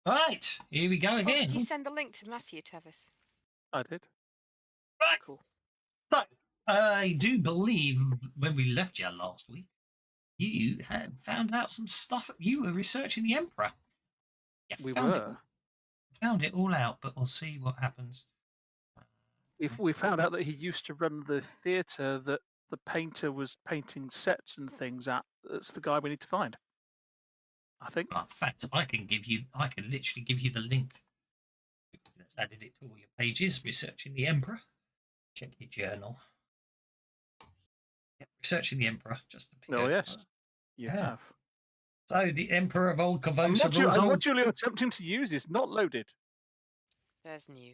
Right, here we go Oh, again. did you send the link to Matthew, Tevis? I did. Right. Cool. So, I do believe when we left you last week, you had found out some stuff. You were researching the Emperor. You We found were. found it all out, but we'll see what happens. We found out that he used to run the theatre that the painter was painting sets and things at. That's the guy we need to find. I think. In fact, I can literally give you the link. Let's added it to all your pages. Researching the Emperor. Check your journal. Yep, researching the Emperor. Just to pick Oh out. yes, you have. So the Emperor of Old Korvosa rules. What you're attempting to use is not loaded. There's new.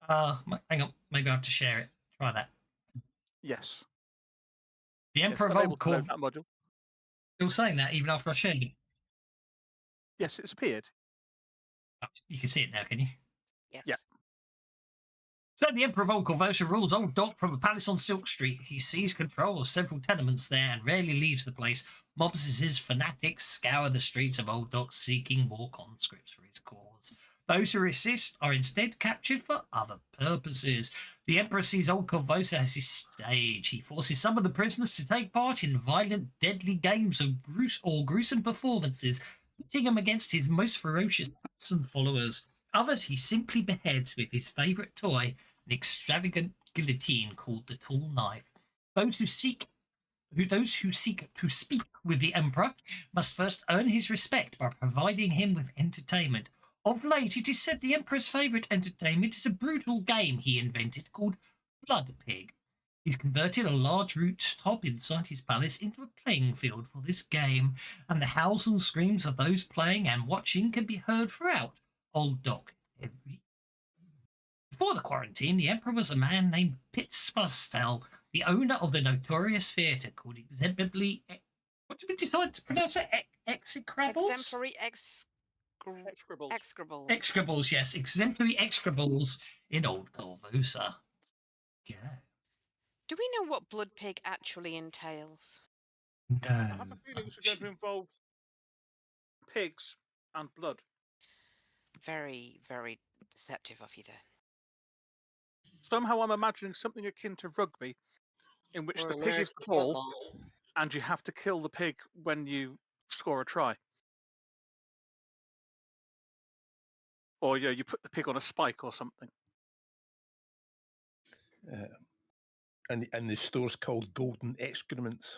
Hang on. Maybe I have to share it. Try that. Yes. The Emperor of Old Korvosa. That module. Still saying that even after I shared it. Yes, it's appeared. Oh, you can see it now, can you? Yes. Yeah. So the Emperor of Old Korvosa rules Old Dock from a palace on Silk Street. He seized control of several tenements there and rarely leaves the place. Mobs as his fanatics scour the streets of Old Dock seeking more conscripts for his cause. Those who resist are instead captured for other purposes. The Emperor sees Old Korvosa as his stage. He forces some of the prisoners to take part in violent, deadly games of gruesome performances, pitting them against his most ferocious followers. Others he simply beheads with his favourite toy, an extravagant guillotine called the Tall Knife. Those who seek to speak with the Emperor must first earn his respect by providing him with entertainment. Of late, it is said the Emperor's favourite entertainment is a brutal game he invented called Blood Pig. He's converted a large rooftop inside his palace into a playing field for this game, and the howls and screams of those playing and watching can be heard throughout Old Dock. Before the quarantine, the Emperor was a man named pitiless, the owner of the notorious theatre called Exemplary. What did we decide to pronounce it? Execrables? Exemplary Execrables. Execrables, yes. Exemplary execrables in Old Korvosa. Yeah. Do we know what Blood Pig actually entails? No. I have a feeling this is going to involve pigs and blood. Very, very deceptive of you there. Somehow I'm imagining something akin to rugby, in which the pig is the ball, and you have to kill the pig when you score a try. Or you put the pig on a spike or something. And the store's called Golden Excrements.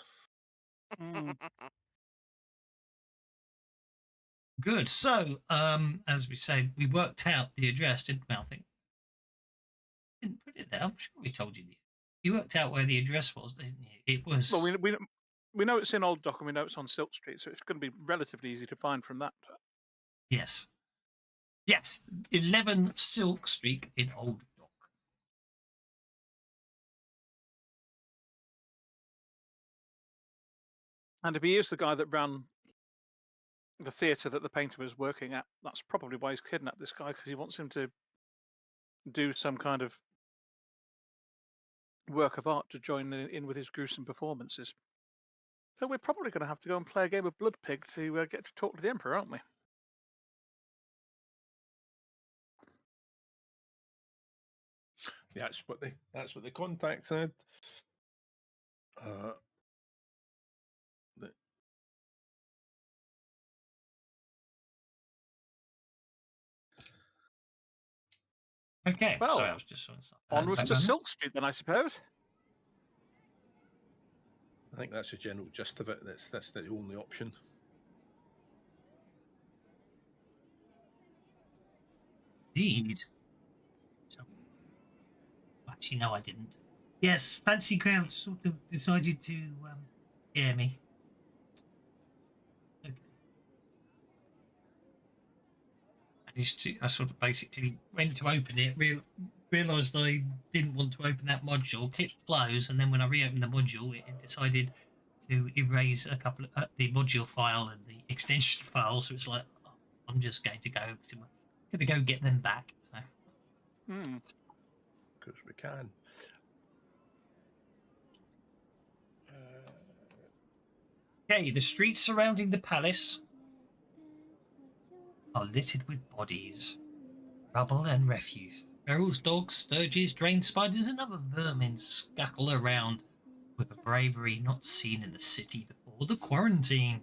Good. So, as we said, we worked out the address, didn't we? I think. Didn't put it there. I'm sure we told you. You worked out where the address was, didn't you? It was. Well, we know it's in Old Dock and we know it's on Silk Street, so it's going to be relatively easy to find from that. Yes. Yes. 11 Silk Street in Old Dock. And if he is the guy that ran the theatre that the painter was working at, that's probably why he's kidnapped this guy, because he wants him to do some kind of work of art to join in with his gruesome performances. So we're probably going to have to go and play a game of Blood Pig to get to talk to the Emperor, aren't we? That's what the contact said. Okay. Well, sorry, I was just on something. Onwards to Silk Street, then, I suppose. I think that's the general gist of it. That's the only option. Indeed. So, actually, no, I didn't. Yes, Fancy Crowd sort of decided to scare me. Okay. I sort of basically went to open it, realised I didn't want to open that module, clicked close, and then when I reopened the module, it decided to erase a couple of the module file and the extension file. So it's like, oh, I'm just going to go get them back. So. Because we can. Okay, the streets surrounding the palace are littered with bodies, rubble and refuse. Ferals, dogs, sturges, drain spiders, and other vermin scuffle around with a bravery not seen in the city before the quarantine.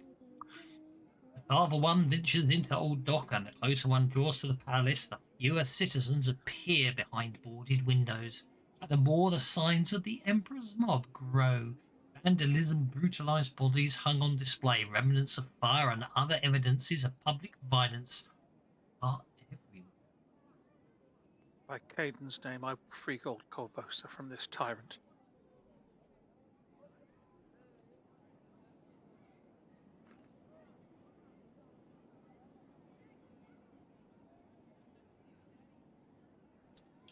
The farther one ventures into Old Dock and the closer one draws to the palace, the fewer citizens appear behind boarded windows, and the more the signs of the Emperor's mob grow. Vandalism, brutalized bodies hung on display, remnants of fire and other evidences of public violence are everywhere. By Caden's name, I will free Old Korvosa from this tyrant.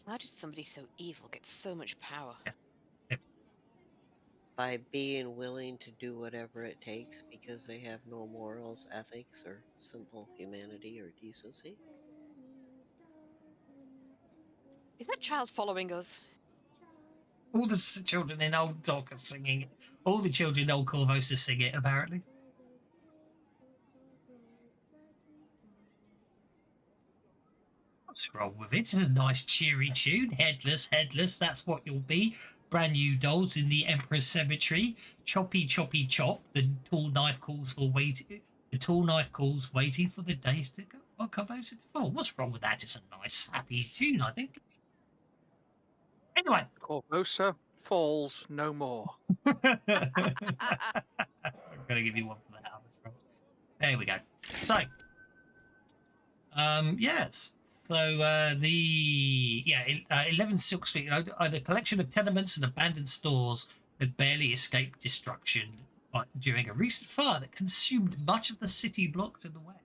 How did somebody so evil get so much power? By being willing to do whatever it takes because they have no morals, ethics, or simple humanity or decency. Is that child following us? All the children in Old Dock are singing it. All the children in Old Korvosa sing it, apparently. What's wrong with it? It's a nice cheery tune. Headless, headless, that's what you'll be. Brand new dolls in the Emperor's Cemetery. Choppy, choppy, chop. The tall knife calls for waiting. The tall knife calls waiting for the days to go. Oh, Korvosa to fall. What's wrong with that? It's a nice, happy tune, I think. Anyway. Korvosa falls no more. I'm going to give you one for that. There we go. So, yes. So the 11 Silk Street, a collection of tenements and abandoned stores had barely escaped destruction during a recent fire that consumed much of the city block to the west.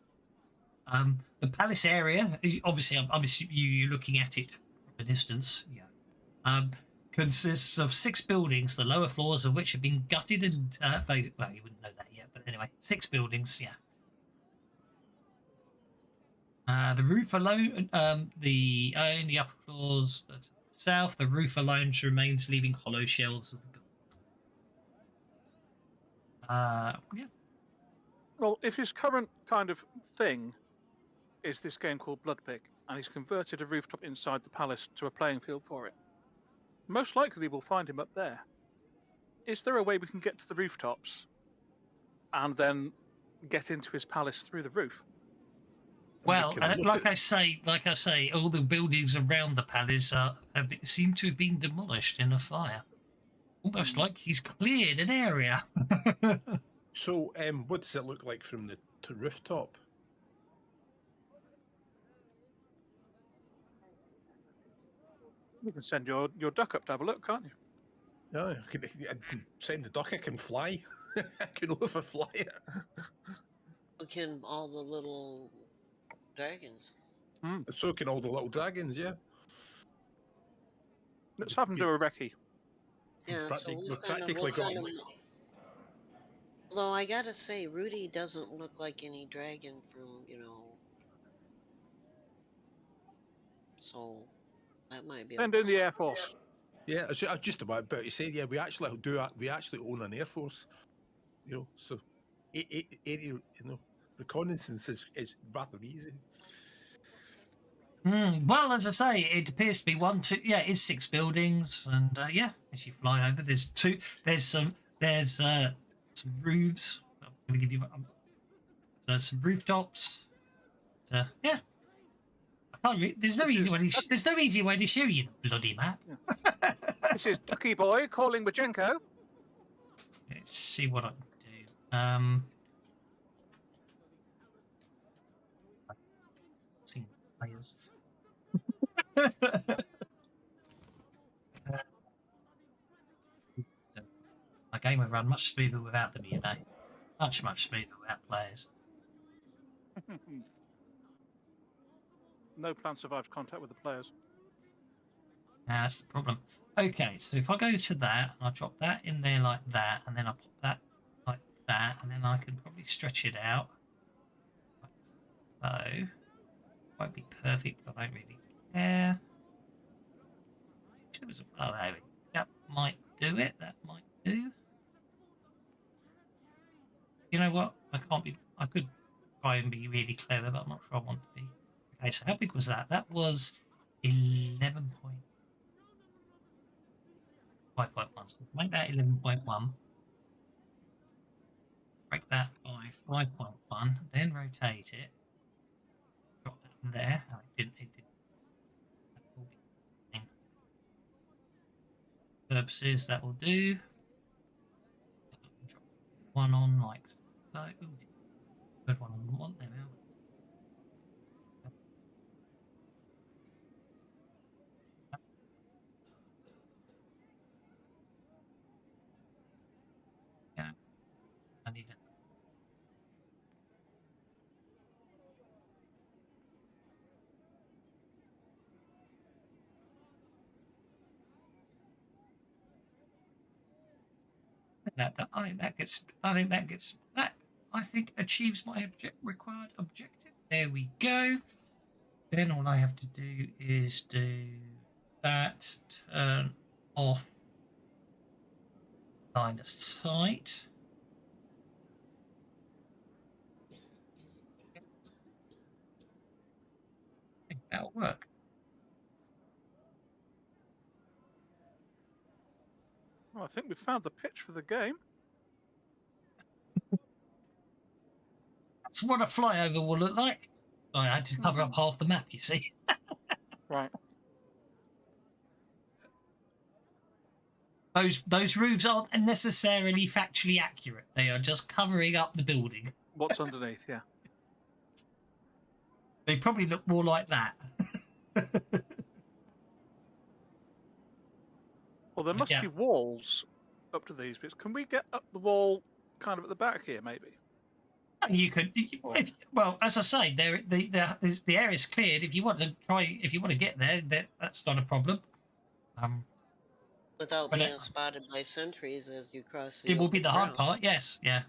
The palace area, obviously, I'm assuming you're looking at it from a distance. Yeah. Consists of 6 buildings, the lower floors of which have been gutted and well, you wouldn't know that yet, but anyway, 6 buildings. Yeah. The roof alone, the upper floors south, the roof alone remains, leaving hollow shells of the building. Yeah. Well, if his current kind of thing is this game called Bloodpig, and he's converted a rooftop inside the palace to a playing field for it, most likely we'll find him up there. Is there a way we can get to the rooftops and then get into his palace through the roof? Well, like I say, all the buildings around the palace seem to have been demolished in a fire. Almost like he's cleared an area. So, what does it look like from the rooftop? You can send your duck up to have a look, can't you? No, I can send the duck. I can fly. I can overfly it. Can all the little dragons? So can all the little dragons, yeah. Let's have them do a recce. Yeah, so We've we'll send practically got them. Although I gotta say, Rudy doesn't look like any dragon from, so that might be. Send in the Air Force. Yeah, I was just about to say, yeah, we actually own an air force, so area, reconnaissance is rather easy. Well, as I say, it appears to be it's 6 buildings, and as you fly over, there's some roofs. I'm going to give you some rooftops. I can't read. There's no easy way to show you the bloody map. Yeah. This is Ducky Boy calling Majenko. Let's see what I can do. Single players. My game would run much smoother without them, much smoother without players. No plan survived contact with the players. That's the problem. Okay, so if I go to that, and I drop that in there like that, and then I pop that like that, and then I can probably stretch it out. So, won't be perfect, but I don't really care. There we go. That might do it. That might do. You know what? I could try and be really clever, but I'm not sure I want to be. Okay, so how big was that? That was 11.5.1. So make that 11.1. Break that by 5.1, then rotate it. Drop that in there. Oh, it didn't. That will be fine. Purposes, that will do. Drop one on like so. Ooh, good one. I wouldn't want them out. Yeah, I need it. I think that gets. That. I think achieves my required objective. There we go. Then all I have to do is do that. Turn off line of sight. I think that'll work. Well, I think we've found the pitch for the game. That's what a flyover will look like. I had to cover up half the map, you see. Right. Those roofs aren't necessarily factually accurate. They are just covering up the building. What's underneath? Yeah. They probably look more like that. Well, there must Yeah. be walls up to these bits. Can we get up the wall kind of at the back here, maybe? You could, well, as I say, the area's cleared. If you want to get there, that's not a problem. Without But being spotted by sentries as you cross the it will be open the hard ground. part. Yes, yeah.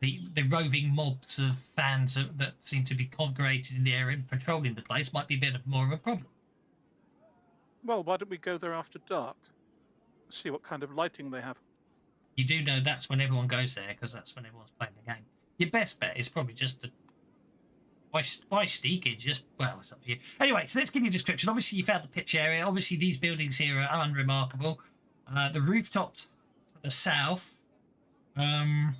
The roving mobs of fans that seem to be congregated in the area and patrolling the place might be a bit more of a problem. Well, why don't we go there after dark? See what kind of lighting they have. You do know that's when everyone goes there because that's when everyone's playing the game. Your best bet is probably just to why Steakage? Just, well, it's up to you. Anyway, so let's give you a description. Obviously, you found the pitch area. Obviously, these buildings here are unremarkable. The rooftops to the south, yeah.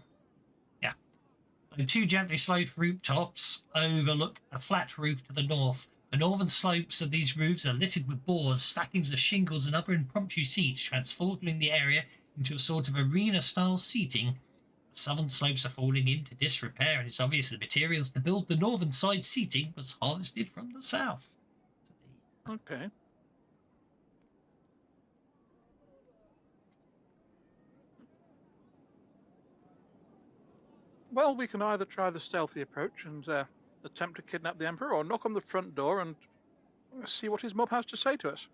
So two gently sloped rooftops overlook a flat roof to the north. The northern slopes of these roofs are littered with boards, stackings of shingles, and other impromptu seats, transforming the area into a sort of arena-style seating. The southern slopes are falling into disrepair, and it's obvious the materials to build the northern side seating was harvested from the south. Okay. Well, we can either try the stealthy approach and attempt to kidnap the Emperor, or knock on the front door and see what his mob has to say to us.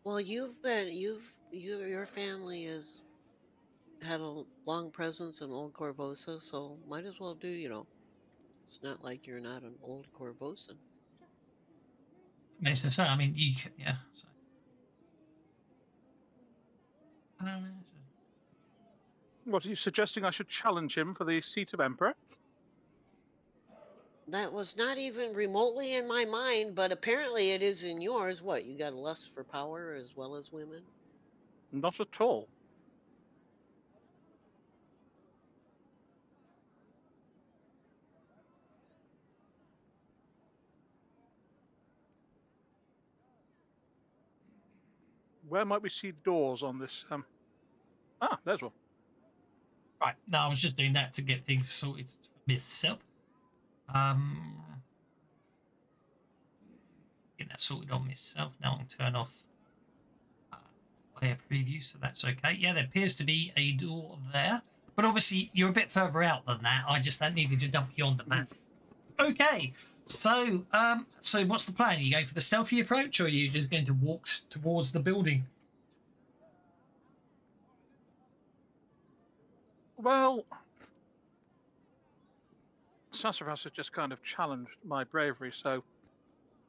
Well, your family has had a long presence in Old Korvosa, so might as well do, It's not like you're not an Old Korvosan. As I say, I mean, yeah. So. What are you suggesting? I should challenge him for the seat of Emperor? That was not even remotely in my mind, but apparently it is in yours. What, you got a lust for power as well as women? Not at all. Where might we see doors on this? Ah, there's one. Right, no, I was just doing that to get things sorted for myself. Get that sorted on myself. Now I can turn off player preview, so that's okay. Yeah, there appears to be a door there, but obviously you're a bit further out than that. I just needed to dump you on the map. Okay, so what's the plan? Are you going for the stealthy approach, or are you just going to walk towards the building? Well, Sassafras has just kind of challenged my bravery, so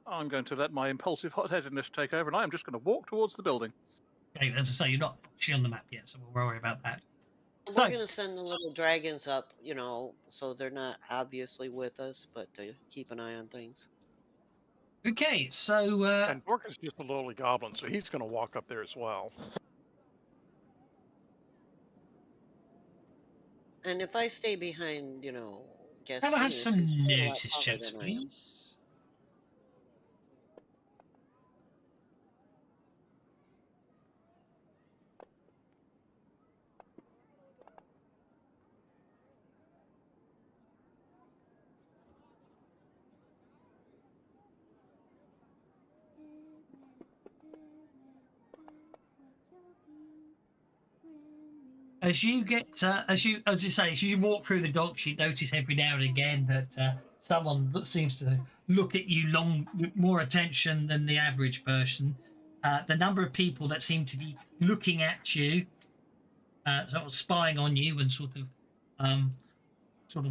I'm going to let my impulsive hot-headedness take over, and I'm just going to walk towards the building. Okay, as I say, you're not actually on the map yet, so we'll worry about that. So- We're gonna send the little dragons up, so they're not obviously with us, but to keep an eye on things. Okay, so And Dork is just a lowly goblin, so he's going to walk up there as well. And if I stay behind, can I have Gastinius, some who's still a lot notice taller checks, than I am. please? As you get, as you say, as you walk through the docks, you notice every now and again that someone seems to look at you with more attention than the average person. The number of people that seem to be looking at you, sort of spying on you, and sort of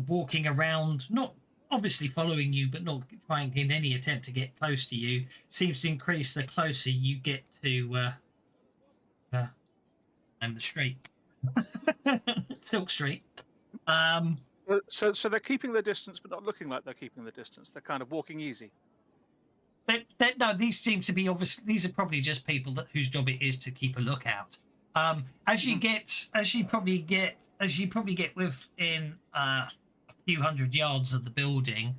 walking around, not obviously following you, but not trying in any attempt to get close to you, seems to increase the closer you get to the street. Silk Street. So they're keeping their distance, but not looking like they're keeping the distance. They're kind of walking easy. No, these seem to be obviously. These are probably just people whose job it is to keep a lookout. As you probably get within a few hundred yards of the building,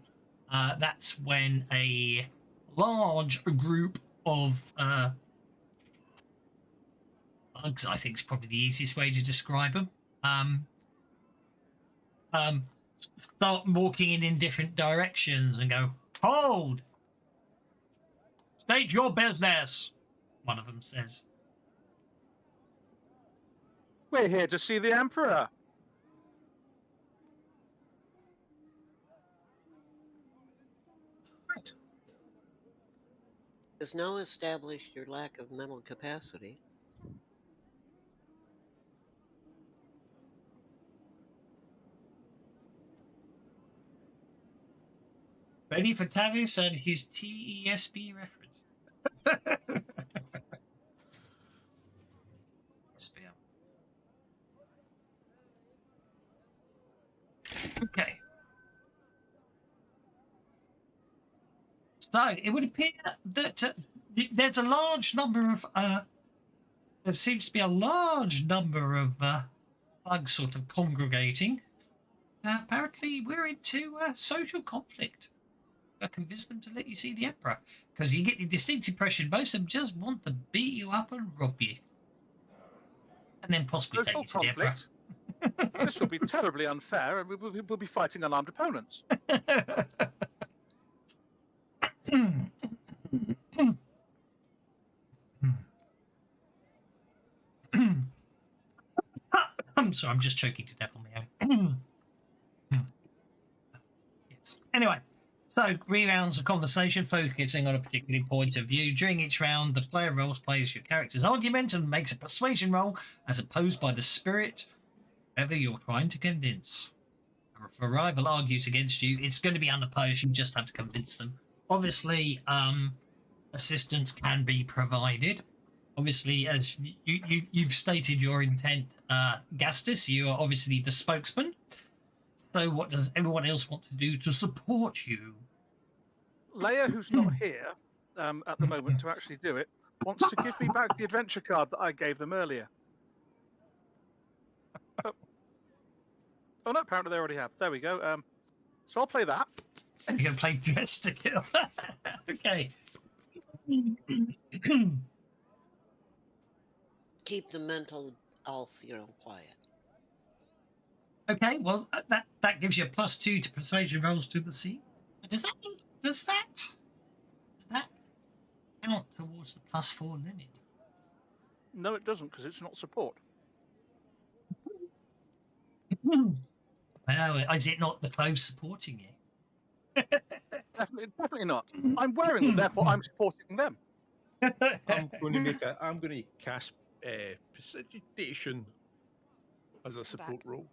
that's when a large group of bugs, I think is probably the easiest way to describe them. Start walking in different directions and go, "Hold! State your business," one of them says. We're here to see the Emperor. Has now established your lack of mental capacity. Ready for Tavis and his TESB reference. Okay. So it would appear that there's a large number of there seems to be a large number of bugs sort of congregating. Apparently, we're into social conflict. I convinced them to let you see the Emperor because you get the distinct impression most of them just want to beat you up and rob you, and then possibly take Social you to the Emperor. conflict. This will be terribly unfair, and we'll be fighting unarmed opponents. I'm sorry, I'm just choking to death on my own. Yes. Anyway, so 3 rounds of conversation focusing on a particular point of view. During each round, the player plays your character's argument and makes a persuasion roll as opposed by the spirit, whoever you're trying to convince. If a rival argues against you, it's going to be unopposed. You just have to convince them. Obviously, assistance can be provided. Obviously, as you've stated your intent, Gastus, you are obviously the spokesman. So what does everyone else want to do to support you? Leia, who's not here at the moment to actually do it, wants to give me back the adventure card that I gave them earlier. Oh no, apparently they already have. There we go. So I'll play that. You're going to play Dress to Kill. Okay. Keep the mental elf, quiet. Okay, well, that gives you a +2 to persuasion rolls to the scene. Does that count towards the +4 limit? No, it doesn't, because it's not support. Well, is it not the clothes supporting you? Definitely not. I'm wearing them, therefore I'm supporting them. I'm going to cast precipitation as a support roll.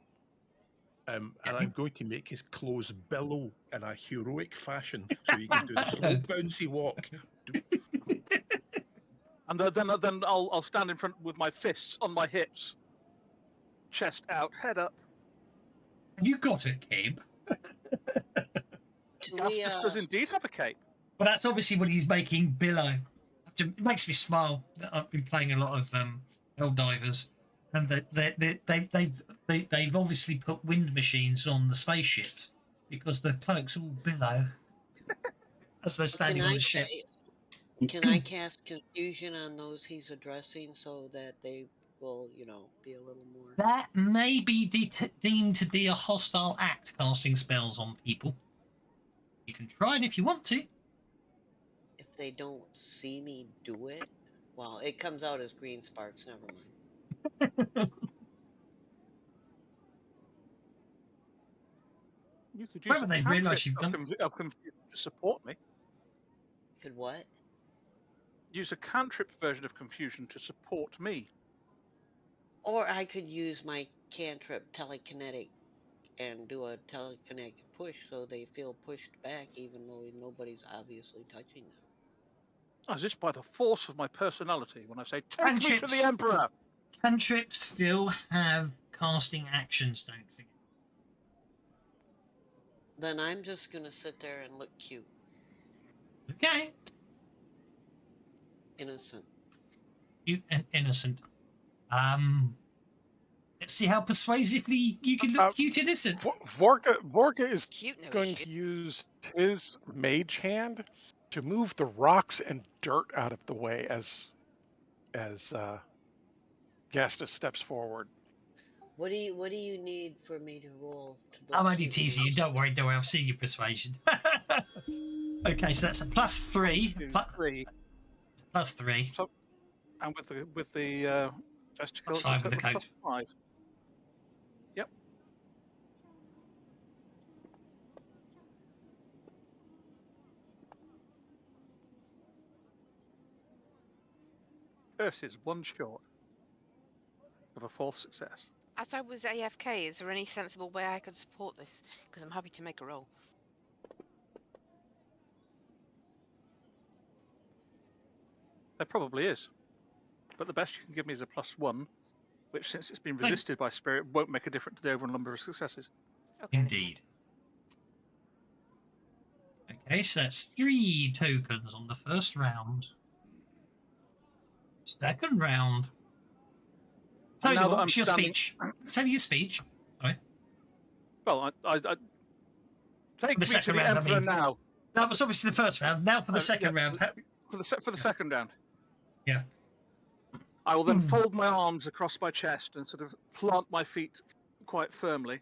And I'm going to make his clothes billow in a heroic fashion so he can do the slow bouncy walk. And then I'll stand in front with my fists on my hips. chest out, head up. You got a cape. Do Gas we, does indeed have a cape. But that's obviously what he's making billow. It makes me smile. I've been playing a lot of Helldivers, and they've obviously put wind machines on the spaceships because the cloaks all billow as they're standing on the ship. Can I cast confusion on those he's addressing so that they will, be a little more... That may be deemed to be a hostile act, casting spells on people. You can try it if you want to. If they don't see me do it? Well, it comes out as green sparks, never mind. You could use Whether a they realise you've cantrip of confusion to support me. Could what? Use a cantrip version of confusion to support me. Or I could use my cantrip telekinetic and do a telekinetic push so they feel pushed back even though nobody's obviously touching them. As if by the force of my personality when I say, take me to the Emperor! Cantrips still have casting actions, don't forget. Then I'm just going to sit there and look cute. Okay. Innocent. Cute and innocent. Let's see how persuasively you can look cute innocent. Vorka is Cute, no going issue. to use his mage hand to move the rocks and dirt out of the way as Gastus steps forward. What do you need for me to roll? I'm only teasing you. Don't worry. I've seen your persuasion. Okay, so that's a +3. +3. So, and with the testicles, That's 5 with the plus coat. 5. Yep. Curse is one short of a false success. As I was AFK, is there any sensible way I could support this? Because I'm happy to make a roll. There probably is. But the best you can give me is a +1, which, since it's been resisted by spirit, won't make a difference to the overall number of successes. Okay. Indeed. Okay, so that's 3 tokens on the first round. Second round. Tony, now that what's I'm your standing- speech? Say your speech. Sorry. Well, I take me to second the round, I Emperor mean. now. That was obviously the first round. Now for the second yes, round. For the second round. Yeah. I will then fold my arms across my chest and sort of plant my feet quite firmly.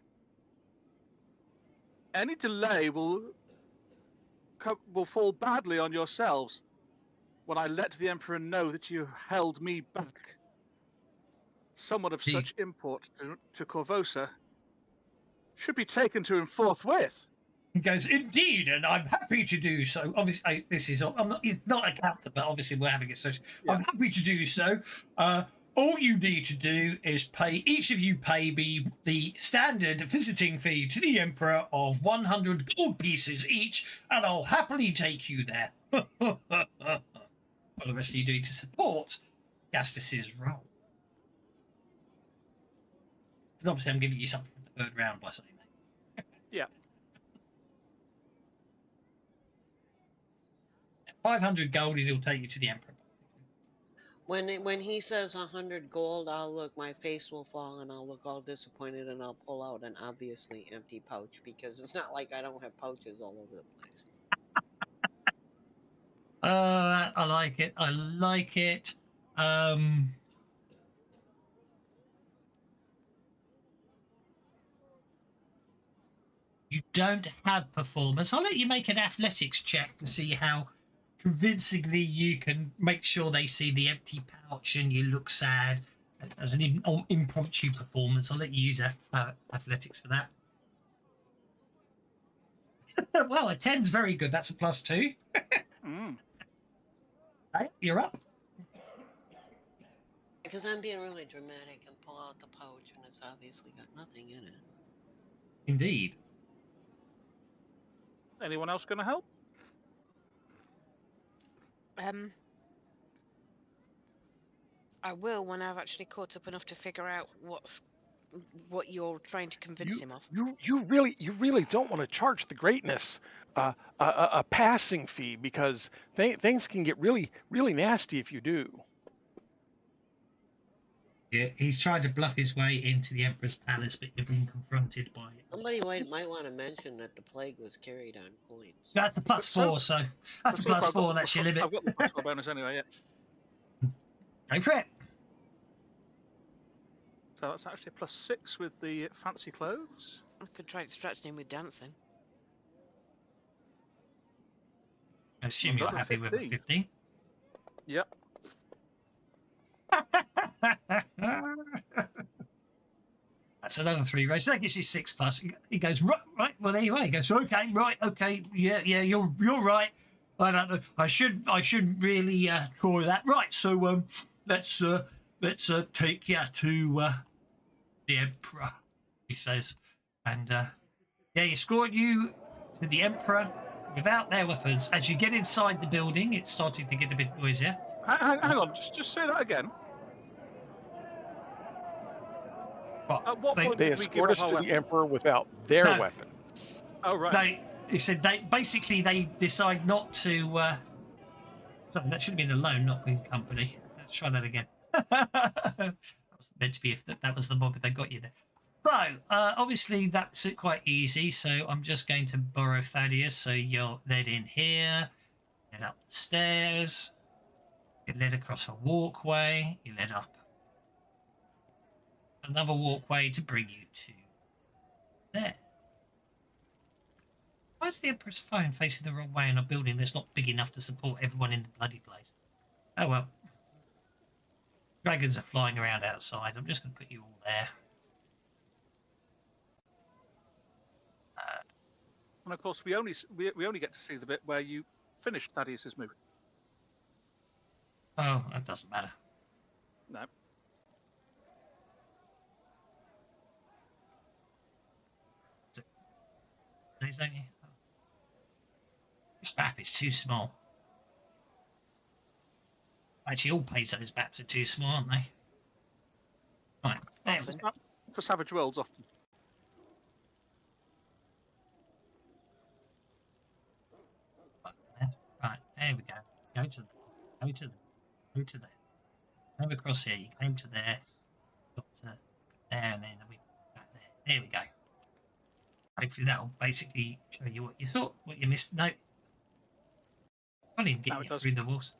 Any delay will fall badly on yourselves when I let the Emperor know that you held me back. Someone of such import to Korvosa should be taken to him forthwith. He goes, indeed, and I'm happy to do so. Obviously, he's not a captain, but obviously we're having a session. Yeah. I'm happy to do so. All you need to do is each of you pay me the standard visiting fee to the Emperor of 100 gold pieces each, and I'll happily take you there. What the rest of you doing to support Gastus's role? Because obviously I'm giving you something for the third round by saying that. Yeah. 500 gold, he'll take you to the Emperor. When he says 100 gold, my face will fall and I'll look all disappointed and I'll pull out an obviously empty pouch because it's not like I don't have pouches all over the place. I like it. I like it. You don't have performance. I'll let you make an athletics check to see how convincingly you can make sure they see the empty pouch and you look sad as an impromptu performance. I'll let you use athletics for that. Well, a 10's very good. That's a +2. Okay, you're up. Because I'm being really dramatic and pull out the pouch and it's obviously got nothing in it. Indeed. Anyone else going to help? I will when I've actually caught up enough to figure out what's what you're trying to convince him of. You really don't want to charge the greatness a passing fee, because things can get really nasty if you do. Yeah, he's tried to bluff his way into the Emperor's palace, but you're being confronted by it. Somebody might want to mention that the plague was carried on coins. That's a +4, so that's a +4. That's your limit. I've got the +4 bonus anyway. Yeah. Go for it. So that's actually a +6 with the fancy clothes. I could try distracting him with dancing. I assume you're Another happy with a 15. 15. Yep. That's another 3 raise. That gives you 6+. He goes, right. Well, there you are. He goes, okay, right, okay, yeah. You're right. I don't know. I shouldn't really try that. Right. So let's take you to the Emperor, he says, and he escort you to the Emperor without their weapons. As you get inside the building, it's starting to get a bit noisier. Hang on, just say that again. At what point They did we give escort us up to our the Emperor without their No. weapons. Oh, right. He said they decide not to. Sorry, that should have been alone, not in company. Let's try that again. That was meant to be if that was the mob that got you there. So obviously that's quite easy. So I'm just going to borrow Thaddeus. So you're led in here, led up the stairs, you're led across a walkway, you're led up another walkway to bring you to there. Why is the Emperor's phone facing the wrong way in a building that's not big enough to support everyone in the bloody place? Oh well. Dragons are flying around outside. I'm just going to put you all there. And of course, we only get to see the bit where you finish Thaddeus's move. Oh, that doesn't matter. No. Please, don't you? Oh. This map is too small. Actually, all Peso's maps are too small, aren't they? Right. There we go. For Savage Worlds, often. Right, there we go. Go to there. Over across here. You came to there. Got to there, and then we back there. There we go. Hopefully that'll basically show you what you thought, what you missed. No. Can't even get you through the walls.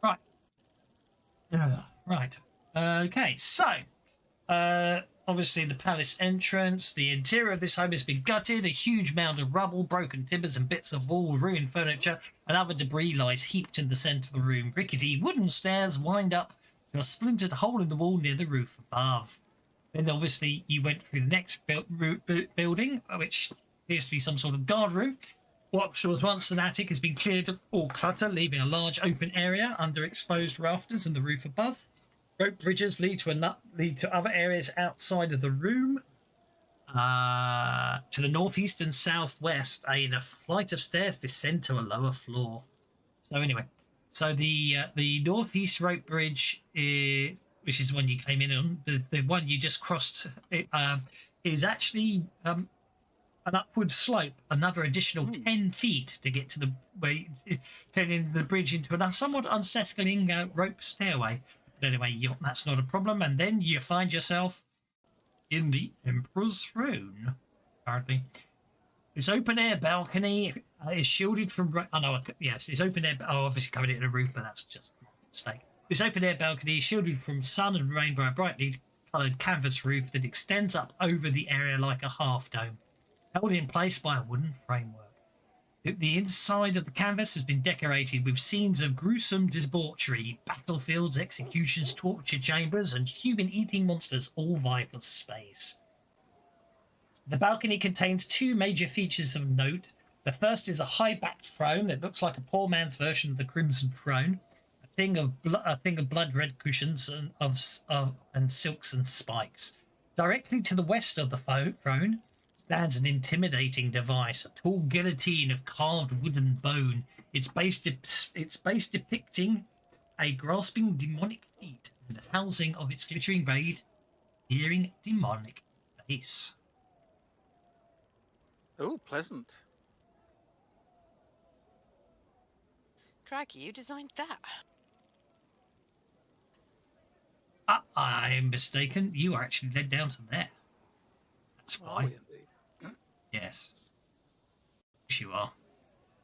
Right. Right. Okay, so obviously the palace entrance, the interior of this home has been gutted. A huge mound of rubble, broken timbers and bits of wall, ruined furniture and other debris lies heaped in the centre of the room. Rickety wooden stairs wind up to a splintered hole in the wall near the roof above. Then obviously you went through the next building, which appears to be some sort of guard room. What was once an attic has been cleared of all clutter, leaving a large open area under exposed rafters and the roof above. Rope bridges lead to other areas outside of the room. To the northeast and southwest, a flight of stairs descend to a lower floor. So anyway, so the northeast rope bridge is, which is the one you came in on, the one you just crossed, is actually an upward slope, another additional 10 feet to get to the way, turning the bridge into a somewhat unsettling rope stairway. But anyway, that's not a problem. And then you find yourself in the Emperor's throne, apparently. This open-air balcony is shielded from... Oh, no, yes, this open-air... Oh, obviously covered it in a roof, but that's just a mistake. This open-air balcony is shielded from sun and rain by a brightly coloured canvas roof that extends up over the area like a half-dome, held in place by a wooden framework. The inside of the canvas has been decorated with scenes of gruesome debauchery, battlefields, executions, torture chambers, and human-eating monsters, all vie for space. The balcony contains two major features of note. The first is a high-backed throne that looks like a poor man's version of the Crimson Throne, a thing of blood-red cushions and silks and spikes. Directly to the west of the throne stands an intimidating device, a tall guillotine of carved wooden bone. Its base depicting a grasping demonic feet, and the housing of its glittering blade hearing demonic bass. Oh, pleasant. Crikey, you designed that. I'm mistaken. You are actually led down to there. That's Are why. we indeed? Yes. Yes, you are.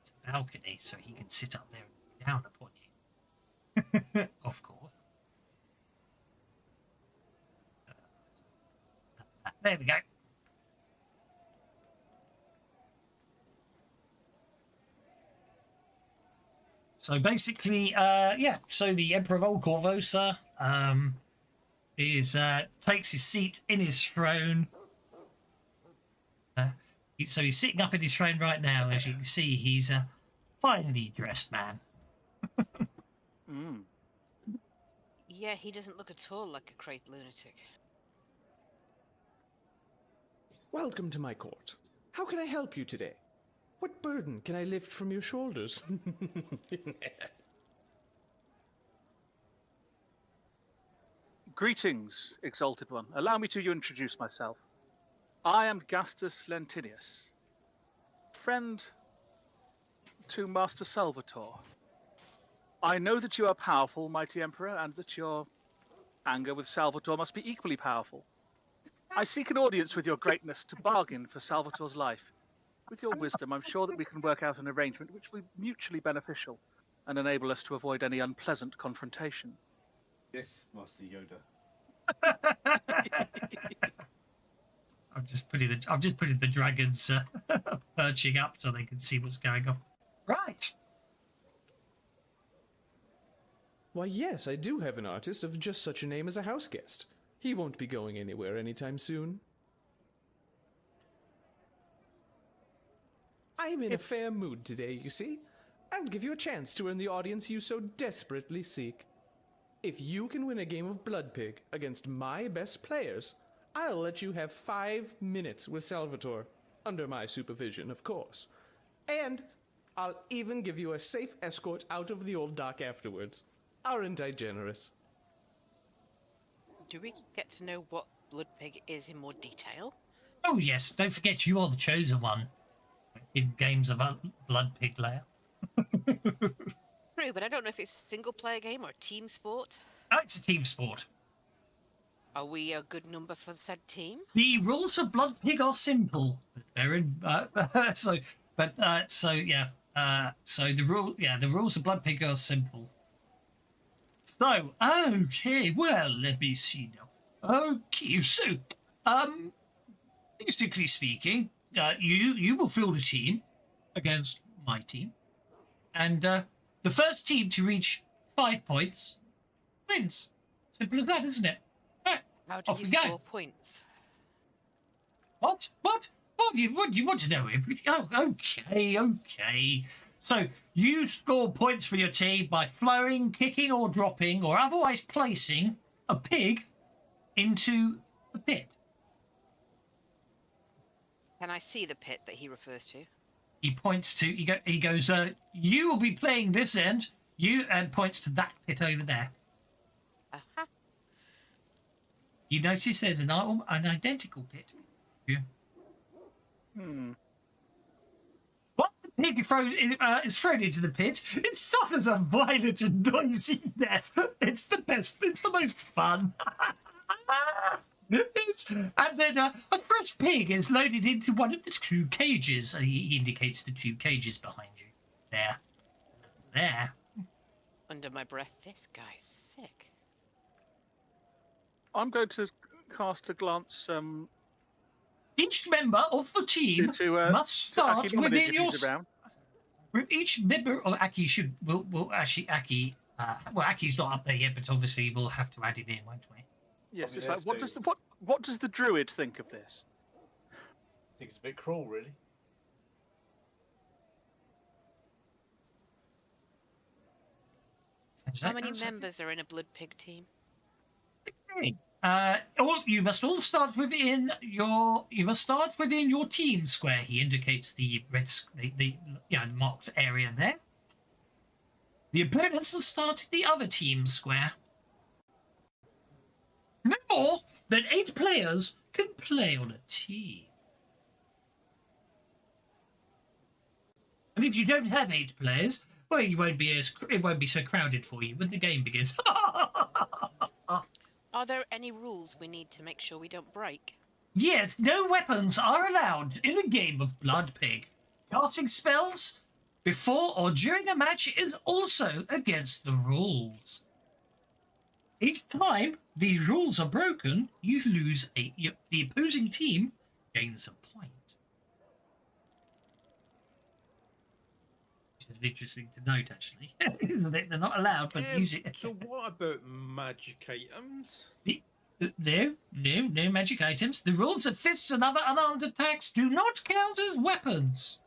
It's a balcony, so he can sit up there and look down upon you. Of course. There we go. So basically, yeah. So the Emperor of Old Korvosa takes his seat in his throne. So he's sitting up in his throne right now. As you can see, he's a finely dressed man. Mm. Yeah, he doesn't look at all like a crazed lunatic. Welcome to my court. How can I help you today? What burden can I lift from your shoulders? Greetings, Exalted One. Allow me to introduce myself. I am Gastus Lentinius, friend to Master Salvatore. I know that you are powerful, mighty Emperor, and that your anger with Salvatore must be equally powerful. I seek an audience with your greatness to bargain for Salvatore's life. With your wisdom, I'm sure that we can work out an arrangement which will be mutually beneficial and enable us to avoid any unpleasant confrontation. Yes, Master Yoda. I'm just putting the dragons perching up so they can see what's going on. Right. Why, yes, I do have an artist of just such a name as a house guest. He won't be going anywhere anytime soon. I'm in a fair mood today, you see. I'll give you a chance to earn the audience you so desperately seek. If you can win a game of Blood Pig against my best players, I'll let you have 5 minutes with Salvatore, under my supervision, of course. And I'll even give you a safe escort out of the old dock afterwards. Aren't I generous? Do we get to know what Blood Pig is in more detail? Oh yes, don't forget you are the chosen one in games of Blood Pig Lair. True, but I don't know if it's a single-player game or a team sport. Oh, it's a team sport. Are we a good number for said team? The rules of Blood Pig are simple. They're in, so the rules of Blood Pig are simple. So, okay, well, let me see now. Okay, so, basically speaking, you will field a team against my team, and the first team to reach 5 points wins. Simple as that, isn't it? Right, How do off you we go. score points? What? What do you want to know everything? Oh, okay. So you score points for your team by throwing, kicking, or dropping, or otherwise placing a pig into the pit. Can I see the pit that he refers to? He points to. He goes. You will be playing this end. You and points to that pit over there. Uh-huh. You notice there's an identical pit. Yeah. What the pig is thrown into the pit, it suffers a violent and noisy death. It's the best. It's the most fun. And then a fresh pig is loaded into one of the 2 cages. He indicates the 2 cages behind you. There. Under my breath, this guy's sick. I'm going to cast a glance. Each member of the team must start Aki nominate within if your. he's around. With each member, or Aki should will actually Aki. Well, Aki's not up there yet, but obviously we'll have to add him in, won't we? Yes, mean, it's like there's what does the druid think of this? I think it's a bit cruel, really. How many members are in a Blood Pig team? You must all start within your. You must start within your team square. He indicates the red, the marked area there. The opponents will start in the other team square. No more. that 8 players can play on a team. And if you don't have 8 players, well, it won't be so crowded for you when the game begins. Are there any rules we need to make sure we don't break? Yes, no weapons are allowed in a game of Blood Pig. Casting spells before or during a match is also against the rules. Each time these rules are broken, you lose the opposing team gains a point. Which is interesting to note, actually. They're not allowed, but use it. So what about magic items? No magic items. The rules of fists and other unarmed attacks do not count as weapons.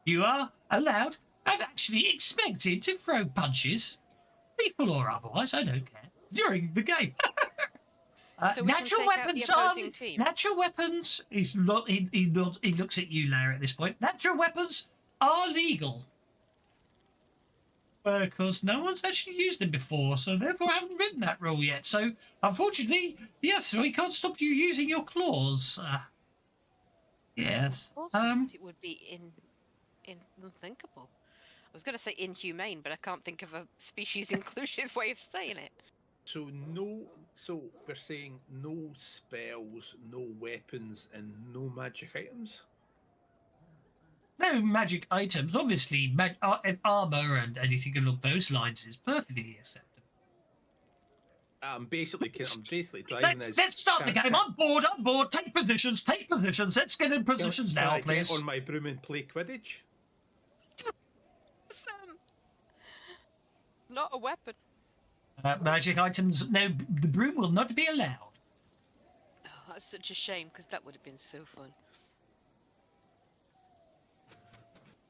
You are allowed and actually expected to throw punches, lethal or otherwise, I don't care, during the game. So we natural can take out weapons the opposing team. Natural weapons. He looks at you, Lara, at this point. Natural weapons are legal. Because no one's actually used them before, so therefore I haven't written that rule yet. So, unfortunately, yes, we can't stop you using your claws. Yes. Of course, it would be unthinkable. I was going to say inhumane, but I can't think of a species inclusive way of saying it. So we're saying no spells, no weapons, and no magic items? No magic items. Obviously, armor and anything along those lines is perfectly acceptable. I'm basically driving this. Let's start the game. I'm bored. Take positions. Let's get in positions Can now, I please. get on my broom and play Quidditch? Not a weapon. Magic items. No, the broom will not be allowed. Oh, that's such a shame, because that would have been so fun.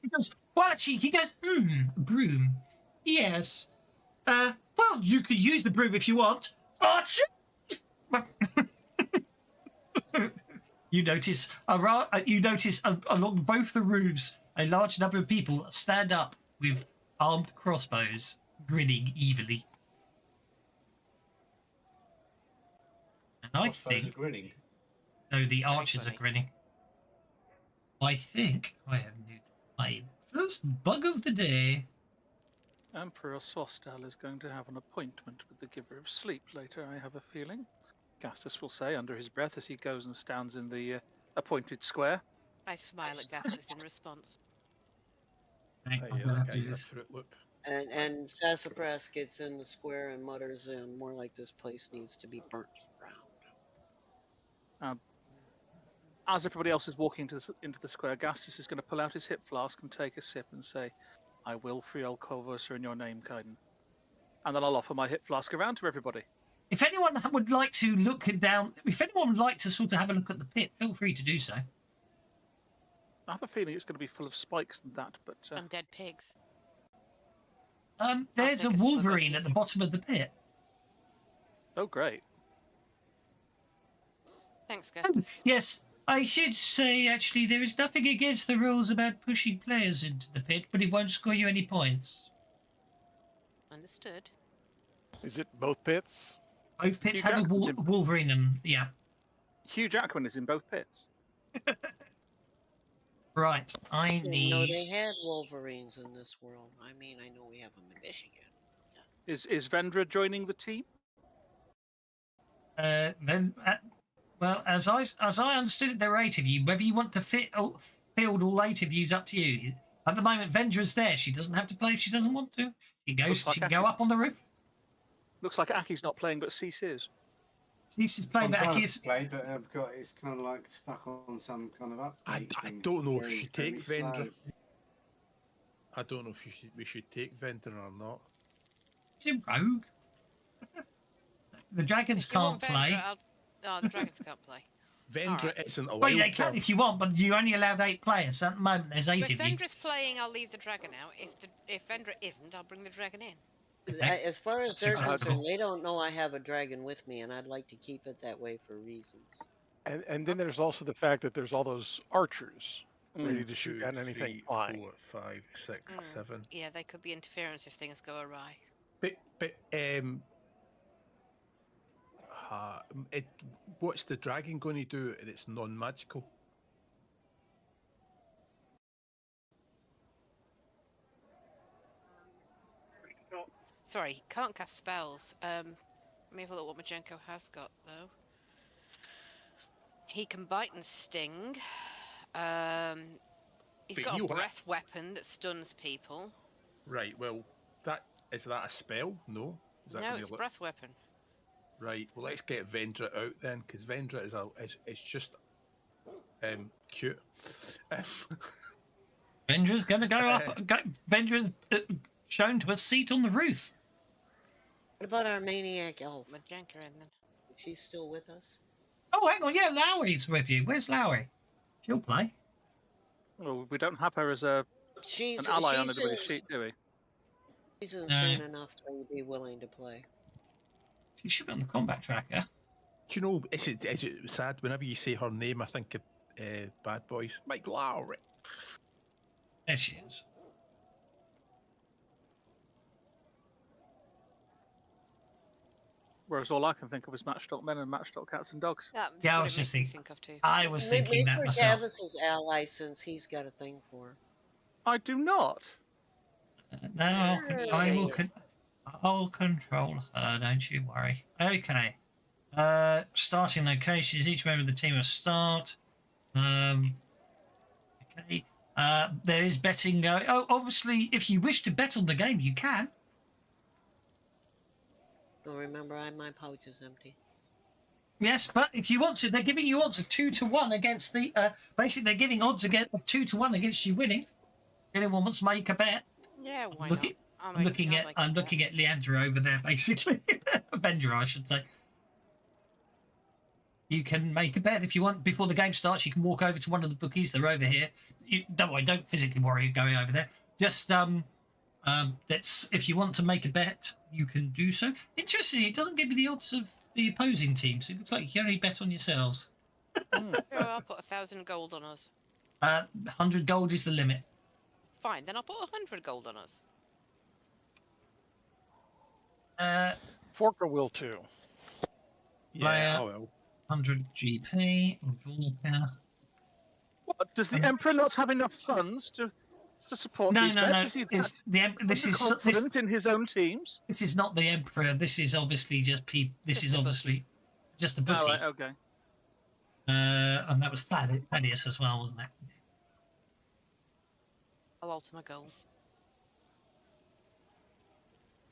He goes, broom. Yes. Well, you could use the broom if you want. You notice along both the roofs, a large number of people stand up with armed crossbows, grinning evilly. And I think... grinning. No, the archers are grinning. I think I have my first bug of the day. Emperor Swastal is going to have an appointment with the Giver of Sleep later, I have a feeling. Gastus will say under his breath as he goes and stands in the appointed square. I smile at Gastus in response. Right, I'm Yeah, gonna that have to do guy's a this. Fruit Loop. And Sassafras gets in the square and mutters more like this place needs to be burnt to the ground. As everybody else is walking into the square, Gastus is going to pull out his hip flask and take a sip and say, "I will free Old Korvosa in your name, Kaiden." And then I'll offer my hip flask around to everybody. If anyone would like to sort of have a look at the pit, feel free to do so. I have a feeling it's going to be full of spikes and that, but Undead pigs. There's a take a slug off wolverine you. at the bottom of the pit. oh great. Thanks, Gastus. Yes, I should say, actually, there is nothing against the rules about pushing players into the pit, but it won't score you any points. Understood. Is it both pits? Both pits Hugh have a Jackman's in- wolverine in them, yeah. Hugh Jackman is in both pits. Right, I Didn't know they need... had Wolverines in this world. I mean, I know we have them in Michigan. Is Vendra joining the team? Well, as I understood it, there are 8 of you. Whether you want to field all 8 of you is up to you. At the moment, Vendra's there. She doesn't have to play if she doesn't want to. She can go up on the roof. Looks like Aki's not playing, but Cease is. Cease is playing, but Aki is... Play, but I've got it's kind of like stuck on some kind of update. I thing. don't know if Very, you should take very Vendor. slow. I don't know if we should take Vendor or not. He's a rogue. The dragons If you want can't play. Vendra, the dragons can't play. Vendor Alright. isn't a Well, wild they can card. if you want, but you only allowed 8 players. At the moment, there's 8 If of you. Vendra's playing, I'll leave the dragon out. If Vendra isn't, I'll bring the dragon in. As far as That's they're acceptable. concerned, they don't know I have a dragon with me, and I'd like to keep it that way for reasons. And then there's also the fact that there's all those archers ready to shoot 2, at anything 3, flying. 4, 5, 6, 7. Yeah, they could be interference if things go awry. But What's the dragon going to do? And it's non-magical. Sorry, he can't cast spells. Let me have a look what Majenko has got, though. He can bite and sting. He's But got a he'll breath weapon that stuns people. Right. Well, is that a spell? No. Is that No, gonna it's a look- breath weapon. Right. Well, let's get Vendra out then, because Vendra is just cute. Vendra's going to go up. Vendra's shown to a seat on the roof. What about our maniac elf? Majenko in then. Is she still with us? Oh, hang on. Yeah, Lowry's with you. Where's Lowry? She'll play. Well, we don't have her as an She's ally on she's anybody's sheet, do we? She's insane enough to be willing to play. She should be on the combat tracker. Do you know? Is it sad whenever you say her name? I think of Bad Boys. Mike Lowry. There she is. Whereas all I can think of is matchstock men and matchstock cats and dogs. That's Yeah, I what was it just makes me thinking. think of too. I was thinking that Make myself. Travis's ally since he's got a thing for her. I do not. No, I'll control her. Don't you worry. Okay. Starting locations. Each member of the team will start. Okay. There is betting going. Oh, obviously, if you wish to bet on the game, you can. Well, remember, my pouch is empty. Yes, but if you want to, they're giving you odds of 2-1 against the. Basically, they're giving odds of 2-1 against you winning. Anyone wants to make a bet? Yeah, why not? I'm looking at Leandra over there, basically. Vendra, I should say. You can make a bet if you want. Before the game starts, you can walk over to one of the bookies. They're over here. Don't physically worry going over there. Just that's if you want to make a bet, you can do so. Interestingly, it doesn't give you the odds of the opposing team, so it looks like you can only bet on yourselves. Sure, I'll put 1,000 gold on us. 100 gold is the limit. Fine, then I'll put 100 gold on us. Forker will too. Player. Oh well. 100 GP. Volca. What, does the Emperor not have enough funds to support No, these no, bets? no. Is he It's this is confident in his own teams? this is not the Emperor. This is obviously just This is obviously just a bookie. Oh, right, okay. And that was Thaddeus as well, wasn't it? I'll alter my goal.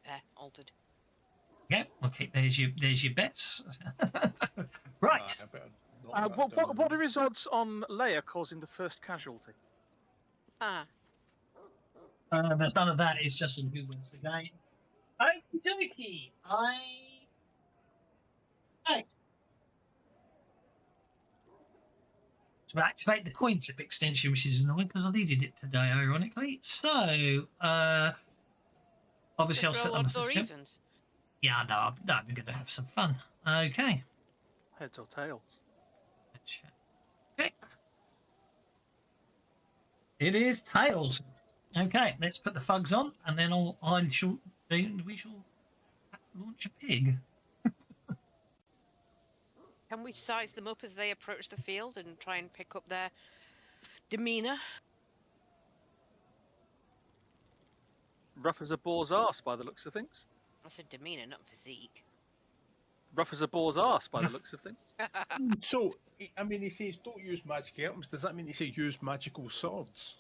There, altered. Yeah. Okay. There's your bets. Right. What are his odds on Leia causing the first casualty? Ah, There's none of that. It's just on who wins the game. Okey-dokey. Hey. To activate the coin flip extension, which is annoying because I needed it today, ironically. So, obviously I'll set them odds or up. evens. Yeah, no, I'm going to have some fun. Okay. Heads or tails? Okay. It is tails. Okay, let's put the fugs on, and then we shall launch a pig. Can we size them up as they approach the field and try and pick up their demeanour? Rough as a boar's arse by the looks of things. I said demeanour, not physique. Rough as a boar's arse by the looks of things. So, I mean, he says don't use magic items. Does that mean he says use magical swords?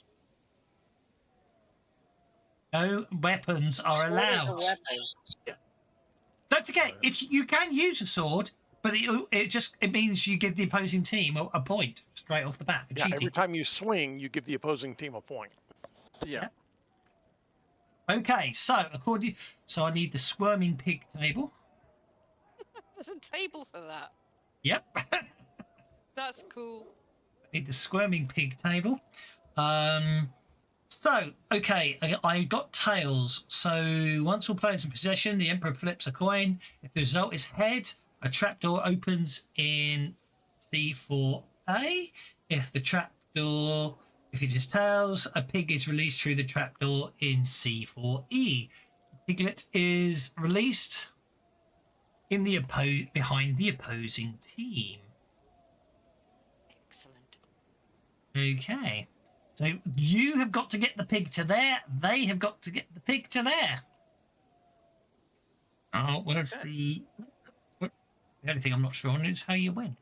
No weapons are Sword is a allowed. weapon. Don't forget, if you can use a sword, but it means you give the opposing team a point straight off the bat for Yeah, cheating. every time you swing, you give the opposing team a point. Yeah. Okay, so I need the squirming pig table. There's a table for that. Yep. That's cool. I need the squirming pig table. So, okay, I got tails. So once all players in possession, the Emperor flips a coin. If the result is head, a trapdoor opens in C4A. If it is tails, a pig is released through the trapdoor in C4E. Piglet is released. in the behind the opposing team. Excellent. Okay. So you have got to get the pig to there. They have got to get the pig to there. Oh, where's the only thing I'm not sure on is how you win.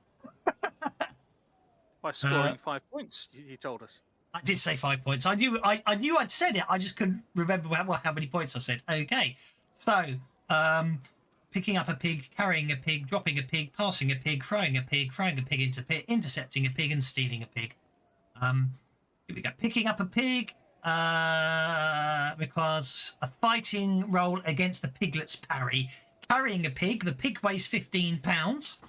By scoring 5 points, you told us. I did say 5 points. I knew I'd said it. I just couldn't remember how many points I said. Okay. So, picking up a pig, carrying a pig, dropping a pig, passing a pig, throwing a pig into pit, intercepting a pig, and stealing a pig. Here we go. Picking up a pig requires a fighting roll against the piglet's parry. Carrying a pig, the pig weighs 15 pounds.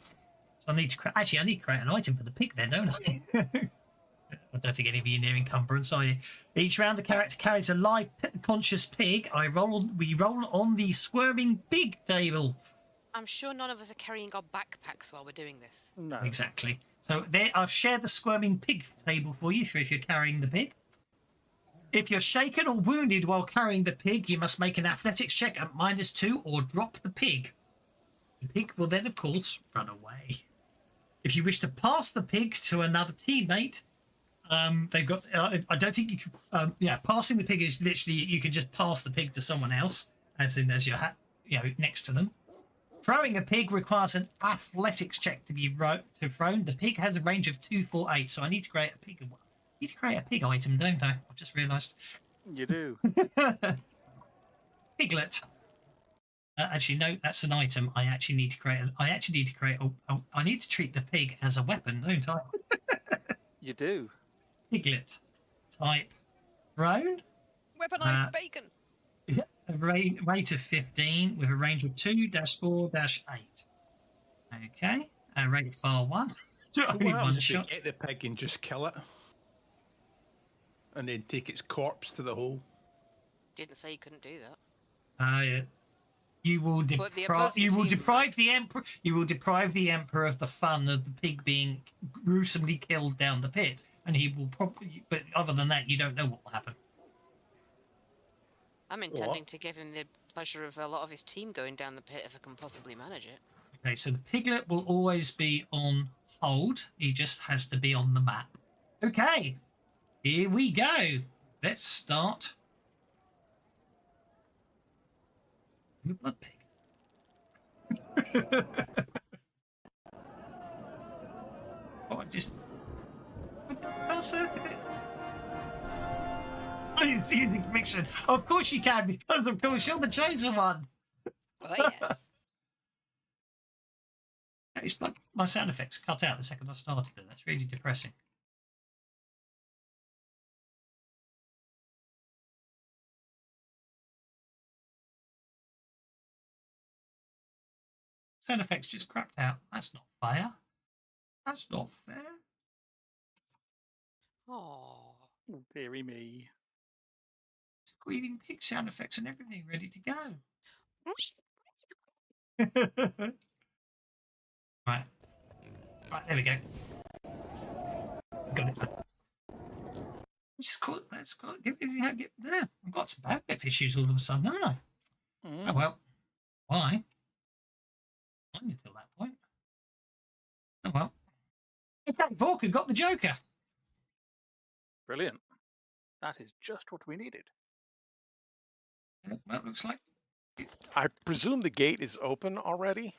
So I need to create an item for the pig then, don't I? I don't think any of you are near encumbrance, are you? Each round the character carries a live conscious pig. We roll on the squirming pig table. I'm sure none of us are carrying our backpacks while we're doing this. No. Exactly. So there, I've shared the squirming pig table for you if you're carrying the pig. If you're shaken or wounded while carrying the pig, you must make an athletics check at -2 or drop the pig. The pig will then, of course, run away. If you wish to pass the pig to another teammate, they've got. I don't think you can. Passing the pig is literally you can just pass the pig to someone else, as you're next to them. Throwing a pig requires an athletics check to be thrown. The pig has a range of 2, 4, 8, so I need to create a pig. Item, don't I? I've just realised. You do. Piglet. Actually, no, that's an item. I actually need to create. I need to treat the pig as a weapon, don't I? You do. Piglet. Type. Thrown. Weaponized bacon. Yeah, a rate of 15 with a range of 2-4-8. Okay. Rate of fire 1. Only What one happens if you shot. get the pig and just kill it? And then take its corpse to the hole? Didn't say you couldn't do that. You will But the deprive. opposing You will team- deprive the emperor. You will deprive the emperor of the fun of the pig being gruesomely killed down the pit, and he will probably. But other than that, you don't know what will happen. I'm intending to give him the pleasure of a lot of his team going down the pit if I can possibly manage it. Okay, so the piglet will always be on hold. He just has to be on the map. Okay, here we go. Let's start. The blood pig. Oh, I just. Please use the conviction. Of course you can, because of course you're the chosen one. Oh, yes. My sound effects cut out the second I started it. That's really depressing. Sound effects just crapped out. That's not fair. That's not fair. Oh. Oh, dearie me. Squealing pig sound effects and everything ready to go. Right. Right, there we go. Got it. That's cool. Get there. I've got some bandwidth issues all of a sudden, haven't I? Oh well. Why? Fine until that point. Oh well. Okay, Vorka got the Joker. Brilliant. That is just what we needed. Well, it looks like. I presume the gate is open already.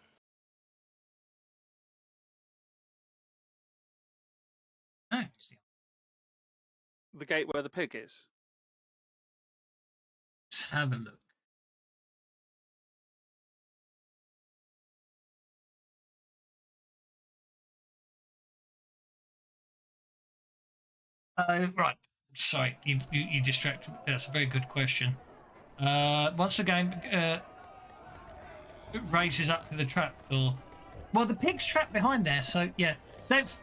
No. The gate where the pig is. Let's have a look. Right. Sorry, you distracted me. That's a very good question. Once the game races up to the trap door. Well, the pig's trapped behind there, so yeah.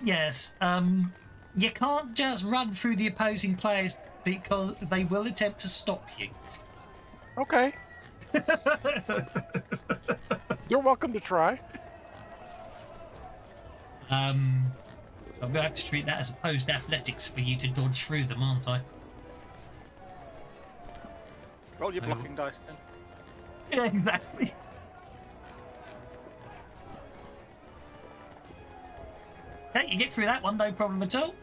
Yes. You can't just run through the opposing players because they will attempt to stop you. Okay. You're welcome to try. I'm going to have to treat that as opposed athletics for you to dodge through them, aren't I? Roll your blocking dice then. Yeah, exactly. Okay, you get through that one, no problem at all.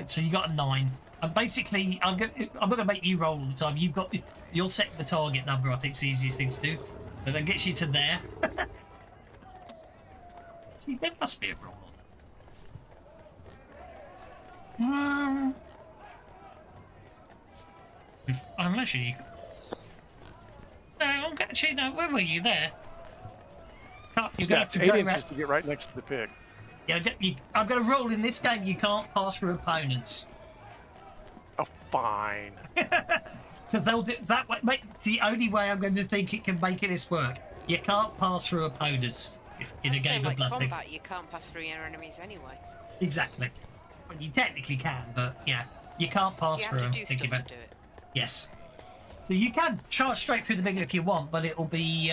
So you got a 9. And basically, I'm gonna make you roll all the time. You'll set the target number. I think it's the easiest thing to do. But that gets you to there. See, there must be a roll on. Unless you. No, actually, no. Where were you there? You're gonna have to 8 go inches around. to get right next to the pig. Yeah, I'm gonna roll in this game. You can't pass through opponents. Oh, fine. Because they'll do that. The only way I'm going to think it can make this work. You can't pass through opponents in a I'd say, game of like Blood Pig. combat, you can't pass through your enemies anyway. Exactly. Well, you technically can, but yeah, you can't pass You through have them. to do stuff to do it. Yes. So you can charge straight through the middle if you want, but it'll be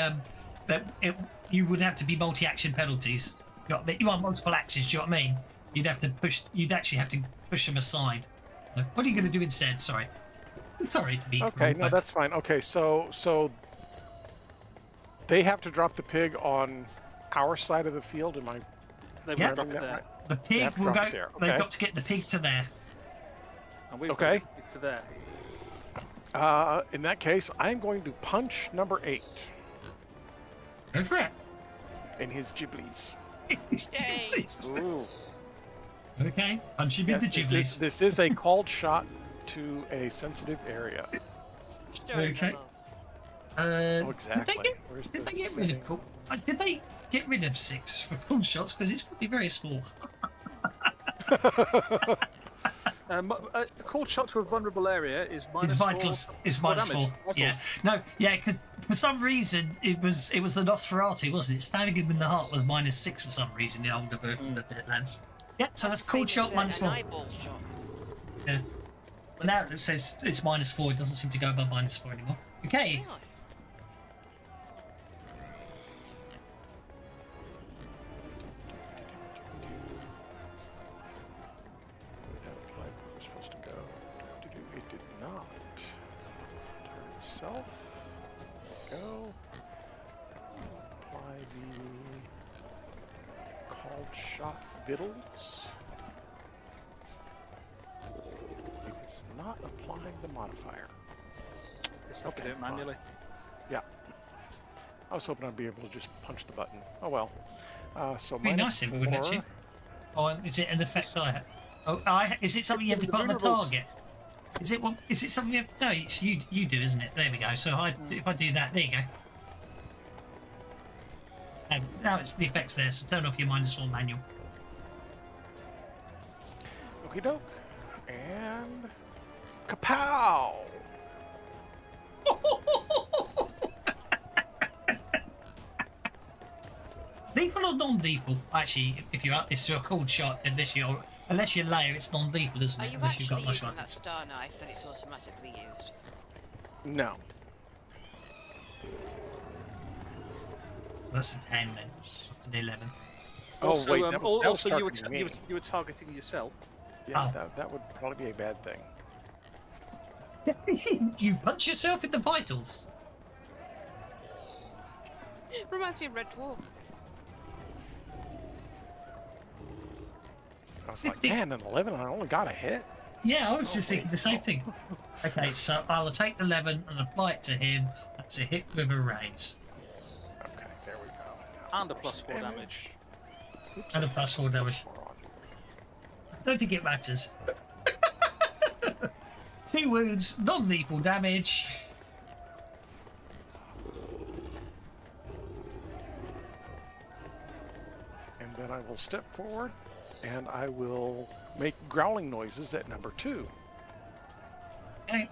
you would have to be multi-action penalties. You want multiple actions? Do you know what I mean? You'd actually have to push them aside. What are you going to do instead? Sorry to be. Okay, cruel, no, but- that's fine. Okay, so they have to drop the pig on our side of the field. Am I? They Yeah. will drop it that there. right? The pig have to will drop go. it there, They've okay. got to get the pig to there. And we've Okay. got it to there. In that case, I'm going to punch number 8 Go for it. in his giblies. Yay. Ooh. Okay, punch him in the Yes, giblies. this is a called shot to a sensitive area. Showing Okay. love. Oh, exactly. Did they get rid of cool? Did they get rid of 6 for cool shots? Because it's probably very small. A cold shot to a vulnerable area is minus It's 4. vital. It's minus damage. 4. Yeah. No. Yeah. Because for some reason it was the Nosferatu, wasn't it? Stabbing him in the heart was minus 6 for some reason in the older version of Deadlands. Yeah. So that's cold Same shot as minus an 4. eyeball shot. Yeah. But now it says it's minus 4. It doesn't seem to go above minus 4 anymore. Okay. Really? Was supposed to go. It did not. Turn itself. Go. Apply the called shot vittles. It is not applying the modifier. Just have to Okay, do it manually. Yeah. I was hoping I'd be able to just punch the button. Oh well. So Be nice if we would let 4. you. Oh, is it an effect I have? Oh, is it something you have to The put on the vulnerables. target? Is it something you have? No, it's you do, isn't it? There we go. So if I do that, there you go. Now it's the effects there. So turn off your minus 4 manual. Okie doke. And kapow! Lethal or non-lethal? Actually, if you're it's a cold shot, unless you layer, it's non-lethal, isn't Are it? you Unless you've actually got much using like that it. star knife that it's automatically used? No. So that's a 10 then. That's an 11. Oh Also, wait, that was also you were targeting me. you were targeting yourself. Yeah, Oh. that would probably be a bad thing. You punch yourself in the vitals. Reminds me of Red Dwarf. I was like, man, an 11, I only got a hit. Yeah, I was just thinking the same thing. Okay, so I'll take the 11 and apply it to him. That's a hit with a raise. Okay, there we go. And a plus 4 damage. Oops, And a plus 4 damage. plus 4 on. I don't think it matters. 2 wounds, non-lethal damage. And then I will step forward, and I will make growling noises at number 2. Okay.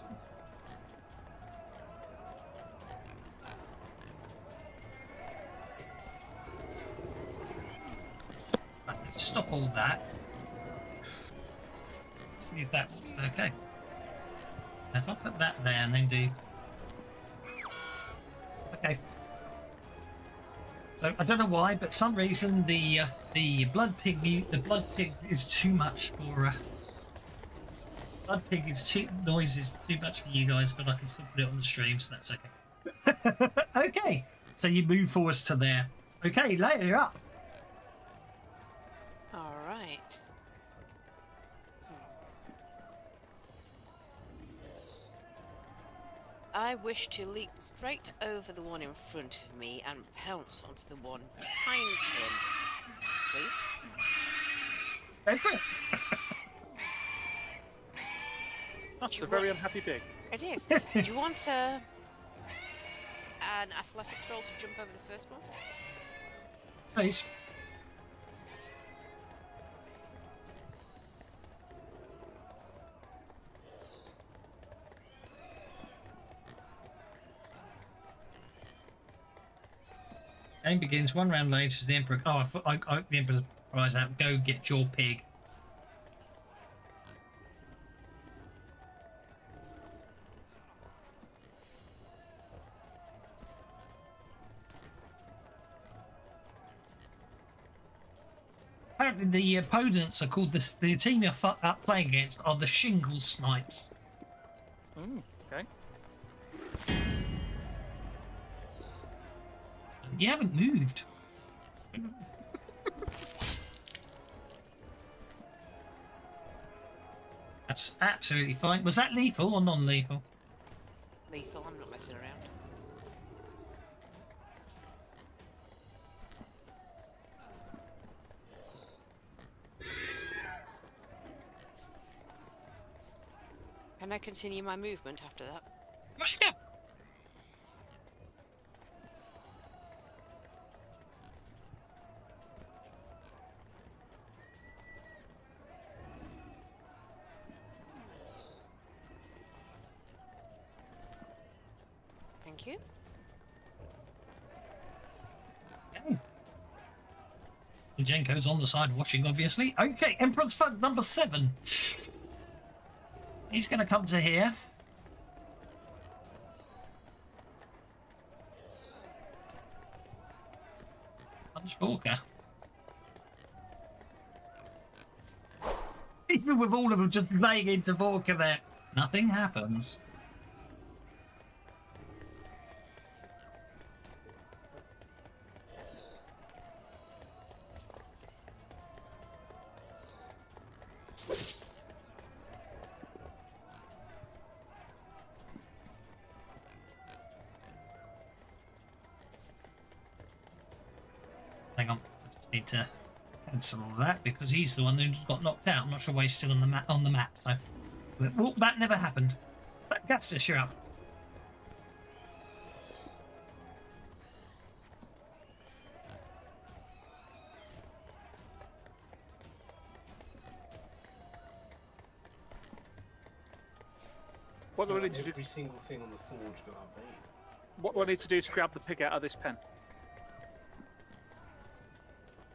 Stop all that. See if that. Okay. If I put that there and then do. Okay. So I don't know why, but some reason the blood pig is too much for. Blood pig is noise is too much for you guys, but I can still put it on the stream, so that's okay. Okay. So you move forwards to there. Okay, later you're up. Right. I wish to leap straight over the one in front of me and pounce onto the one behind him, please. Okay. That's a very unhappy pig. It is. Do you want an athletics roll to jump over the first one? Please. Game begins 1 round later as the Emperor... Oh, the Emperor cries out, go get your pig. Apparently the opponents are called... The team you're playing against are the Shingle Snipes. Okay. You haven't moved. That's absolutely fine. Was that lethal or non-lethal? Lethal, I'm not messing around. Can I continue my movement after that? Yes, you can. Thank you. Jenko's on the side watching, obviously. Okay, Emperor's Fund number 7. He's going to come to here. Punch Walker. Even with all of them just laying into Vorka there, nothing happens. Hang on, I just need to cancel all that because he's the one who got knocked out. I'm not sure why he's still on the map. So, well, that never happened. Gastus, you're up. What do I need to do? Every single thing on the forge got updated. What do I need to do to grab the pig out of this pen?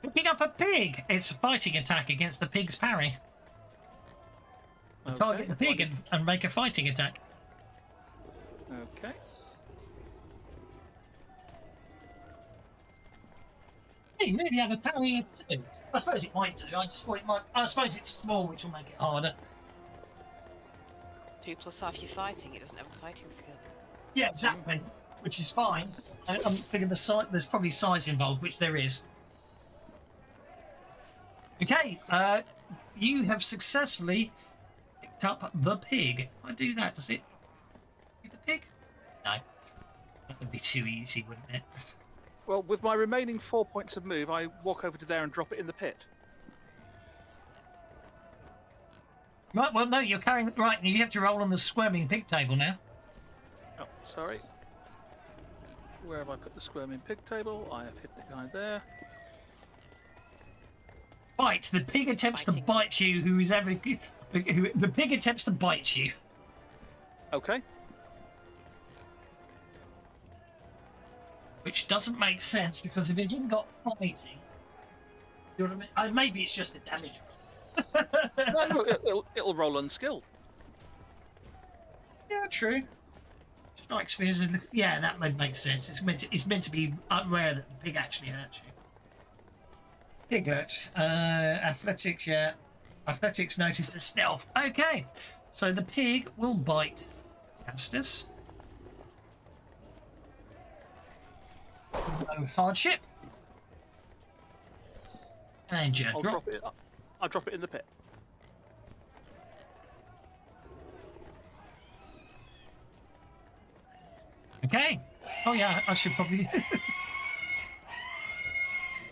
Picking up a pig! It's a fighting attack against the pig's parry. Target the pig and make a fighting attack. Okay. Hey, you really have a parry of 2. I suppose it might do. I just thought it might. I suppose it's small, which will make it harder. 2 plus half your fighting. It doesn't have a fighting skill. Yeah, exactly. Which is fine. I'm thinking there's probably size involved, which there is. Okay, you have successfully picked up the pig. If I do that, does it pick the pig? No. That would be too easy, wouldn't it? Well, with my remaining 4 points of move, I walk over to there and drop it in the pit. Right, well, no, you're carrying... Right, you have to roll on the squirming pig table now. Oh, sorry. Where have I put the squirming pig table? I have hit the guy there. Bite. The pig attempts to bite you. The pig attempts to bite you. Okay. Which doesn't make sense because if it hasn't got fighting, you know what I mean? Maybe it's just a damage roll. No, it'll roll unskilled. Yeah, true. Strike spheres. Yeah, that makes sense. It's meant to be rare that the pig actually hurts you. Pig hurts. Athletics, yeah. Athletics notice the stealth. Okay, so the pig will bite Castus. No hardship. And your drop. I'll drop it in the pit. Okay. Oh yeah, I should probably.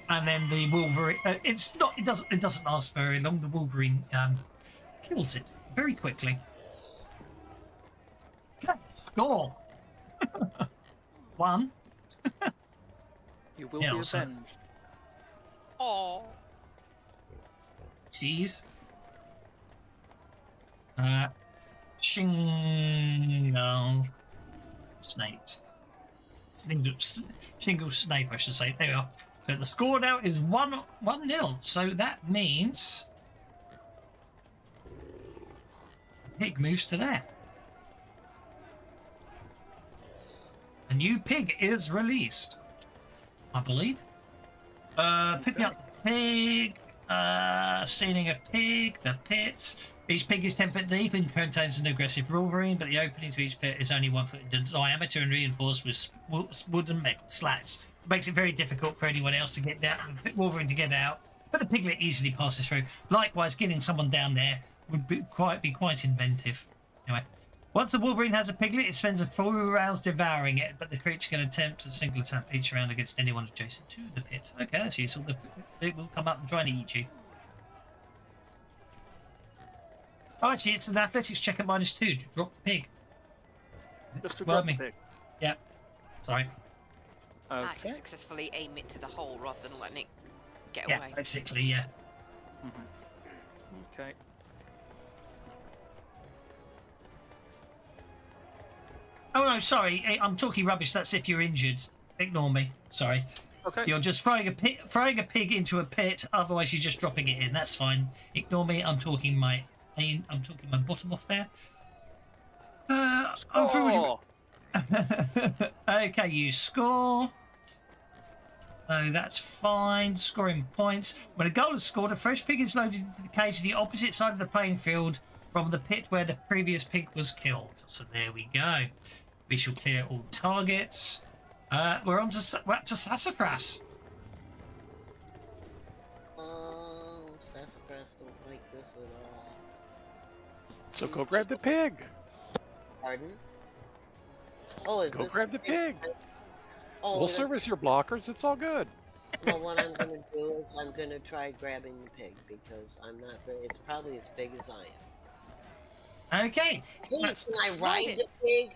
And then the Wolverine. It's not. It doesn't. It doesn't last very long. The Wolverine kills it very quickly. Okay. Score. 1. You will Yeah, be also- avenged. Oh. Sees. Shingle snakes. Shingle snape, I should say. There we are. So the score now is 1-0. So that means pig moves to there. A new pig is released, I believe. Picking up the pig, stealing a pig, the pits. Each pig is 10 foot deep and contains an aggressive wolverine, but the opening to each pit is only 1 foot in diameter and reinforced with wooden slats. It makes it very difficult for anyone else to get down, wolverine to get out, but the piglet easily passes through. Likewise, getting someone down there would be quite inventive. Anyway, once the wolverine has a piglet, it spends a full rounds devouring it, but the creature can attempt a single attack each round against anyone adjacent to the pit. Okay, that's useful. It will come up and try to eat you. Oh, actually, it's an athletics check at -2 to drop the pig. Just to drop the Squirming. pig. Yeah. Sorry. Actually Okay. successfully aim it to the hole rather than letting it get Yeah, away. basically, yeah. Okay. Oh no, sorry, I'm talking rubbish. That's if you're injured. Ignore me. Sorry. Okay. You're just throwing a pig into a pit. Otherwise, you're just dropping it in. That's fine. Ignore me. I'm talking my bottom off there. I'm Oh, Okay, you score. So that's fine. Scoring points. When a goal is scored, a fresh pig is loaded into the cage to the opposite side of the playing field from the pit where the previous pig was killed. So there we go. We shall clear all targets. We're up to Sassafras. Oh, Sassafras won't like this at all. So go grab the pig. Pardon? Oh, is Go this grab the pig. Oh, We'll service your blockers. It's all good. well, what I'm gonna do is I'm gonna try grabbing the pig because I'm not very. It's probably as big as I am. Okay. Hey, That's- can I ride the pig?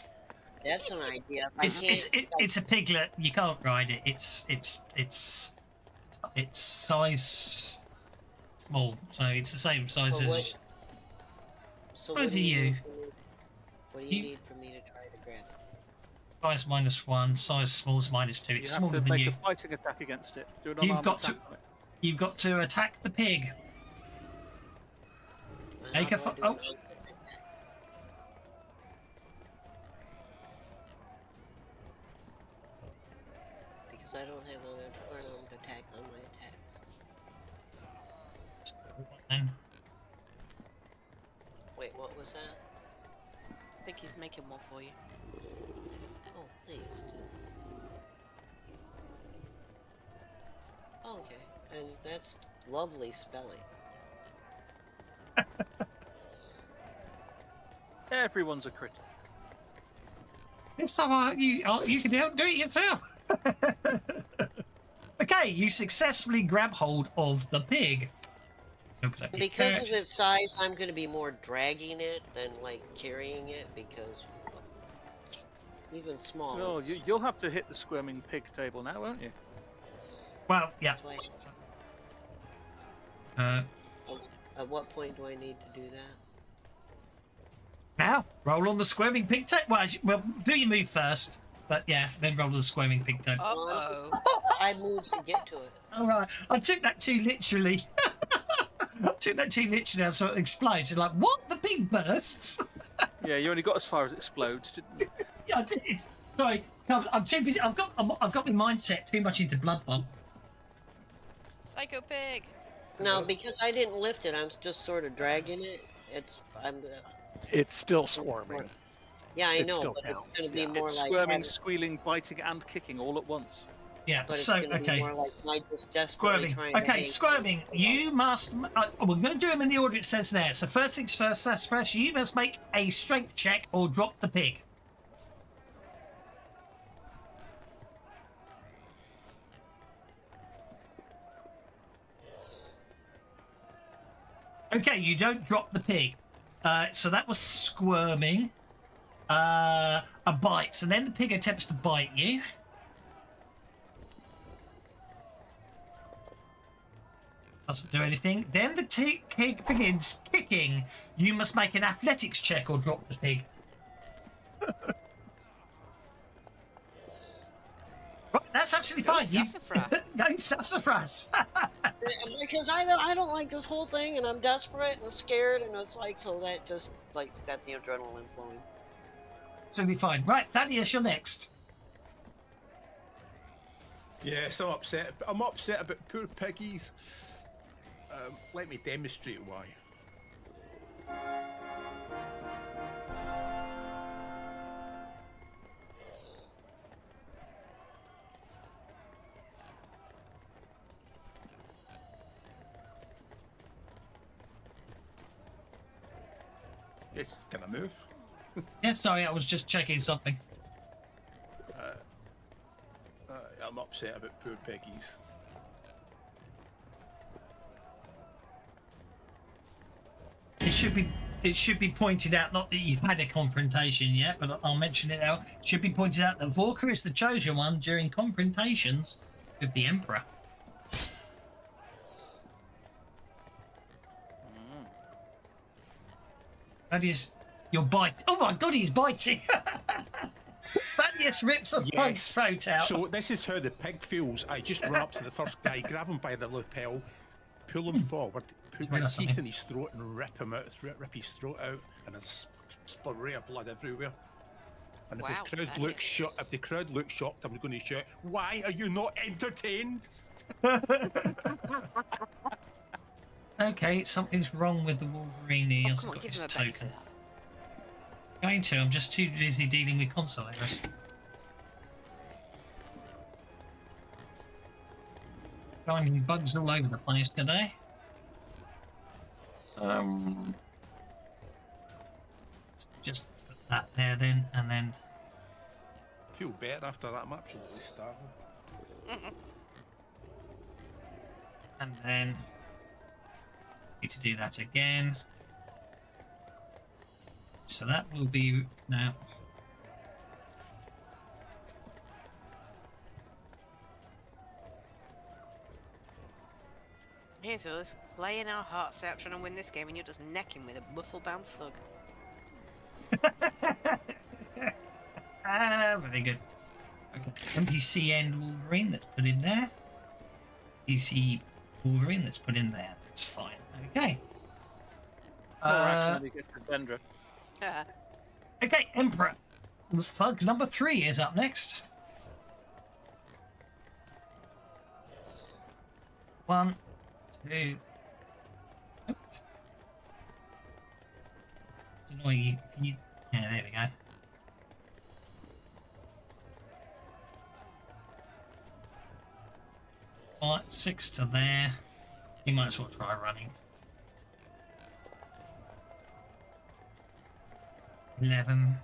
That's an idea. If I can't, It's a piglet. You can't ride it. It's size small, so it's the same size So as. so Size what do of you you. need from me? What do you You- need for me to try to grab it? Size -1, size small is -2. you It's have smaller to than make you. a fighting attack against it. Do an You've unarmed got attack to- on it. You've got to attack the pig. And Make how a do I fi- do oh. an unarmed attack? Because I don't have an unarmed attack on my attacks. And Wait, what was that? I think he's making one for you. Oh, please do. Okay, and that's lovely spelling. Everyone's a critic. this time you can do it yourself. Okay, you successfully grab hold of the pig. Because of its size, I'm going to be more dragging it than like carrying it because even small. Oh, it's- you'll have to hit the squirming pig table now, won't you? Well, yeah. that's why- At what point do I need to do that? Now roll on the squirming pig tape. Well, do your move first, but yeah, then roll on the squirming pig tape. Uh-oh. I moved to get to it. All right, I took that too literally. I saw it explode. It's like, what? The pig bursts? Yeah, you only got as far as it explodes, didn't you? Yeah, I did. Sorry, I'm too busy. I've got my mindset too much into Blood Bowl. Psycho pig. No, because I didn't lift it, I'm just sort of dragging it. It's still swarming. Yeah, I It know, still but counts, it's going to be yeah. more It's like squirming, squealing, biting, and kicking all at once. Yeah, But it's so, going to be okay. more like I just desperately Squirming. trying to Okay, hang squirming. on. You must. We're going to do them in the order it says there. So first things first, Sassafras, you must make a strength check or drop the pig. Okay, you don't drop the pig. So that was squirming. A bite. So then the pig attempts to bite you. Doesn't do anything. Then the pig begins kicking. You must make an athletics check or drop the pig. Right, that's absolutely Go fine. Sassafras. No sassafras. Because I don't like this whole thing, and I'm desperate and scared, and it's like, so that just like got the adrenaline flowing. Absolutely fine. Right, Thaddeus, you're next. Yes, I'm upset. I'm upset about poor piggies. Let me demonstrate why. Yes, can I move? Yeah, sorry, I was just checking something. I'm upset about poor piggies. It should be pointed out, not that you've had a confrontation yet, but I'll mention it out. It should be pointed out that Vorka is the chosen one during confrontations with the Emperor. Thaddeus, you're biting. Oh my god, he's biting! Thaddeus rips a pug's throat out. So this is how the pig feels. I just run up to the first guy, grab him by the lapel, pull him forward, put my teeth in his throat and rip him out, rip his throat out, and there's spray of blood everywhere. And if the crowd looks shocked, I'm going to shout, "Why are you not entertained?" Okay, something's wrong with the Wolverine. He hasn't got his token. I'm just too busy dealing with console errors. Finding bugs all over the place today. Just put that there then, and then. Feel better after that. I'm absolutely starving. And then need to do that again. So that will be now. Here's us, playing our hearts out, trying to win this game, and you're just necking with a muscle-bound thug. Very good. Okay. NPC end Wolverine, let's put in there. PC Wolverine, let's put in there. That's fine. Okay. We get to Vendra. Okay, Emperor. This thug number 3 is up next. 1, 2. Oops. It's annoying you. If you. Yeah, there we go. Alright, 6 to there. You might as well try running. 11.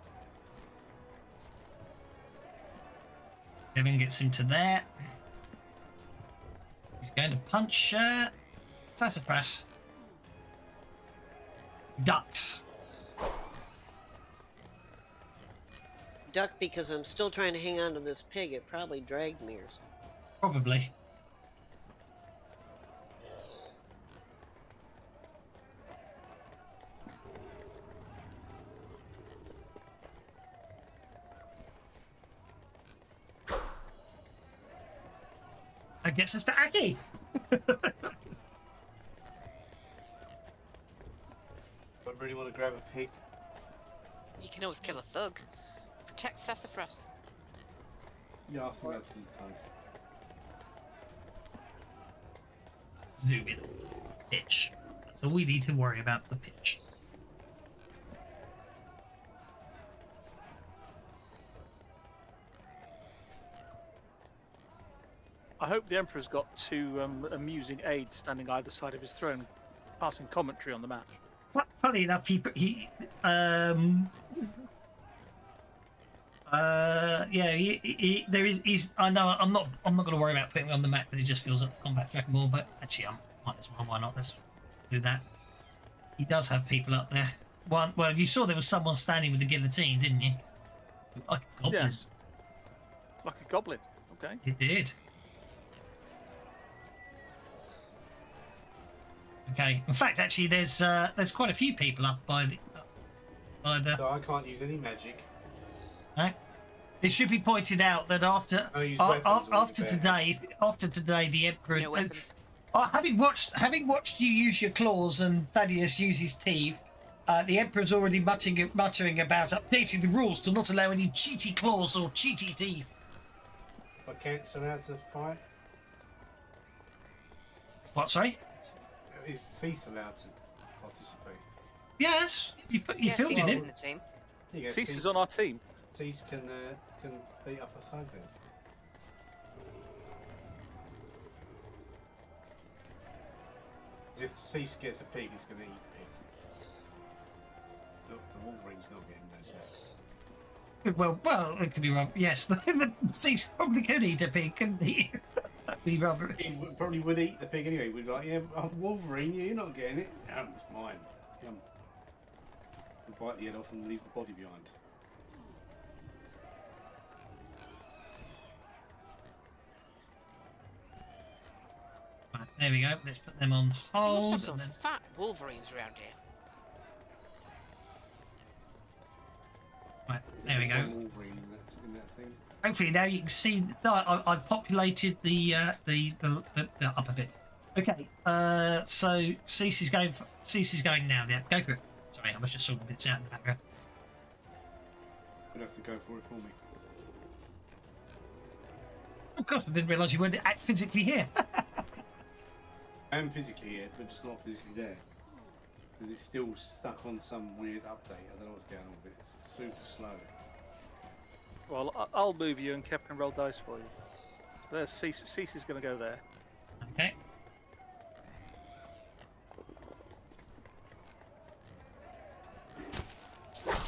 11 gets him to there. He's going to punch Sassafras. Ducks. Duck because I'm still trying to hang on to this pig. It probably dragged me or something. Probably. That gets us to Aki. I really want to grab a pig. You can always kill a thug. Protect Sassafras. Yeah, I think that's fine. Do it. Pitch. So we need to worry about the pitch. I hope the Emperor's got two amusing aides standing either side of his throne, passing commentary on the match. Funny enough, there is. I know. I'm not going to worry about putting it on the map, but it just feels like combat track more. But actually, I might as well. Why not? Let's do that. He does have people up there. Well, you saw there was someone standing with the guillotine, didn't you? Like a goblin. Yes. Like a goblin. Okay. It did. Okay. In fact, actually, there's quite a few people up by the. So I can't use any magic. No. It should be pointed out that after today, the Emperor. No weapons. Having watched you use your claws and Thaddeus use his teeth, the Emperor's already muttering about updating the rules to not allow any cheaty claws or cheaty teeth. I can't allowed to fight. What? Sorry. Is Cease allowed to participate? Yes, you filled it in. The team. Yeah, Cease is on our team. Cease can beat up a thug then. If Cease gets a pig, it's going to eat pig. The Wolverine's not getting those hats. Well, it could be wrong. Yes, the Cease probably could eat a pig, couldn't he? That'd be rather. He probably would eat the pig anyway. We'd be like, yeah, Wolverine, you're not getting it. It's mine. Yum. We'll bite the head off and leave the body behind. Right, there we go. Let's put them on You must hold. have some and then... fat Wolverines around here. Right, there we go. Wolverine in that thing. Hopefully now you can see that I've populated the up a bit. Okay, so Cease is going now. Yeah, go for it. Sorry, I was just sorting bits out in the background. You'd have to go for it for me. Of course, I didn't realise you weren't physically here. I am physically here, but just not physically there. Because it's still stuck on some weird update. I don't know what's going on with it. It's super slow. Well, I'll move you and Kev can roll dice for you. There's Cease. Cease is going to go there. Okay.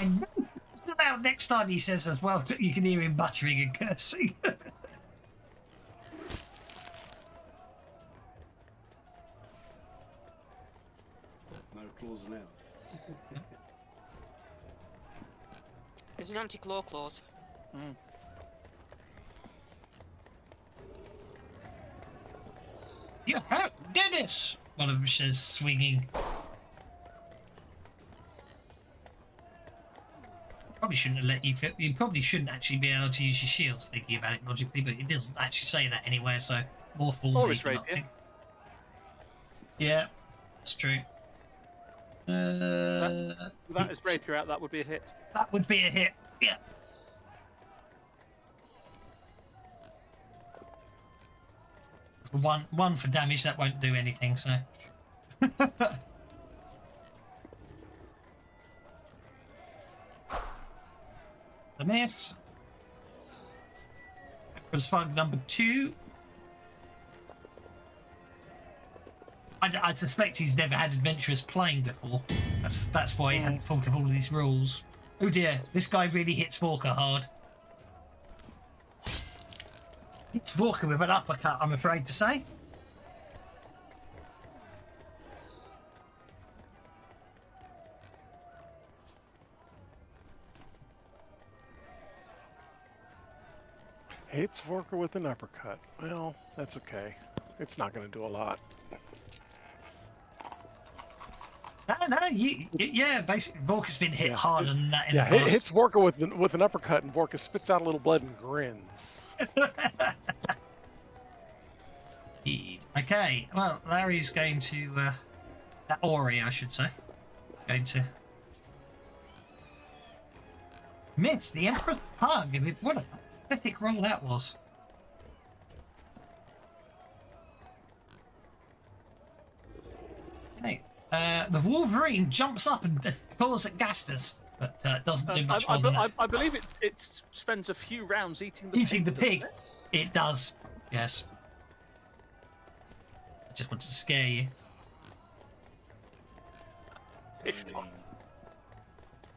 And about next time he says as well, you can hear him muttering and cursing. No claws allowed. There's an anti-claw clause. Mm. You have Dennis! One of them says, swinging. Probably shouldn't have let you fit. You probably shouldn't actually be able to use your shields, thinking about it logically, but it doesn't actually say that anywhere, so more fool Or me his for not rapier. think- Yeah, that's true. That is rapier out. That would be a hit. That would be a hit. Yeah. One for damage, that won't do anything, so. The miss. Was fog number 2. I suspect he's never had adventurous playing before. That's why he hadn't thought of all of these rules. Oh dear, this guy really hits Vorka hard. Hits Vorka with an uppercut, I'm afraid to say. Hits Vorka with an uppercut. Well, that's okay. It's not going to do a lot. No, yeah, basically, Vorka's been hit harder than that in Yeah, the past. hits Vorka with an uppercut, and Vorka spits out a little blood and grins. Okay, well, Larry's going to, Ori, I should say, going to miss the Emperor's Hug. What a pathetic roll that was. Okay, the Wolverine jumps up and claws at Gastus, but doesn't do much more than that. I believe it spends a few rounds eating the Eating pig, the pig, doesn't it does, yes. I just wanted to scare you. Ish. Of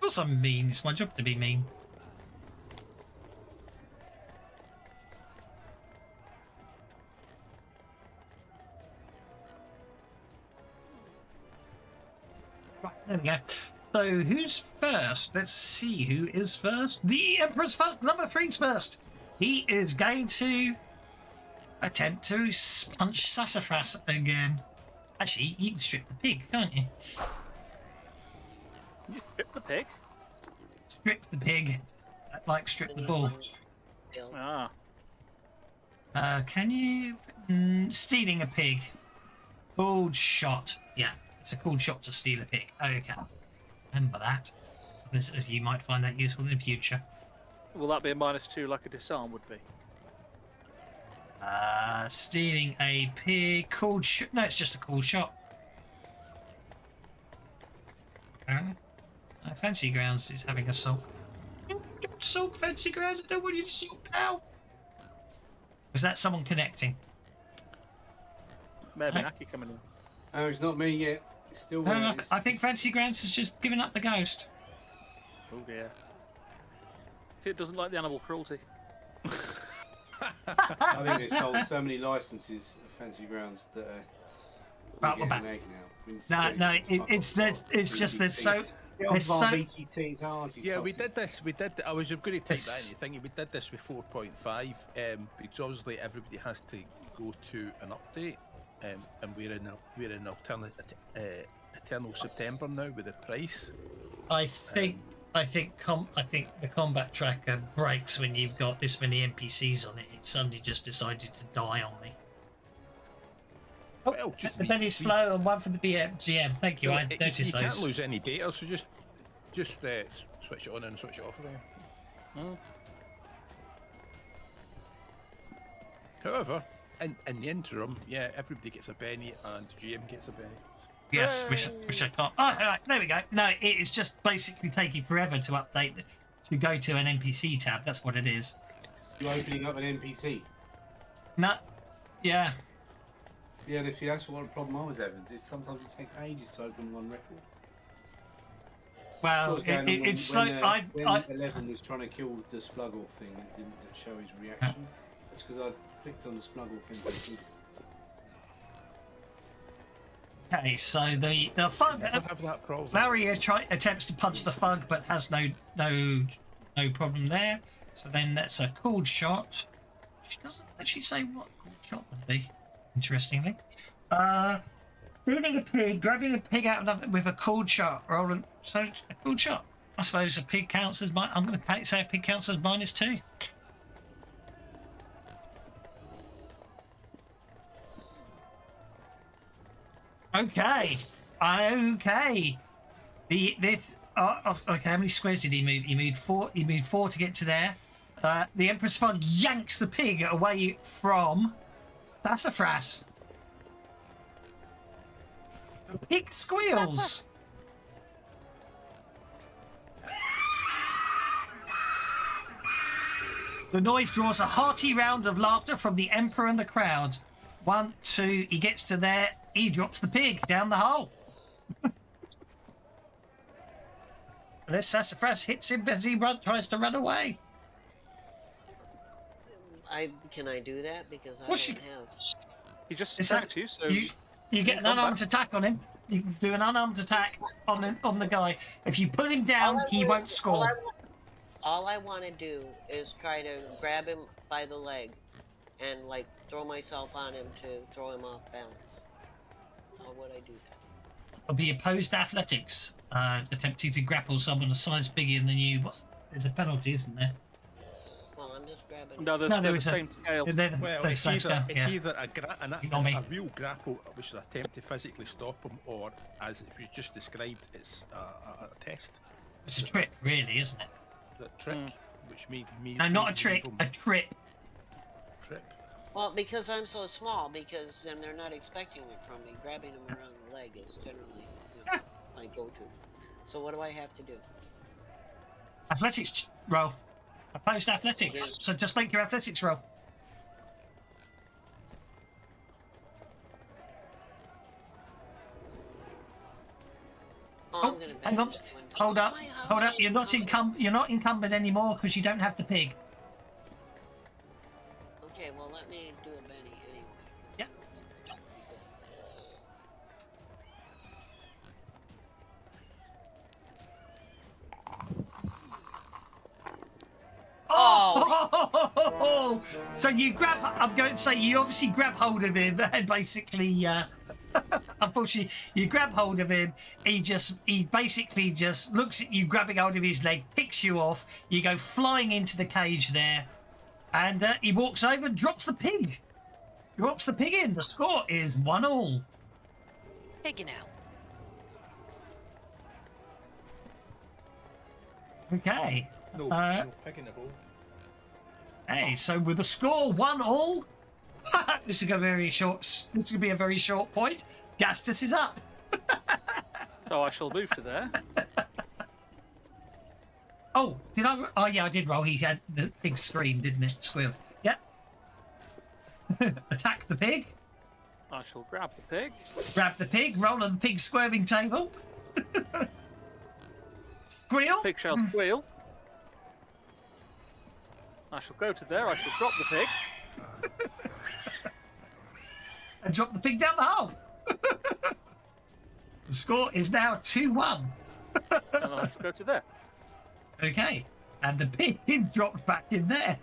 course I'm mean. It's my job to be mean. Right, there we go. So who's first? Let's see who is first. The Emperor's first. Number 3's first. He is going to attempt to punch Sassafras again. Actually, you can strip the pig, can't you? You strip the pig? Strip the pig. Like strip the bull. Ah. Can you... stealing a pig. Called shot. Yeah, it's a called shot to steal a pig. Okay. Remember that. As you might find that useful in the future. Will that be a -2 like a disarm would be? Stealing a pig. Called shot. No, it's just a called shot. Fancy Grounds is having a sulk. Don't sulk, Fancy Grounds. I don't want you to sulk now. Was that someone connecting? May have been Aki coming in. Oh, it's not me yet. It's still. No, I think Fancy Grounds has just given up the ghost. Oh dear. It doesn't like the animal cruelty. I think they sold so many licenses of Fancy Grounds that Right, we're back. No, it's just there's so. There's so VTT's hard. Yeah, we did this. I was going to type that in. Thinking we did this with 4.5 because obviously everybody has to go to an update, and we're in alternate Eternal September now with the price. I think the combat tracker breaks when you've got this many NPCs on it. It suddenly just decided to die on me. Well, just the penny's slow and one for the GM. Thank you. Well, I noticed those. You can't lose any data, so just switch it on and switch it off again. However, in the interim, yeah, everybody gets a penny and GM gets a penny. Yes, which I can't. Oh, right, there we go. No, it's just basically taking forever to update, to go to an NPC tab. That's what it is. You opening up an NPC? No, yeah. Yeah, see, that's what the problem I was having. Sometimes it takes ages to open one record. Well, it's slow. When 11 was trying to kill the Spluggle thing, it didn't show his reaction. That's because I clicked on the Spluggle thing. Okay, so the Fug. Larry attempts to punch the Fug, but has no problem there. So then that's a cooled shot. She doesn't actually say what cooled shot would be. Interestingly, stealing a pig, grabbing a pig out of it with a cooled shot, rolling. So a cooled shot. I suppose a pig counts as I'm going to say a pig counts as -2. Okay. Okay. How many squares did he move? He moved 4. He moved 4 to get to there. The Emperor's Fug yanks the pig away from Sassafras. The pig squeals. The noise draws a hearty round of laughter from the Emperor and the crowd. 1, 2, he gets to there. He drops the pig down the hole. Unless Sassafras hits him as he tries to run away. Can I do that? Because I Well, don't have. He just attacked you, so you get an unarmed attack on him. You can do an unarmed attack on the guy. If you put him down, he won't score. All I want to do is try to grab him by the leg and like throw myself on him to throw him off balance. How would I do that? It'll be opposed athletics. Attempting to grapple someone a size bigger than you. There's a penalty, isn't there? Well, I'm just grabbing. No, they're the same scale. Well, it's either a real grapple, which is an attempt to physically stop him, or, as it was just described, it's a test. It's a trip, really, isn't it? The trick, which made me... No, not a trick, a trip. Trip. Well, because I'm so small, because then they're not expecting it from me. Grabbing them around the leg is generally my go-to. So what do I have to do? Athletics roll. Opposed athletics. So just make your athletics roll. Oh, Oh, I'm gonna bet hang on. that one. Hold up. My Hold up. house You're not You're not encumbered anymore because you don't have the pig. Okay, well let me do a Benny anyway. 'cause Yep. I don't think I should be Oh! So you grab. I'm going to say you obviously grab hold of him and basically. Unfortunately, you grab hold of him. He basically just looks at you, grabbing hold of his leg, picks you off. You go flying into the cage there, and he walks over and drops the pig. Drops the pig in. The score is 1-1. Pigging out. Okay. No, Uh, no pig in the hole. Hey, so with the score 1-1, this is going to be a very short. This is going to be a very short point. Gastus is up. So I shall move to there. Oh, did I? Oh, yeah, I did roll. He had the big scream, didn't it? Squeal. Yep. Attack the pig. I shall grab the pig. Grab the pig. Roll on the pig squirming table. Squeal. Pig shall squeal. I shall go to there. I shall drop the pig. And drop the pig down the hole. The score is now 2-1. And I shall go to there. Okay. And the pig is dropped back in there.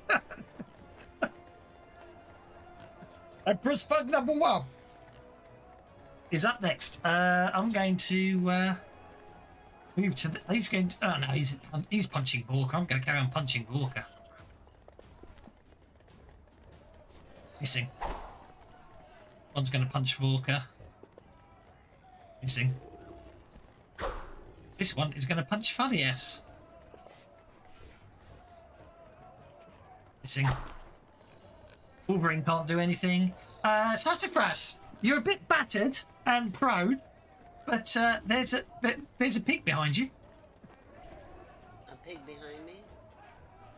Empress Fug number 1 is up next. I'm going to move to the. He's going to. Oh no, he's punching Vorka. I'm going to carry on punching Vorka. Missing. One's going to punch Vorka. Missing. This one is going to punch Fiendish. Missing. Wolverine can't do anything. Sassafras, you're a bit battered and prone, but there's a pig behind you. A pig behind me?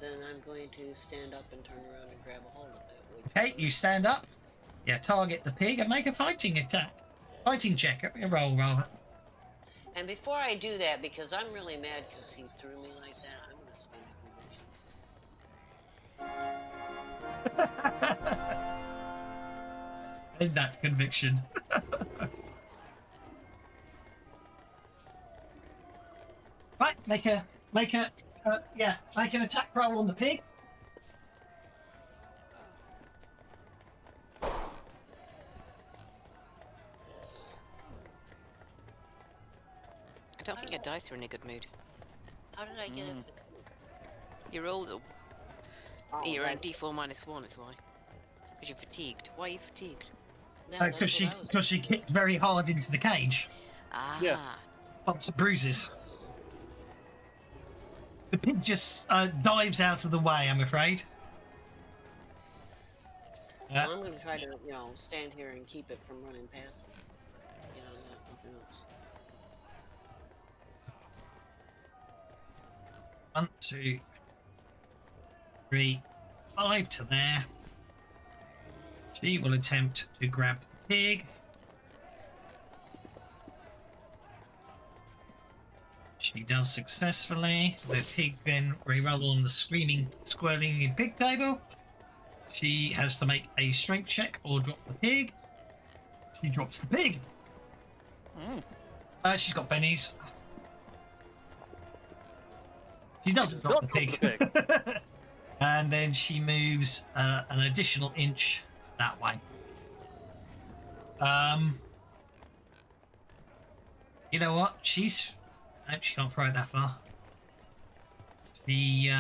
Then I'm going to stand up and turn around and grab a hold of it. Which Okay, you stand up. Yeah, target the pig and make a fighting attack. Fighting check. Roll, rather. And before I do that, because I'm really mad because he threw me like that, I'm going to spend a conviction. In that conviction. Right, make an attack roll on the pig. I don't think your dice are in a good mood. How did I get it? You rolled. Oh, You're on that's- D4 -1 is why. Because you're fatigued. Why are you fatigued? Yeah, that's Because what I was- she kicked very hard into the cage. Ah. Yeah. Bumps and bruises. The pig just dives out of the way, I'm afraid. Well, I'm going to try to, stand here and keep it from running past me. Nothing else. 1, 2, 3, 5 to there. She will attempt to grab the pig. She does successfully. The pig then re-roll on the screaming, squirming pig table. She has to make a strength check or drop the pig. She drops the pig. She's got bennies. She doesn't drop the pig. And then she moves an additional inch that way. You know what? She can't throw it that far. She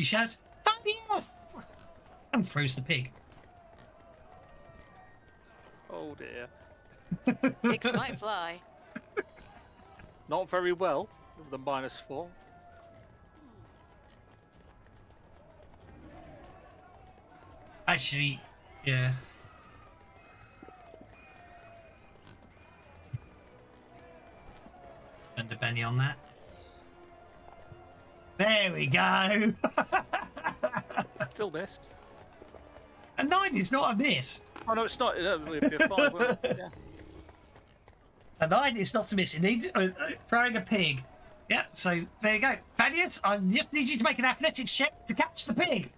shouts, "Fuck me off!" and throws the pig. Oh dear. Pigs might fly. Not very well with the -4. Actually, yeah. Spend a penny on that. There we go. Still missed. A 9 is not a miss. Oh no, it's not. It'll be a 5. Won't it? Yeah. A 9 is not to miss. It needs throwing a pig. Yeah, so there you go. Thaddeus, I just need you to make an athletics check to catch the pig.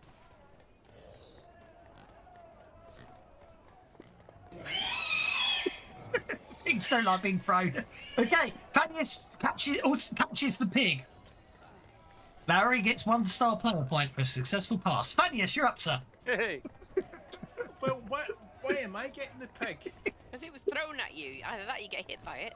Pigs don't like being thrown. Okay, Thaddeus catches the pig. Larry gets 1 player point for a successful pass. Thaddeus, you're up, sir. Hey, Well, why am I getting the pig? Because it was thrown at you. Either that or you get hit by it.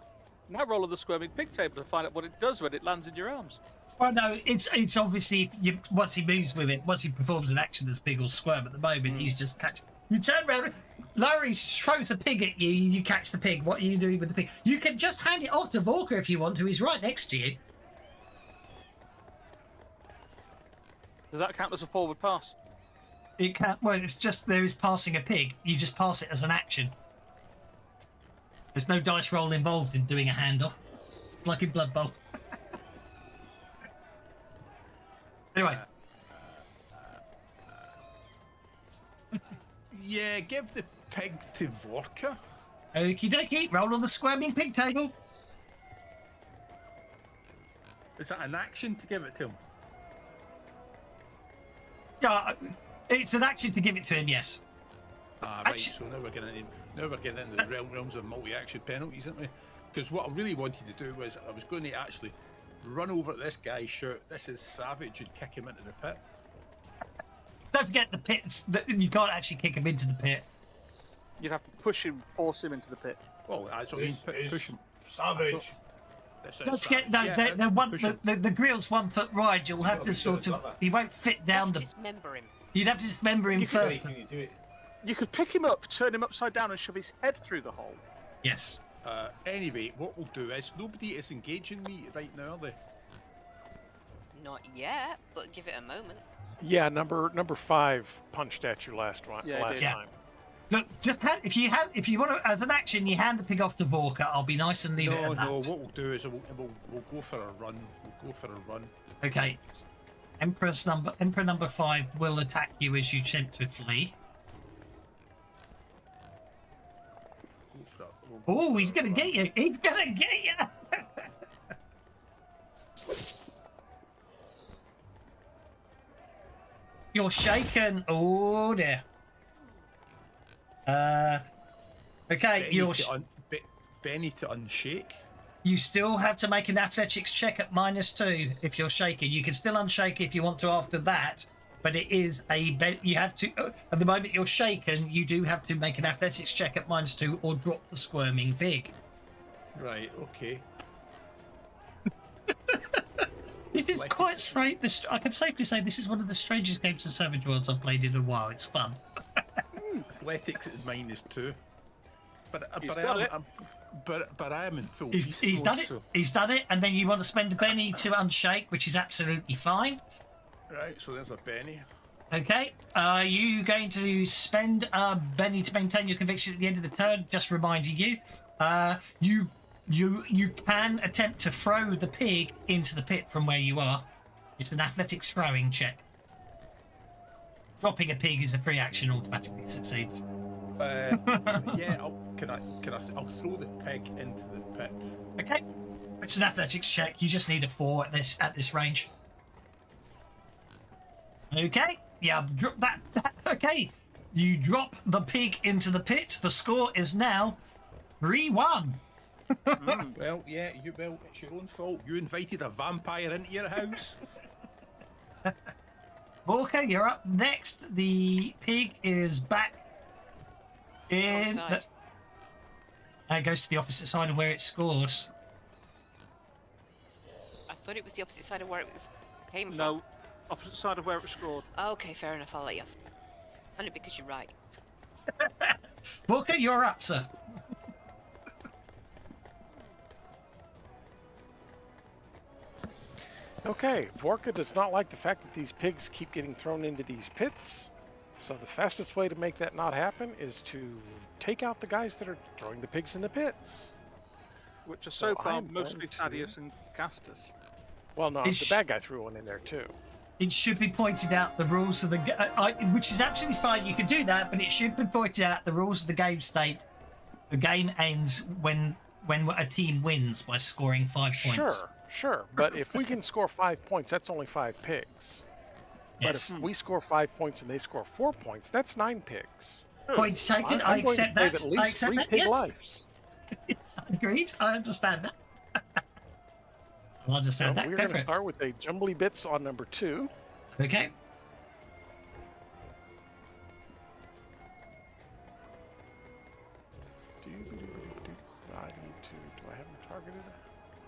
now roll on the squirming pig table to find out what it does when it lands in your arms. Well, no, it's obviously once he moves with it, once he performs an action that's big or squirm. At the moment, he's just catching. You turn around, Larry throws a pig at you, you catch the pig. What are you doing with the pig? You can just hand it off to Vorka if you want to. He's right next to you. Does that count as a forward pass? It can't. Well, it's just there is passing a pig. You just pass it as an action. There's no dice roll involved in doing a handoff, like in Blood Bowl. Anyway. Yeah, give the pig to Vorka. Okie dokie, roll on the squirming pig table. Is that an action to give it to him? Yeah, it's an action to give it to him, yes. Ah, right. Actu- So now we're getting into the realms of multi-action penalties, aren't we? Because what I really wanted to do was I was going to actually run over at this guy, shout, "This is savage," and kick him into the pit. Don't forget the pits. You can't actually kick him into the pit. You'd have to push him, force him into the pit. Well, that's what I mean. Push him. Savage. This is Don't forget, no, savage. Yeah, the grill's 1 foot wide. You'll have to sort of. He won't fit down the. Dismember him. You'd have to dismember him first. Can you do it? You could pick him up, turn him upside down, and shove his head through the hole. Yes. Anyway, what we'll do is nobody is engaging me right now, are they? Not yet, but give it a moment. Yeah, number 5 punched at you last Yeah, it did. time. Look, just if you want to, as an action, you hand the pig off to Vorka. I'll be nice and leave it at that. No. What we'll do is we'll go for a run. We'll go for a run. Okay. Emperor number 5 will attack you as you attempt to flee. Go for it. We'll go Oh, for he's a gonna run. get you! He's gonna get you! You're shaken. Oh dear. Okay, Benny to unshake. you still have to make an athletics check at -2 if you're shaken. You can still unshake if you want to after that, but it is you have to. At the moment you're shaken, you do have to make an athletics check at -2 or drop the squirming pig. Right. Okay. It is quite strange. I can safely say this is one of the strangest games of Savage Worlds I've played in a while. It's fun. Athletics at -2. But He's but got I it. am but I am in full. He's beast done mode, it. so- He's done it, and then you want to spend a penny to unshake, which is absolutely fine. Right. So there's a Benny. Okay. Are you going to spend a penny to maintain your conviction at the end of the turn? Just reminding you, you can attempt to throw the pig into the pit from where you are. It's an athletics throwing check. Dropping a pig is a free action, automatically succeeds. Yeah. I'll throw the pig into the pit. Okay. It's an athletics check. You just need a 4 at this range. Okay. Yeah. Drop that. Okay. You drop the pig into the pit. The score is now 3-1. Well, yeah. It's your own fault. You invited a vampire into your house. Vorka, you're up next. The pig is back in. Wrong side. It goes to the opposite side of where it scores. I thought it was the opposite side of where it came from. No, opposite side of where it scored. Okay, fair enough. I'll let you off. Only because you're right. Vorka, you're up, sir. Okay, Vorka does not like the fact that these pigs keep getting thrown into these pits. So the fastest way to make that not happen is to take out the guys that are throwing the pigs in the pits. Which are so far I'm mostly going to- Thaddeus and Castus. Well, no, It's- the bad guy threw one in there too. It should be pointed out the rules of the which is absolutely fine. You can do that, but it should be pointed out the rules of the game state. The game ends when when a team wins by scoring 5 points. Sure. But if we can score 5 points, that's only 5 pigs. Yes. But if we score 5 points and they score 4 points, that's 9 pigs. Points taken. I I'm going accept to save that. at I least accept 3 that. pig Yes. lives. Agreed. I understand that. I So understand that. we're Go going for to it. start with a jumbly bits on number 2. Okay. Do I have him targeted?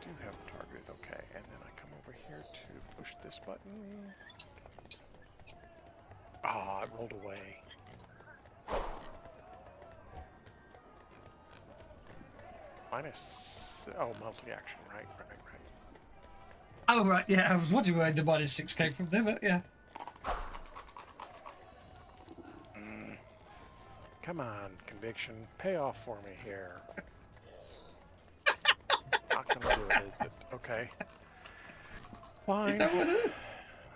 Do have him targeted, okay. And then I come over here to push this button. Ah, it rolled away. Oh, multi-action, right. Oh, right. Yeah, I was wondering where the -6 came from there, but yeah. Come on, conviction. Pay off for me here. Not gonna do it, is it? Okay. Fine.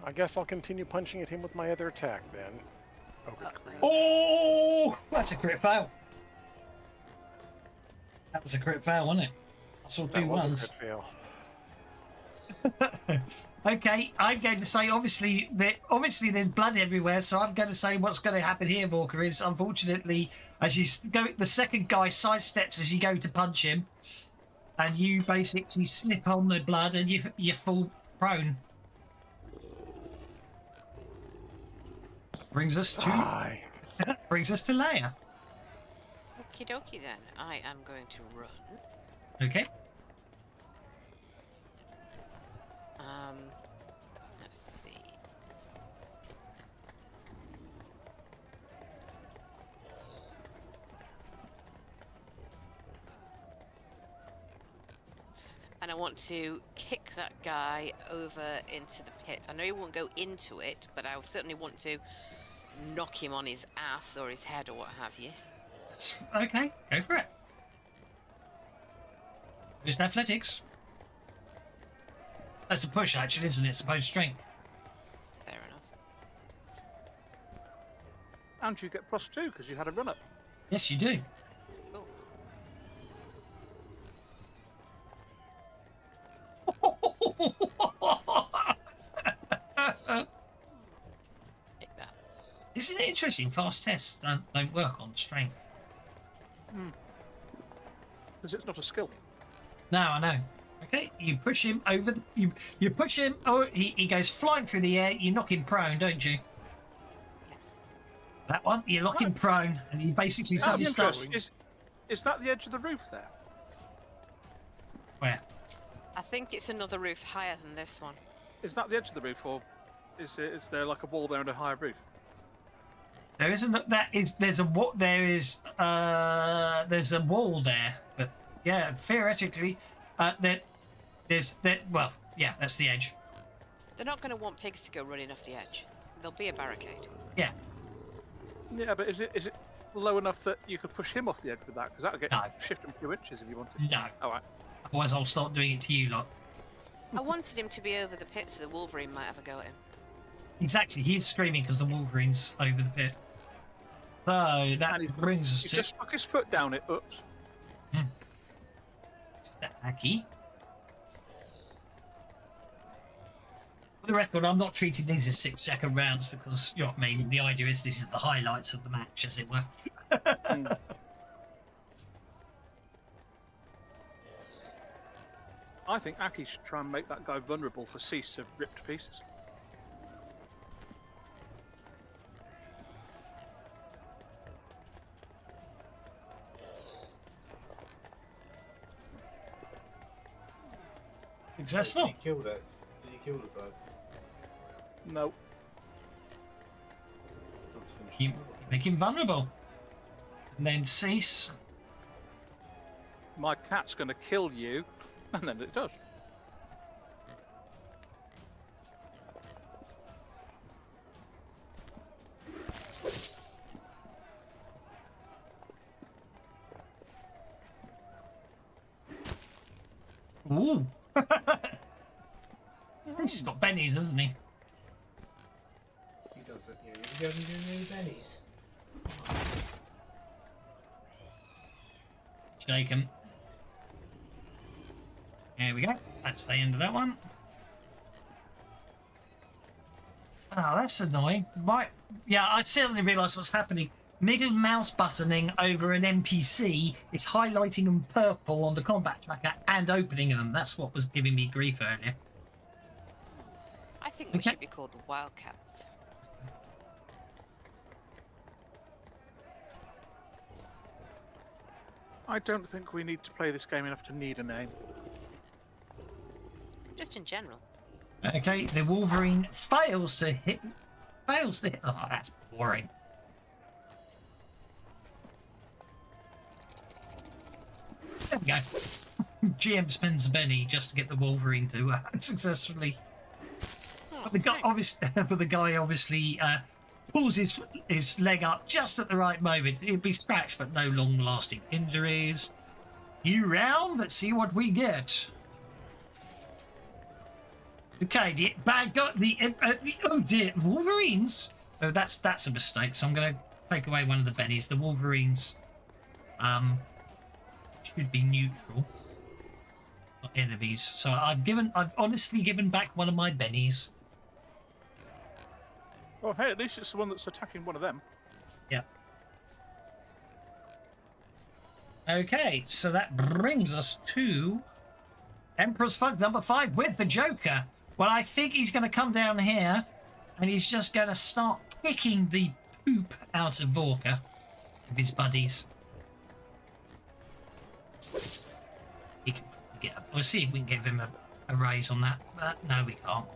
I guess I'll continue punching at him with my other attack then. Oh, good grief. Oh, that's a crit fail. That was a crit fail, wasn't it? I saw That two was a ones. crit fail. Okay, I'm going to say obviously there's blood everywhere, so I'm going to say what's going to happen here, Walker, is unfortunately as you go, the second guy sidesteps as you go to punch him, and you basically slip on the blood and you fall prone. Brings us to Leia. Okie dokie then. I am going to run. Okay. Let's see. And I want to kick that guy over into the pit. I know he won't go into it, but I certainly want to knock him on his ass or his head or what have you. Okay, go for it. Who's athletics? That's a push, actually, isn't it? Supposed strength. Fair enough. And you get +2 because you had a run up. Yes, you do. Take that. Isn't it interesting? Fast tests don't work on strength. Because it's not a skill. No, I know. Okay, you push him over. You push him. Oh, he goes flying through the air. You knock him prone, don't you? Yes. That one. You lock him prone, and you basically suddenly starts. Is that the edge of the roof there? Where? I think it's another roof higher than this one. Is that the edge of the roof, or is there like a wall there and a higher roof? There isn't. That is. There's a what? There is. There's a wall there, but yeah, theoretically, there's that. Well, yeah, that's the edge. They're not going to want pigs to go running off the edge. There'll be a barricade. Yeah. Yeah, but is it low enough that you could push him off the edge with that? Because that'll get No. shift him a few inches if you wanted. No. All right. Otherwise, I'll start doing it to you lot. I wanted him to be over the pit so the Wolverine might have a go at him. Exactly. He's screaming because the Wolverine's over the pit. So that brings us He to just stuck his foot down it. Oops. Aki. For the record, I'm not treating these as 6-second rounds because, you know what I mean, the idea is this is the highlights of the match, as it were. I think Aki should try and make that guy vulnerable for Cease to rip to pieces. Successful. Did you kill that? Did you kill the thug? No. Not to finish You it. make him vulnerable. And then cease. My cat's going to kill you, and then it does. Ooh. He's got bennies, hasn't he? He does it. Yeah, he doesn't do any bennies. Shake him. There we go. That's the end of that one. Oh, that's annoying. Right. Yeah, I suddenly realised what's happening. Middle mouse buttoning over an NPC is highlighting them purple on the combat tracker and opening them. That's what was giving me grief earlier. I think we should be called the Wildcats. I don't think we need to play this game enough to need a name. Just in general. Okay, the Wolverine fails to hit. Oh, that's boring. There we go. GM spends a penny just to get the Wolverine to successfully. But the guy obviously, pulls his leg up just at the right moment. He'll be scratched, but no long-lasting injuries. New round. Let's see what we get. Okay, the bad guy, oh dear, Wolverines. Oh, that's a mistake. So I'm going to take away one of the bennies. The Wolverines, should be neutral, not enemies. So I've honestly given back one of my bennies. Oh, hey, at least it's the one that's attacking one of them. Yeah. Okay, so that brings us to Emperor's Fug number 5 with the Joker. Well, I think he's going to come down here and he's just going to start kicking the poop out of Vorka with his buddies. He can get up. We'll see if we can give him a raise on that. But no, we can't.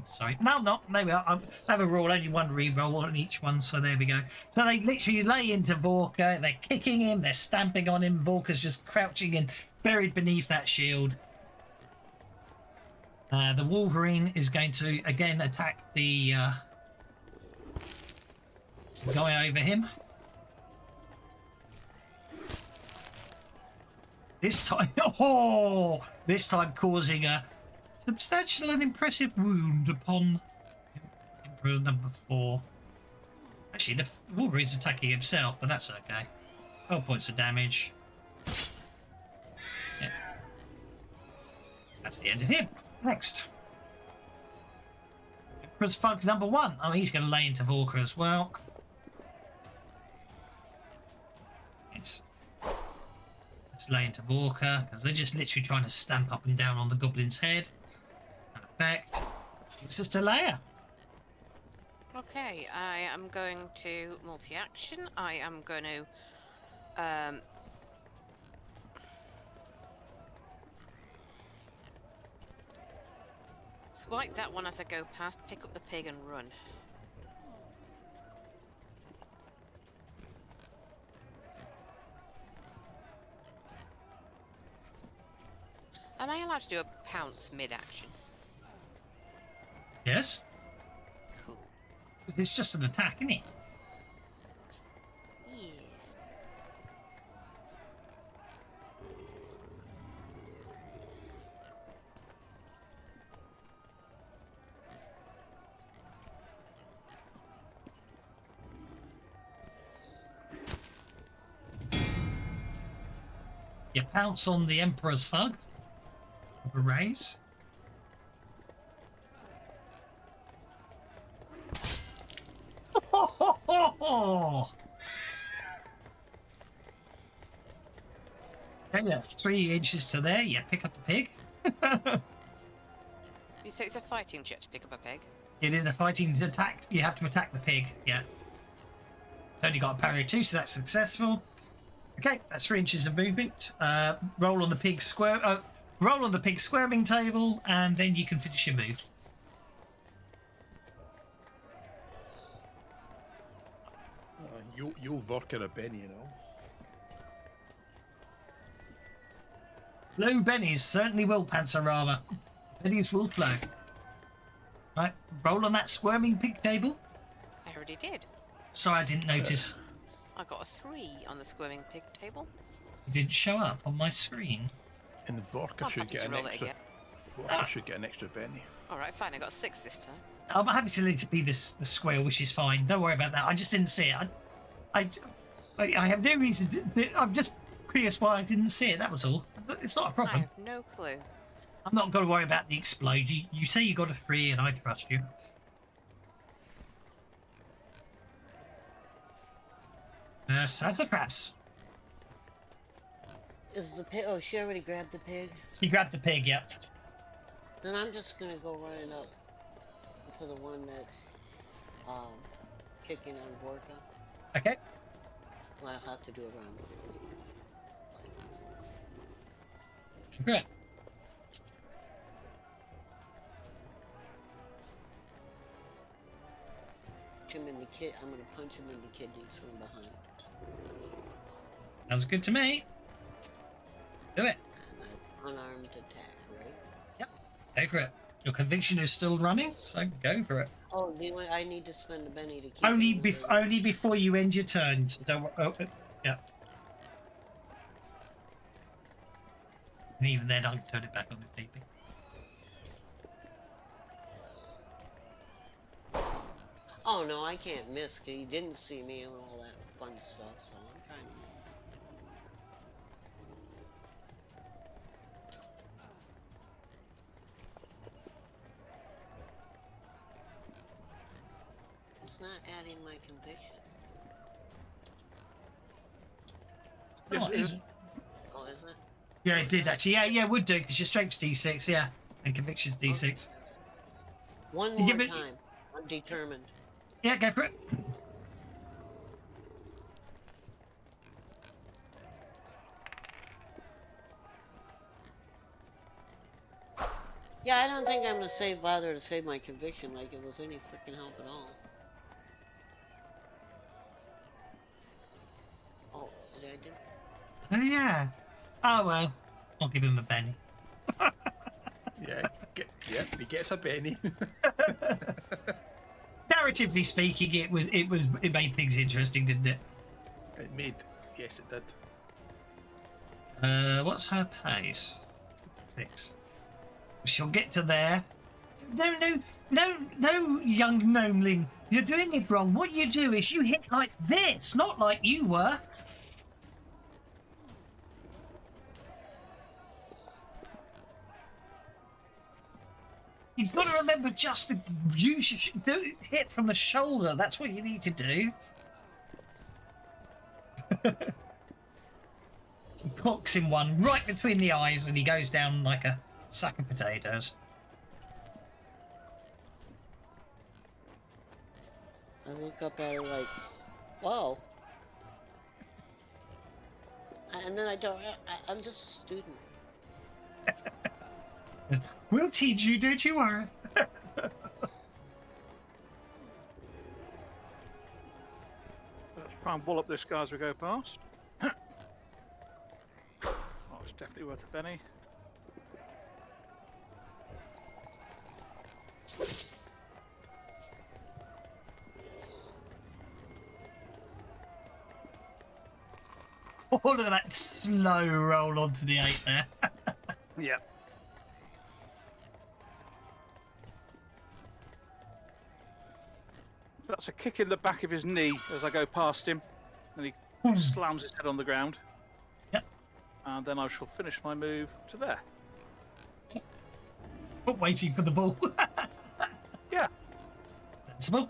Sorry. No, there we are. I have a roll, only one re-roll on each one, so there we go. So they literally lay into Vorka, they're kicking him, they're stamping on him, Vorka's just crouching and buried beneath that shield. The Wolverine is going to again attack the guy over him. This time, this time causing a substantial and impressive wound upon Emperor number 4. Actually, the Wolverine's attacking himself, but that's okay. 12 points of damage. Yeah. That's the end of him. Next. Emperor's Fug number 1. Oh, he's going to lay into Vorka as well. Let's lay into Vorka, because they're just literally trying to stamp up and down on the goblin's head. Effect. It's just a layer. Okay, I am going to multi-action. I am going to swipe that one as I go past, pick up the pig and run. Am I allowed to do a pounce mid-action? Yes. Cool. It's just an attack, isn't it? Yeah. You pounce on the Emperor's Fug. A raise. Okay, yeah, 3 inches to there. Yeah, pick up a pig. You say it's a fighting check to pick up a pig? It is a fighting attack. You have to attack the pig. Yeah. It's only got a parry 2, so that's successful. Okay, that's 3 inches of movement. Roll on the pig square. Roll on the pig squirming table, and then you can finish your move. You'll Vorka a Benny, you know. Flow bennies certainly will, Panzerama. Bennies will flow. Right, roll on that squirming pig table. I already did. Sorry, I didn't notice. I got a 3 on the squirming pig table. It didn't show up on my screen. And Vorka I'm should happy get to an roll it extra. again. Vorka should get an extra Benny. Alright, fine, I got 6 this time. I'm happy to let it be the square, which is fine. Don't worry about that. I just didn't see it. I have no reason I'm just curious why I didn't see it, that was all. It's not a I problem. have no clue. I'm not going to worry about the explode. You say you got a 3 and I trust you. Sassafras. Is the pig? Oh, she already grabbed the pig. You grabbed the pig, yeah. Then I'm just gonna go running up to the one that's kicking on Vorka. Okay. Well, I'll have to do it around. Good. Him in the I'm gonna punch him in the kidneys from behind. Sounds good to me. Do it. And an unarmed attack, right? Yep. Go for it. Your conviction is still running, so go for it. Oh, I need to spend a Benny to keep Only before you end your turn. So don't. Yeah. And even then, I'll turn it back on if need be. Oh no, I can't miss. 'Cause he didn't see me and all that fun stuff, so I'm trying to. It's not adding my conviction. Oh, is it? Oh, is it? Yeah, it did actually. Yeah, it would do because your strength's D6, yeah, and conviction's D6. One You more give it- time. I'm determined. Yeah, go for it. Yeah, I don't think I'm gonna bother to save my conviction like it was any freaking help at all. Oh, did I do? Oh yeah. Oh well, I'll give him a Benny. Yeah, he gets a penny. Narratively speaking, it made things interesting, didn't it? Yes, it did. What's her pace? 6. She'll get to there. No, young gnomeling. You're doing it wrong. What you do is you hit like this, not like you were. You've got to remember just to use your hit from the shoulder. That's what you need to do. He clocks him one right between the eyes and he goes down like a sack of potatoes. I look up at her like, whoa. And then I'm just a student. We'll teach you, don't you worry. Let's try and wall up this guy as we go past. Oh, it's definitely worth a penny. Oh, look at that slow roll onto the 8 there. Yeah. That's a kick in the back of his knee as I go past him, and he slams his head on the ground. Yep. And then I shall finish my move to there. But waiting for the ball. Yeah. Sensible.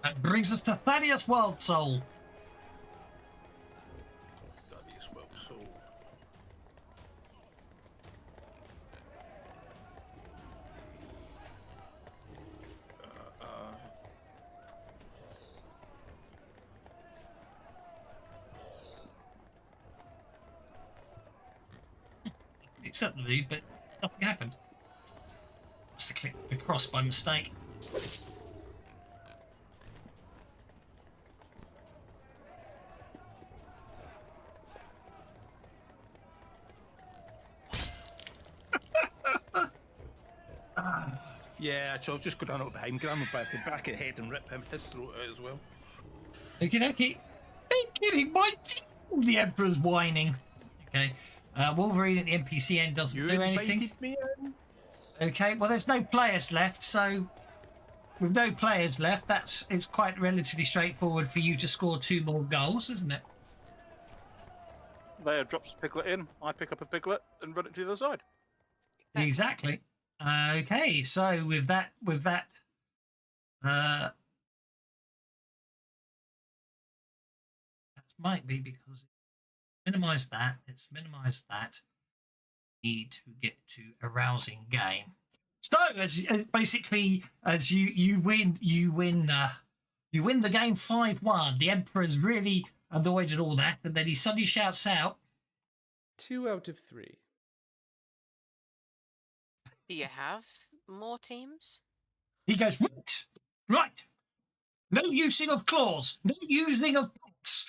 That brings us to Thaddeus Wildsoul. Thaddeus Wildsoul. Accept the lead, but nothing happened. Must have clicked the cross by mistake. Yeah, so I'll just go down up behind, grab him back of the head and rip his throat out as well. Okie dokie. Ain't getting my teeth. The Emperor's whining. Okay. Wolverine at the NPC end doesn't do anything. Me in? Okay, well, there's no players left, so with no players left, it's quite relatively straightforward for you to score 2 more goals, isn't it? Leia drops Piglet in. I pick up a Piglet and run it to the other side. Exactly. Okay, so with that, that might be because minimize that. Let's minimize that. Need to get to a rousing game. So as you win the game 5-1. The Emperor's really annoyed at all that, and then he suddenly shouts out, 2 out of 3. Do you have more teams? he goes, right. No using of claws, no using of points.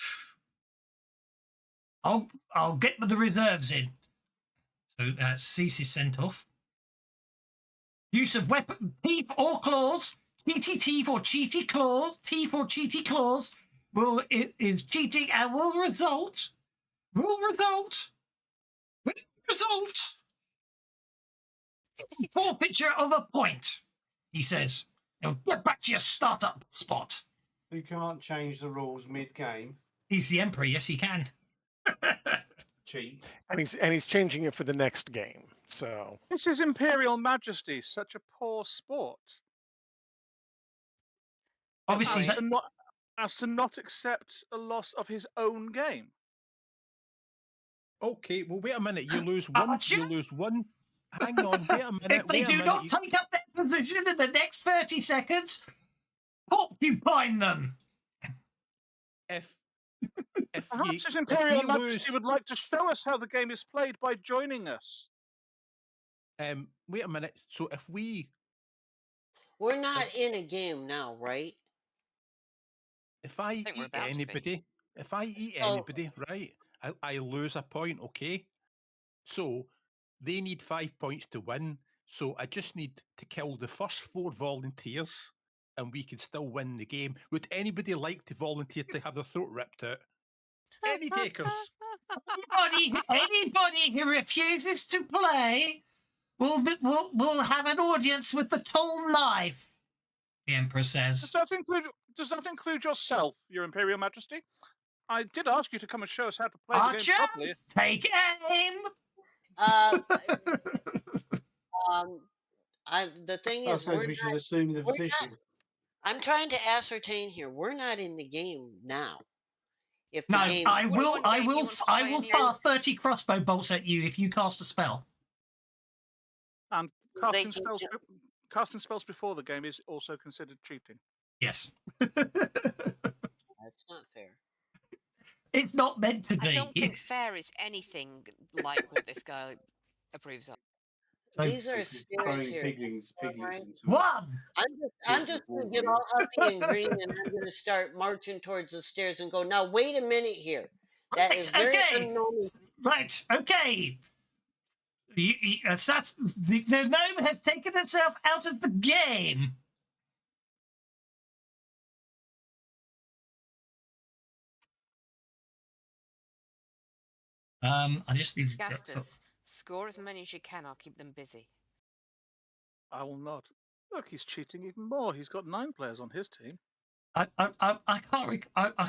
I'll get the reserves in. So Cease is sent off. Use of weapon, teeth or claws, cheaty teeth or cheaty claws, is cheating and will result forfeiture of a point. He says, "Now get back to your startup spot." You can't change the rules mid-game. He's the Emperor. Yes, he can. Cheat. And he's changing it for the next game. So This is Imperial Majesty, such a poor sport. Obviously, As to not accept a loss of his own game. Okay, well, wait a minute. You lose one. You lose one. Hang on. Wait a minute. if they do not take up that position in the next 30 seconds, porcupine them. If Perhaps His Imperial Majesty would like to show us how the game is played by joining us. Wait a minute. So if we're not in a game now, right? If I eat anybody, right, I lose a point, okay? So they need 5 points to win. So I just need to kill the first 4 volunteers and we can still win the game. Would anybody like to volunteer to have their throat ripped out? Any takers? Anybody who refuses to play will have an audience with the tall knife, the Emperor says. Does that include yourself, Your Imperial Majesty? I did ask you to come and show us how to play Archer, the game properly. Take aim. The thing I is, suppose we should assume the position. I'm trying to ascertain here. We're not in the game now. If the No, game, I will fire 30 crossbow bolts at you if you cast a spell. And casting spells before the game is also considered cheating. Yes. That's not fair. It's not meant to be. I don't think fair is anything like what this guy approves of. These are stairs here. One. I'm just going to get all uppy and green, and I'm going to start marching towards the stairs and go. Now wait a minute here. That is very unknown. Right. Okay. The gnome has taken itself out of the game. I just need to Gastus, score as many as you can. I'll keep them busy. I will not. Look, he's cheating even more. He's got 9 players on his team. I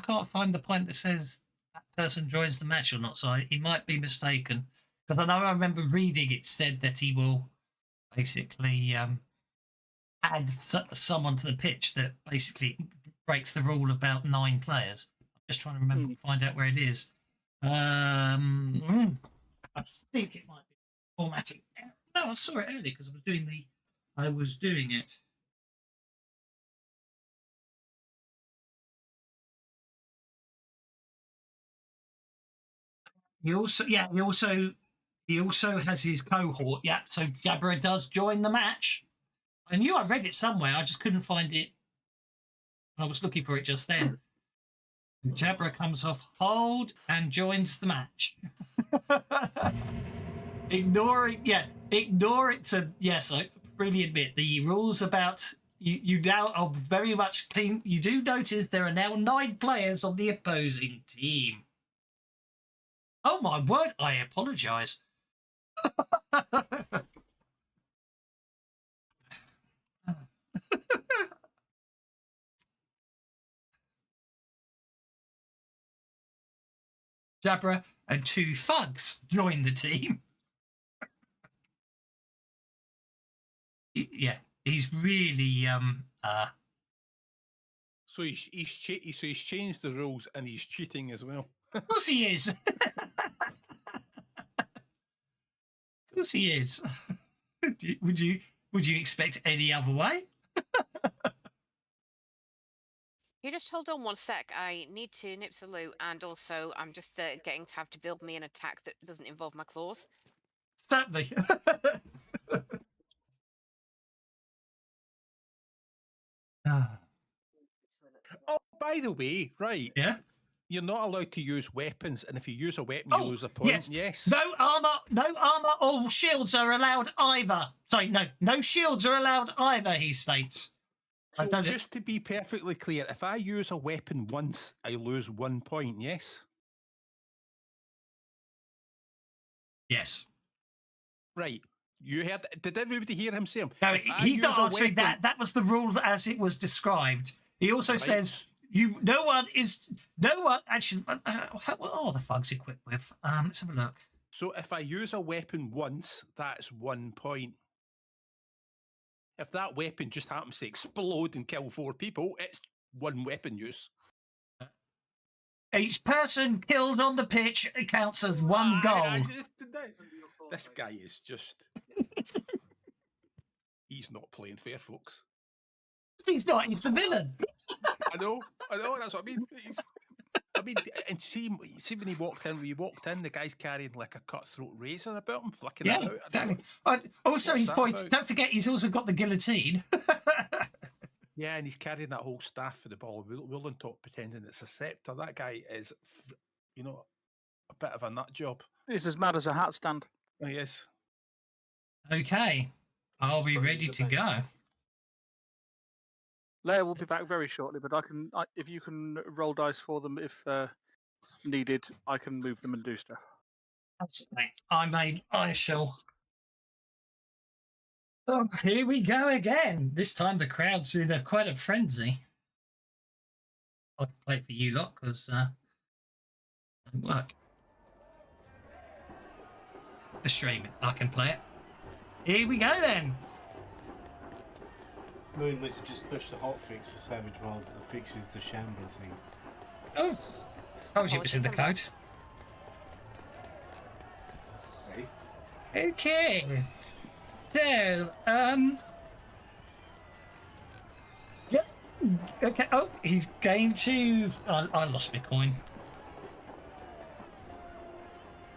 can't find the point that says that person joins the match or not. So he might be mistaken, because I remember reading it said that he will basically add someone to the pitch that basically breaks the rule about 9 players. I'm just trying to remember find out where it is. I think it might be formatting. No, I saw it earlier because I was doing it. He also has his cohort. Yeah, so Jabra does join the match. I knew I read it somewhere. I just couldn't find it. I was looking for it just then. Jabra comes off hold and joins the match. Ignore it. So yes, I freely admit the rules about you now are very much clean. You do notice there are now 9 players on the opposing team. Oh my word! I apologise. Jabra and 2 thugs join the team. Yeah, he's really So he's changed the rules and he's cheating as well. Of course he is. Of course he is. Would you expect any other way? You just hold on one sec. I need to nip the loo, and also I'm just getting to have to build me an attack that doesn't involve my claws. Certainly. Oh, by the way, right. Yeah. You're not allowed to use weapons, and if you use a weapon, you lose a point. Yes. No armor or shields are allowed either. Sorry, no shields are allowed either, he states. So just to be perfectly clear, if I use a weapon once, I lose 1 point, yes? Yes. Right. You heard? Did everybody hear him say him? No, he's not answering that. That was the rule as it was described. He also says no one actually. What are the thugs equipped with? Let's have a look. So if I use a weapon once, that's 1 point. If that weapon just happens to explode and kill 4 people, it's 1 weapon use. Each person killed on the pitch counts as 1 goal. This guy is just... He's not playing fair, folks. He's not. He's the villain. I know. That's what I mean. And see when he walked in, the guy's carrying like a cutthroat razor about him, flicking it out. Exactly. Also, his point. About? Don't forget, he's also got the guillotine. Yeah, and he's carrying that whole staff for the ball wool on top, pretending it's a scepter. That guy is, a bit of a nut job. He's as mad as a hat stand. He is. Okay, are we ready to go? Leia will be back very shortly, but if you can roll dice for them if needed, I can move them and do stuff. Absolutely. I shall. Oh, here we go again. This time the crowd's in quite a frenzy. I can play it for you lot because it doesn't work. The stream it. I can play it. Here we go then. Moon was to just push the hotfix for Savage Worlds that fixes the Shambler thing. Oh, told you it was in the code. Hey. Okay. So, yeah. Okay. Oh, he's going to. I lost my coin.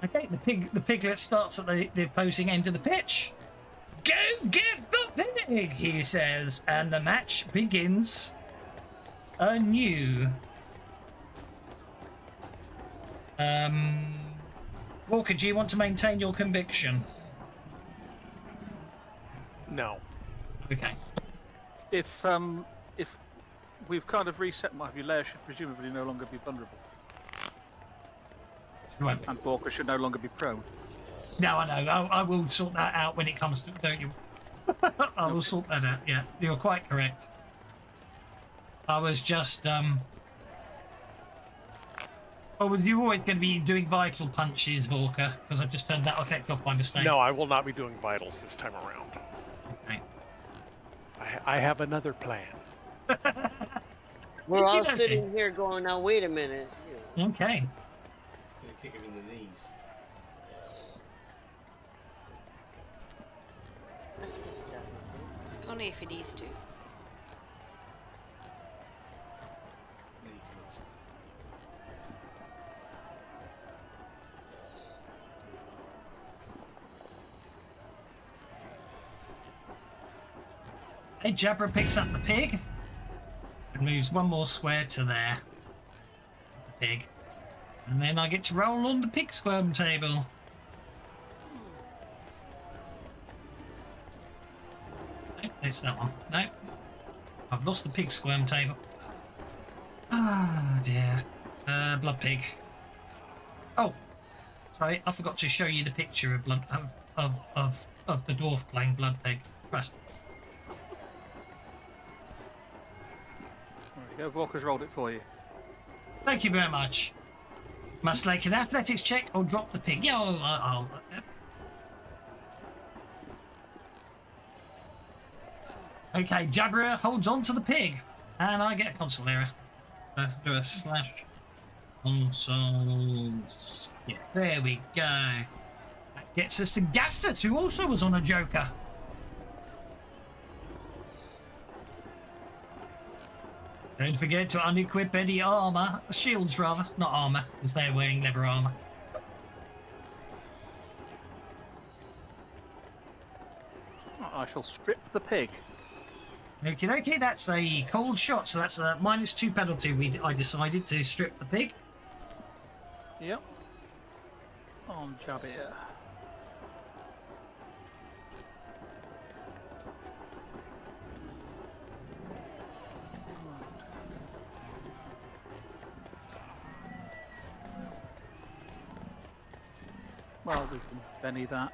Okay, the piglet starts at the opposing end of the pitch. Go give the pig, he says, and the match begins anew. Walker, do you want to maintain your conviction? No. Okay. If we've kind of reset my view, Leia should presumably no longer be vulnerable. Right. And Walker should no longer be prone. No, I know. I will sort that out when it comes to... Don't you? I will sort that out, yeah. You're quite correct. I was just... Oh, you're always going to be doing vital punches, Walker, because I just turned that effect off by mistake. No, I will not be doing vitals this time around. Okay. I have another plan. We're all sitting here going, now wait a minute. Okay. Gonna kick him in the knees. That's his job. Only if he needs to. Hey, Jabra picks up the pig and moves 1 more square to there. The pig. And then I get to roll on the pig squirm table. No, it's that one. No. I've lost the pig squirm table. Ah, dear. Blood pig. Oh, sorry, I forgot to show you the picture of blood of the dwarf playing blood pig. Trust. There you go. Walker's rolled it for you. Thank you very much. Must make an athletics check or drop the pig. Yeah, I'll Okay, Jabra holds on to the pig. And I get a console error. Do a slash. Consoles. Yeah, there we go. That gets us to Gastus, who also was on a Joker. Don't forget to unequip any armor. Shields, rather. Not armor, because they're wearing leather armor. I shall strip the pig. Okie dokie, that's a cold shot, so that's a -2 penalty. I decided to strip the pig. Yep. On Jabir. Well, we can Benny that.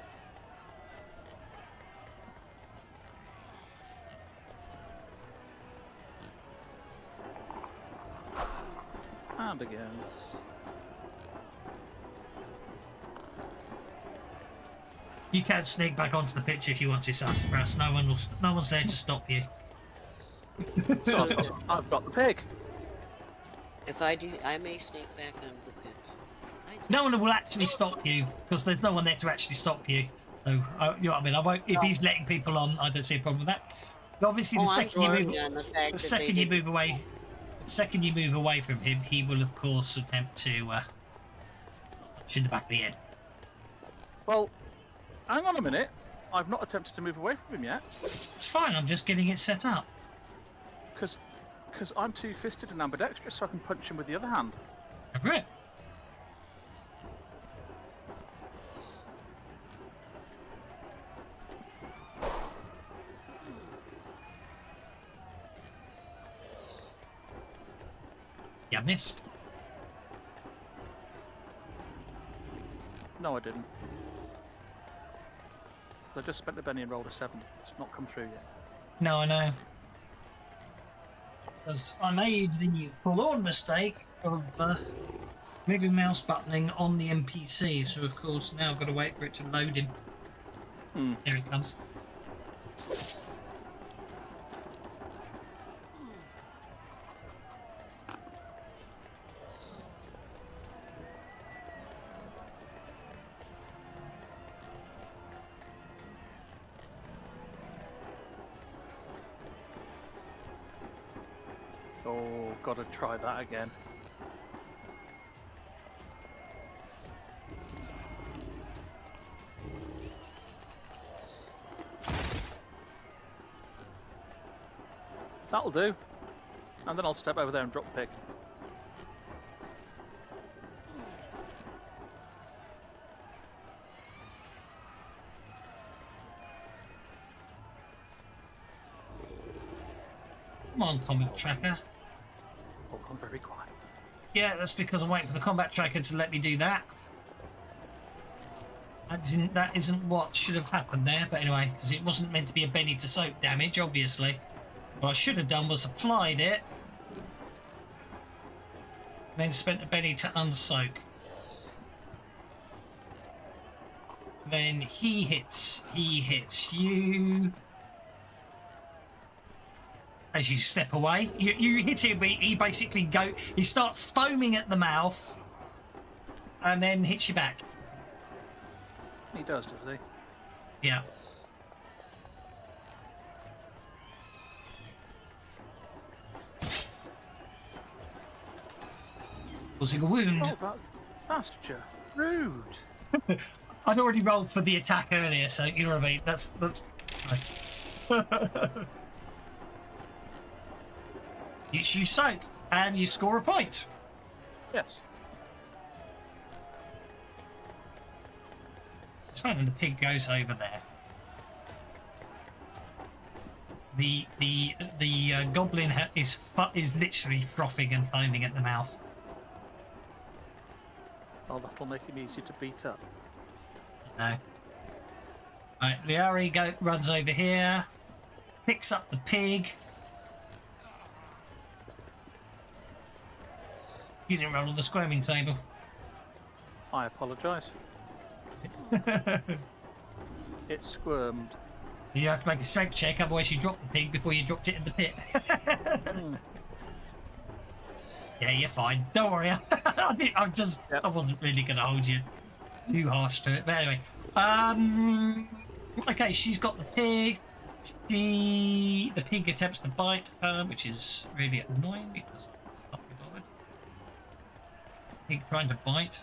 And again. You can sneak back onto the pitch if you want to, Sassafras. No one's there to stop you. So I've got the pig. if I do, I may sneak back onto the pitch. No one will actually stop you because there's no one there to actually stop you. So you know what I mean. I won't. If he's letting people on, I don't see a problem with that. But obviously, the second you move away, the second you move away from him, he will of course attempt to shoot the back of the head. Well, hang on a minute. I've not attempted to move away from him yet. It's fine. I'm just getting it set up. Because I'm two-fisted and ambidextrous, so I can punch him with the other hand. Over it. You missed. No, I didn't. I just spent the Benny and rolled a 7. It's not come through yet. No, I know. Because I made the forlorn mistake of moving mouse buttoning on the NPC, so of course now I've got to wait for it to load him. There it comes. Oh, gotta try that again. That'll do. And then I'll step over there and drop the pig. Come on, combat tracker. Oh, I'm very quiet. Yeah, that's because I'm waiting for the combat tracker to let me do that. That isn't what should have happened there, but anyway, because it wasn't meant to be a Benny to soak damage, obviously. What I should have done was applied it, then spent a Benny to unsoak. Then he hits you. As you step away, you hit him, he basically he starts foaming at the mouth and then hits you back. He does he? Yeah. Causing a wound. Oh, that's just rude. I'd already rolled for the attack earlier, so you know what I mean. That's you soak and you score a point. Yes. It's fine, and the pig goes over there. The goblin is literally frothing and foaming at the mouth. Oh, that'll make him easier to beat up. No. Right, Liari runs over here, picks up the pig. He didn't roll on the squirming table. I apologise. It squirmed. You have to make a strength check, otherwise you drop the pig before you dropped it in the pit. Yeah, you're fine. Don't worry. I wasn't really going to hold you too harsh to it. But anyway, okay, she's got the pig. The pig attempts to bite her, which is really annoying because I can't be bothered. Pig trying to bite.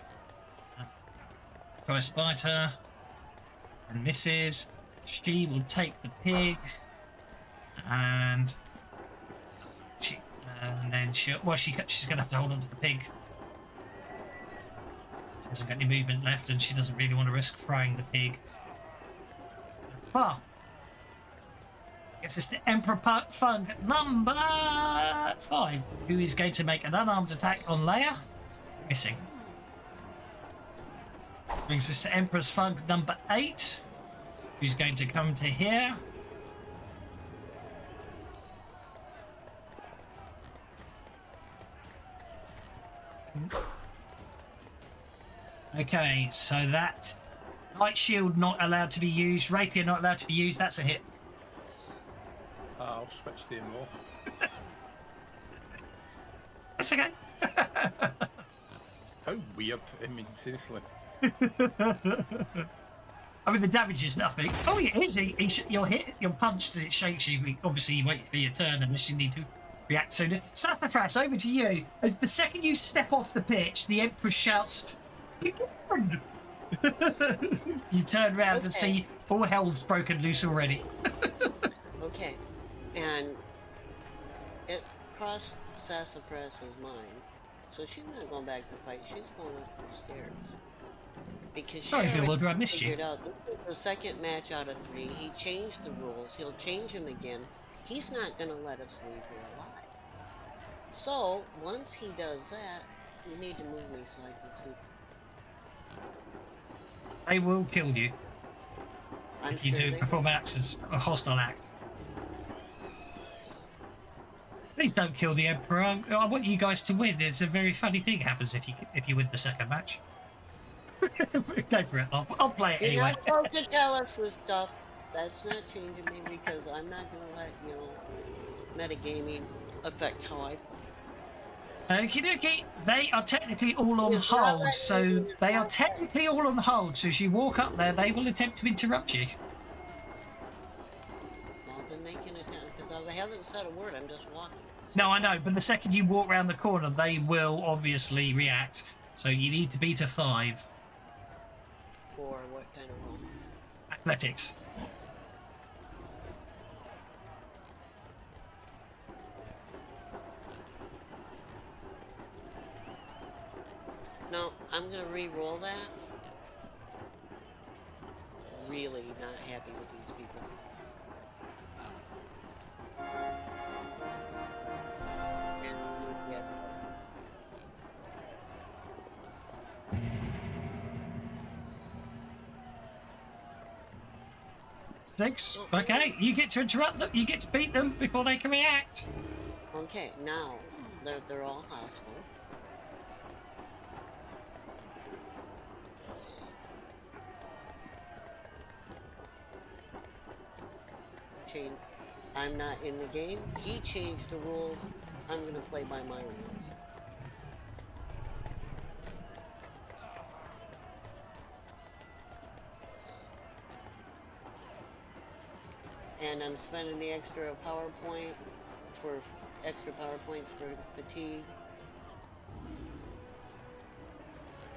Tries to bite her and misses. She will take the pig and then she's going to have to hold on to the pig. She hasn't got any movement left, and she doesn't really want to risk frying the pig. But it's just the Emperor Fung number 5, who is going to make an unarmed attack on Leia, missing. Brings us to Emperor's Fung number 8, who's going to come to here. Okay, so that light shield not allowed to be used, rapier not allowed to be used. That's a hit. I'll switch them off. That's okay. How weird. I mean, seriously. I mean, the damage is nothing. Oh, it is. You're hit, you're punched, and it shakes you. Obviously, you wait for your turn unless you need to react sooner. Saffafras, over to you. The second you step off the pitch, the Emperor shouts, "Beleaguered!" You turn around and see all hell's broken loose already. Okay, and it crossed Sassafras's mind, so she's not going back to fight. She's going up the stairs because she Phil, I missed you. figured out this is the second match out of 3. He changed the rules. He'll change them again. He's not going to let us leave here alive. So once he does that, you need to move me so I can see. They will kill you if you sure do they perform acts as a hostile act. Please don't kill the Emperor. I want you guys to win. It's a very funny thing happens if you win the second match. Go for it. I'll play it You're anyway. not supposed to tell us this stuff. That's not changing me because I'm not going to let, metagaming affect how I play. Okie dokie. They are technically all on It's not hold, like so you- they are technically all on hold. So as you walk up there, they will attempt to interrupt you. Well, then they can attempt, because I haven't said a word. I'm just walking. No, I know, but the second you walk round the corner, they will obviously react. So you need to beat a 5. For what kind of roll? Athletics. No, I'm gonna re-roll that. Really not happy with these people. And yeah. 6. Okay, you get to interrupt them. You get to beat them before they can react. Okay, now they're all hostile. I'm not in the game. He changed the rules. I'm gonna play by my rules. And I'm spending the extra power point for extra power points for fatigue.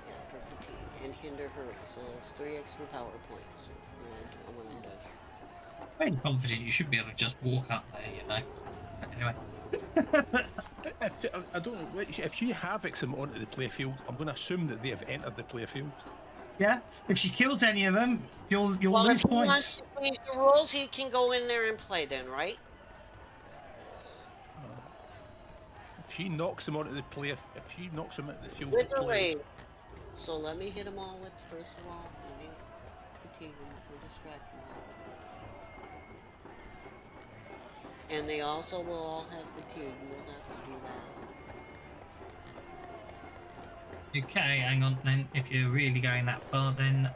Yeah, for fatigue and hinder hurry. So it's 3 extra power points when I'm done. I'm confident you should be able to just walk up there, you know. Anyway. I don't know. If you have them onto the playfield, I'm going to assume that they have entered the playfield. Yeah, if she kills any of them, you'll Well, lose if he wants points. to change the rules, he can go in there and play then, right? If she knocks them onto the play, if she knocks them into the field, With to a play, raid. So let me hit them all with, first of all, let me fatigue them or distract them all. And they also will all have fatigue. We'll have to do that. Okay, hang on then. If you're really going that far, then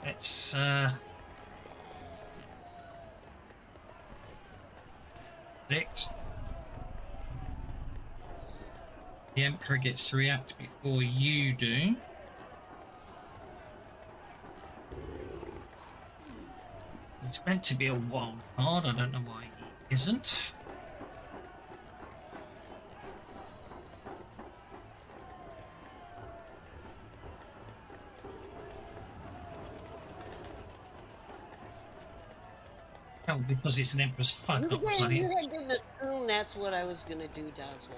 it's six. The Emperor gets to react before you do. He's meant to be a wild card. I don't know why he isn't. Oh, because it's an Emperor's fuck, not bloody. You didn't assume that's what I was gonna do, Doswell.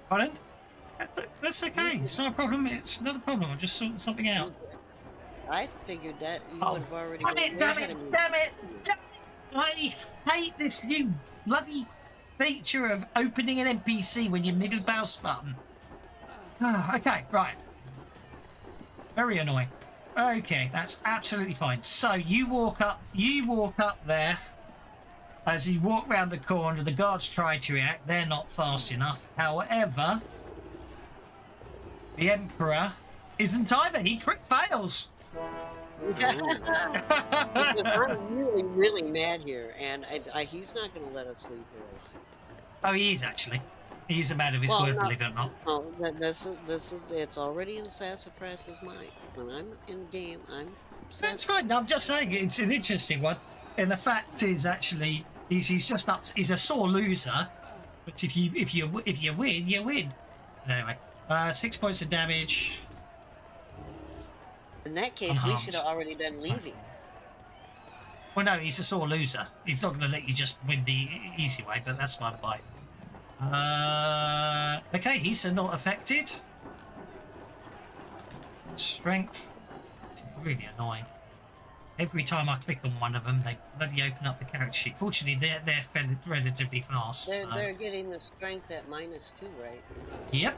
Pardon? That's okay. It's not a problem. It's not a problem. I'm just sorting something out. I figured that you would have already. Damn it! Damn it! Damn it! Damn it! I hate this new bloody feature of opening an NPC when you middle mouse button. Okay, right. Very annoying. Okay, that's absolutely fine. So you walk up there. As you walk round the corner, the guards try to react. They're not fast enough. However, the Emperor isn't either. He crit fails. I'm really, really mad here, and he's not going to let us leave here alive. Oh, he is actually. He's a man of his word, believe it or not. No, this is it's already in Sassafras's mind. When I'm in game, I'm. That's fine. I'm just saying it's an interesting one, and the fact is actually he's just up. He's a sore loser, but if you win, you win. Anyway, 6 points of damage. In that case, we should have already been leaving. Well, no, he's a sore loser. He's not going to let you just win the easy way, but that's by the by. Okay, he's not affected. Strength. It's really annoying. Every time I click on one of them, they bloody open up the character sheet. Fortunately, they're relatively fast. They're getting the strength at -2, right? Yep.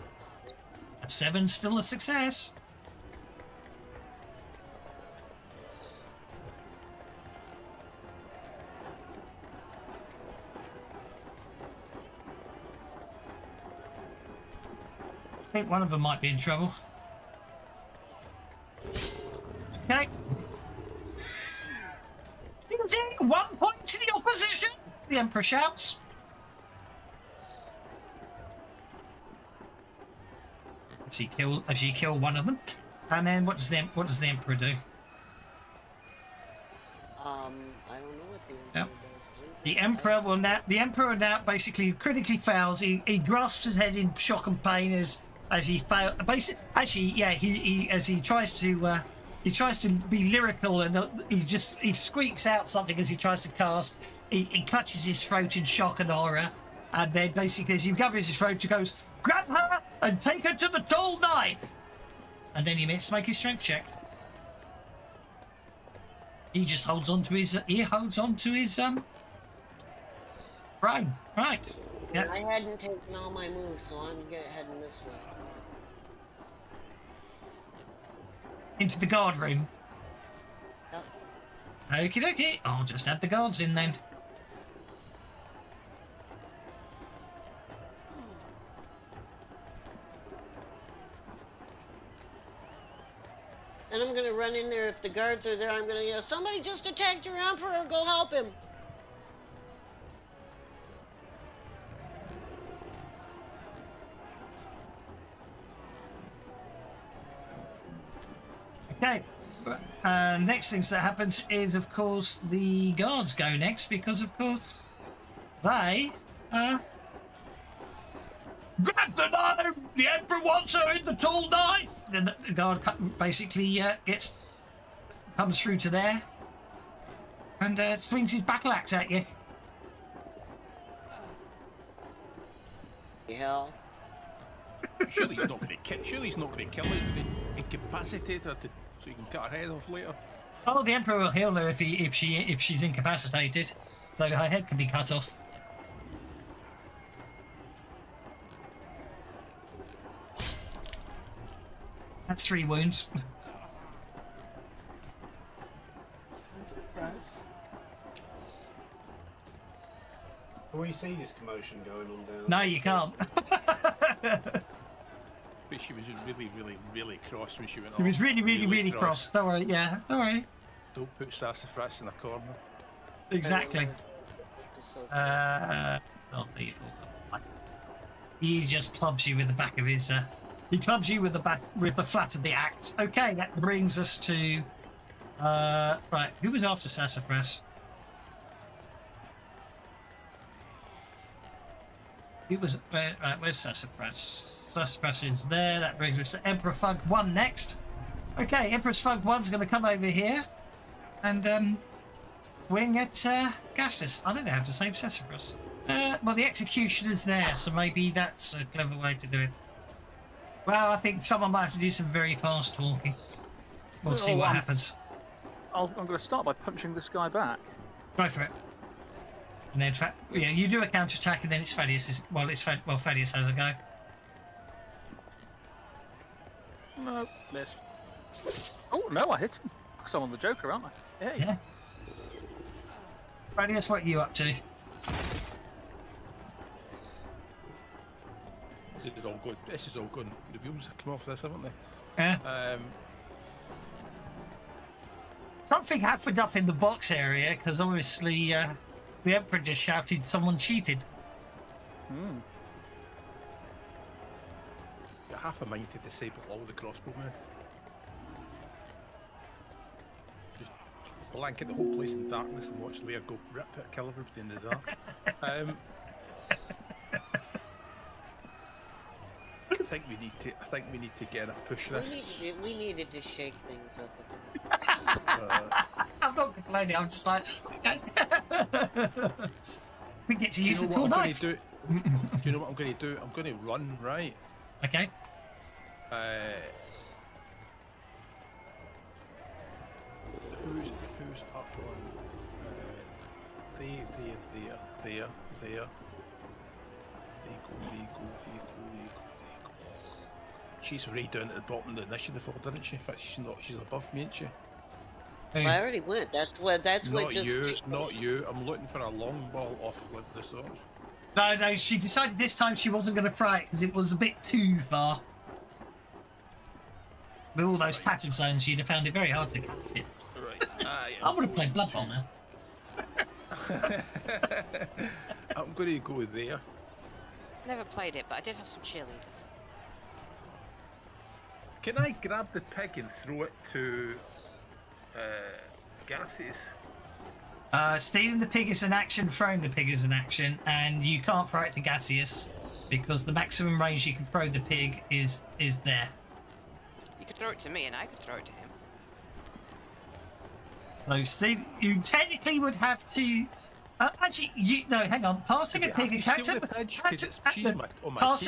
At 7, still a success. I think one of them might be in trouble. Okay. 1 point to the opposition, the Emperor shouts. As you kill one of them, and then what does the Emperor do? I don't know what the Emperor does. The Emperor now basically critically fails. He grasps his head in shock and pain as he fails. As he tries to be lyrical, and he squeaks out something as he tries to cast. He clutches his throat in shock and horror, and then basically as he covers his throat, he goes, "Grab her and take her to the tall knife," and then he makes make his strength check. He just holds on to his throne. Right. Yeah. I hadn't taken all my moves, so I'm heading this way. Into the guard room. Yep. Okie dokie. I'll just add the guards in then. And I'm gonna run in there. If the guards are there, I'm gonna yell, "Somebody just attacked your Emperor! Go help him!" Okay. Next things that happens is, of course, the guards go next because, of course, they grab the knife. The Emperor wants her in the tall knife. Then the guard basically comes through to there and swings his battle axe at you. Hell. Surely he's not going to kill. Surely he's not going to kill her. He's going to incapacitate her so you can cut her head off later. Oh, the Emperor will heal her if she's incapacitated, so her head can be cut off. That's 3 wounds. Can we see this commotion going on down? No, you can't. But she was really, really, really cross when she went She was off. really, really, really cross. Don't worry. Yeah, don't worry. Don't put sassafras in a corner. Exactly. Just so Not lethal. He just clubs you with the back of his. He clubs you with the flat of the axe. Okay, that brings us to. Right, who was after sassafras? It was right. Where's sassafras? Sassafras is there. That brings us to Emperor Fug 1 next. Okay, Emperor Fug 1's going to come over here and swing at Gastus. I don't know how to save sassafras. Well, the executioner's there, so maybe that's a clever way to do it. Well, I think someone might have to do some very fast talking. We'll see what happens. I'm going to start by punching this guy back. Go for it. And then, yeah, you do a counter attack, and then it's Thaddeus'. Well, Thaddeus has a go. No, missed. Oh no, I hit him. Because I'm on the Joker, aren't I? Hey. Yeah. Thaddeus, what are you up to? This is all good. This is all good. The wheels have come off this, haven't they? Yeah. Something happened up in the box area because obviously the Emperor just shouted someone cheated. Got half a mind to disable all the crossbowmen. Just blanket the whole place in darkness and watch Leah go rip it, kill everybody in the dark. I think we need to get a push this. we needed to shake things up a bit. I'm not complaining. I'm just like, we get to use the tool knife. Do you know what I'm going to do? I'm going to run, right? Okay. Who's up on? There. They go. She's right down at the bottom of the initiative order, isn't she? In fact, she's above me, isn't she? Well, I already went. That's what Not just. not you. I'm looking for a long ball off with the sword. No, she decided this time she wasn't going to fry it because it was a bit too far. With all those tackle zones, you'd have found it very hard to catch it. Right. I would have played Blood Bowl now. I'm going to go there. Never played it, but I did have some cheerleaders. Can I grab the pig and throw it to Gases? Stealing the pig is an action, throwing the pig is an action, and you can't throw it to Gaseous because the maximum range you can throw the pig is there. You could throw it to me, and I could throw it to him. So, Steve, you technically would have to. Actually, hang on. Passing a pig and passing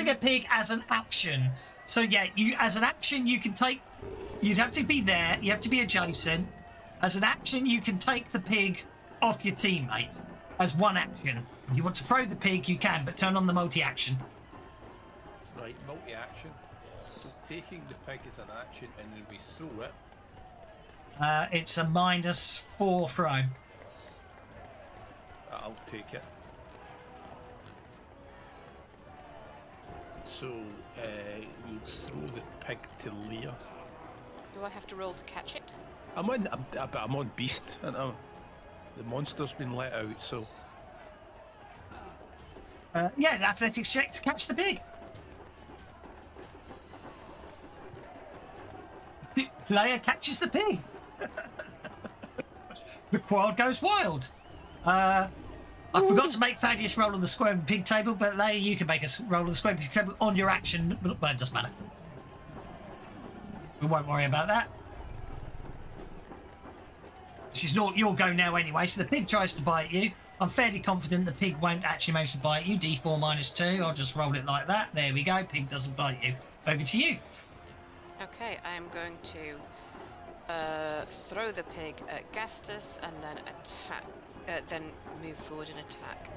a pig as an action. So yeah, as an action you can take. You'd have to be there. You have to be adjacent. As an action, you can take the pig off your teammate as one action. If you want to throw the pig, you can, but turn on the multi-action. Right, multi-action. So taking the pig is an action, and then we throw it. It's a -4 throw. I'll take it. So we'll throw the pig to Leah. Do I have to roll to catch it? I'm on beast, and the monster's been let out. So yeah, an athletics check to catch the pig. Leia catches the pig. The quad goes wild. I forgot to make Thaddeus roll on the square pig table, but Leia, you can make us roll on the square pig table on your action. Well, it doesn't matter. We won't worry about that. She's not your go now anyway, so the pig tries to bite you. I'm fairly confident the pig won't actually manage to bite you. D4 -2. I'll just roll it like that. There we go. Pig doesn't bite you. Over to you. Okay, I'm going to throw the pig at Gastus and then attack. Then move forward and attack.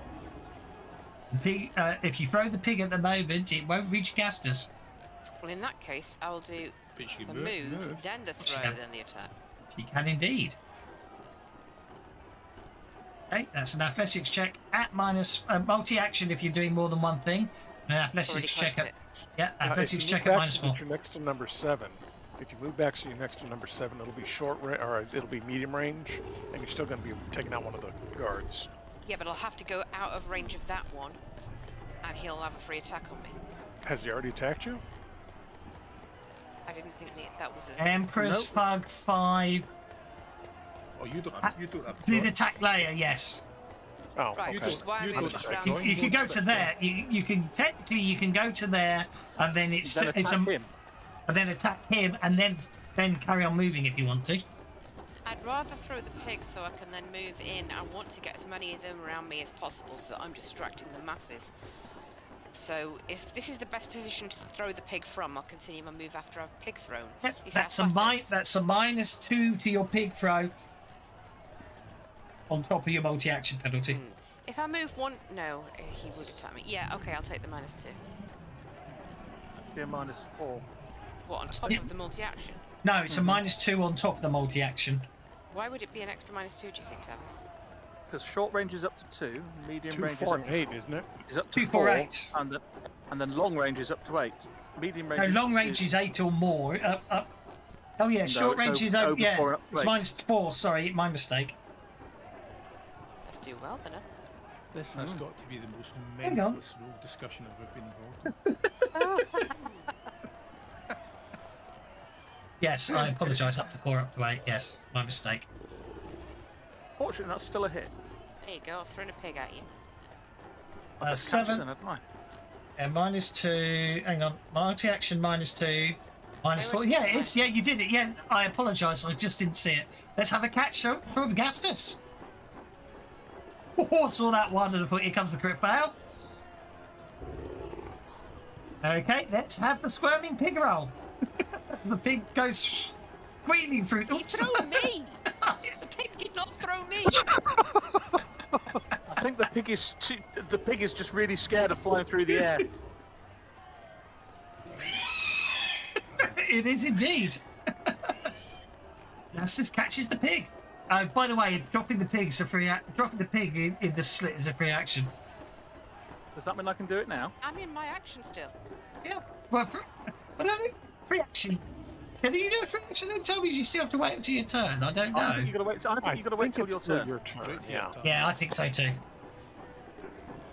The pig. If you throw the pig at the moment, it won't reach Gastus. Well, in that case, I'll do the move, then the throw, then the attack. She can indeed. Okay, that's an athletics check at minus multi-action if you're doing more than one thing. An athletics check at Yeah, If athletics you check move at back so -4. that you're next to number 7. If you move back so you're next to number 7, it'll be or it'll be medium range, and you're still going to be taking out one of the guards. Yeah, but I'll have to go out of range of that one, and he'll have a free attack on me. Has he already attacked you? I didn't think that was a... Empress Fug 5 Oh, you don't have did attack layer, yes. Oh, Right, okay. which is why I you moved don't around. have You can go to there. You can technically you can go to there, and then it's Then attack him. and then attack him, and then carry on moving if you want to. I'd rather throw the pig so I can then move in. I want to get as many of them around me as possible so that I'm distracting the masses. So if this is the best position to throw the pig from, I'll continue my move after I've pig thrown. Yep, Is that's that a athletics? that's a -2 to your pig throw. On top of your multi-action penalty. If I move one... No, he would attack me. Yeah, okay, I'll take the -2. Be a -4. What, on top of the multi-action? No, it's a -2 on top of the multi-action. Why would it be an extra -2, do you think, Tavis? Because short range is up to 2, medium 2, range 4, and 8, isn't it? is up to 2, 4, 4, 8. and then long range is up to 8. Medium range. No, long range is 8 or more. Up. Oh yeah, short it's range is over yeah. 4 and up to It's 8. -4. Sorry, my mistake. Let's do well, then, huh? This has got to be the most Hang on. mentalist role discussion I've ever been involved in. Yes, I apologise. Up to 4, up to 8. Yes, my mistake. Fortunately, that's still a hit. There you go, I've thrown a pig at you. 7 Then, hadn't I? and -2. Hang on, multi-action -2, -4. Yeah, it's you did it. Yeah, I apologise. I just didn't see it. Let's have a catch from Gastus. Oh, saw that one and I thought, here comes the crit fail. Okay, let's have the squirming pig roll. The pig goes squealing through. He Oops. threw me! The pig did not throw me! I think the pig is just really scared of flying through the air. It is indeed. Gastus catches the pig. By the way, dropping the pig in the slit is a free action. Does that mean I can do it now? I'm in my action still. Yeah. Well, free action. Can you do a free action and tell me you still have to wait until your turn? I don't know. I think you got to wait till your it's still turn. your turn. Right, Yeah. Yeah, I think so too.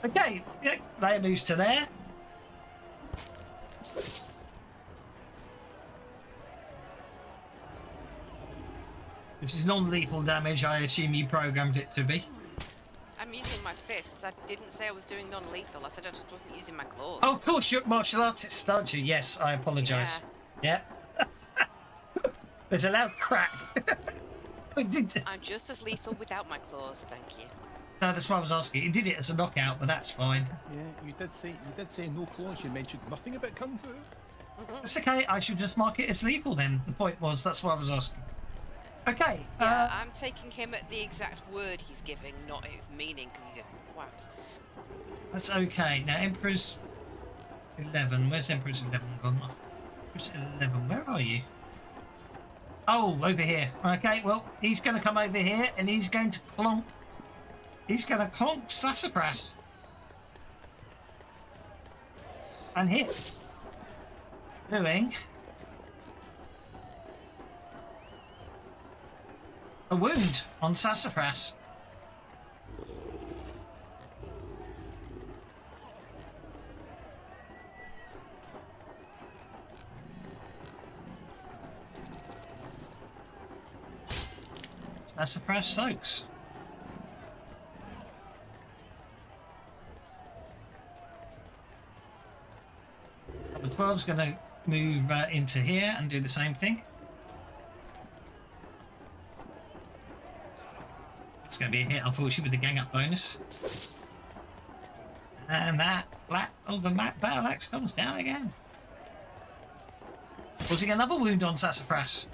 Okay, yeah, layer moves to there. This is non-lethal damage. I assume you programmed it to be. I'm using my fists. I didn't say I was doing non-lethal. I said I just wasn't using my claws. Oh, of course, you're martial artist, aren't you? Yes, I apologise. Yeah. There's a loud crack. I'm just as lethal without my claws, thank you. No, that's what I was asking. You did it as a knockout, but that's fine. Yeah, you did say no claws. You mentioned nothing about kung fu. That's okay. I should just mark it as lethal then. The point was, that's what I was asking. Okay. Yeah, I'm taking him at the exact word he's giving, not his meaning, because he's a wow. That's okay. Now, Emperor's 11. Where's Emperor's 11 gone? Emperor's 11. Where are you? Oh, over here. Okay, well, he's going to come over here and he's going to clonk. He's going to clonk Sassafras. And hit. Doing a wound on Sassafras. Sassafras soaks. Number 12's going to move into here and do the same thing. It's going to be a hit, unfortunately, with the gang up bonus. And that flat of the battle axe comes down again. Causing another wound on Sassafras.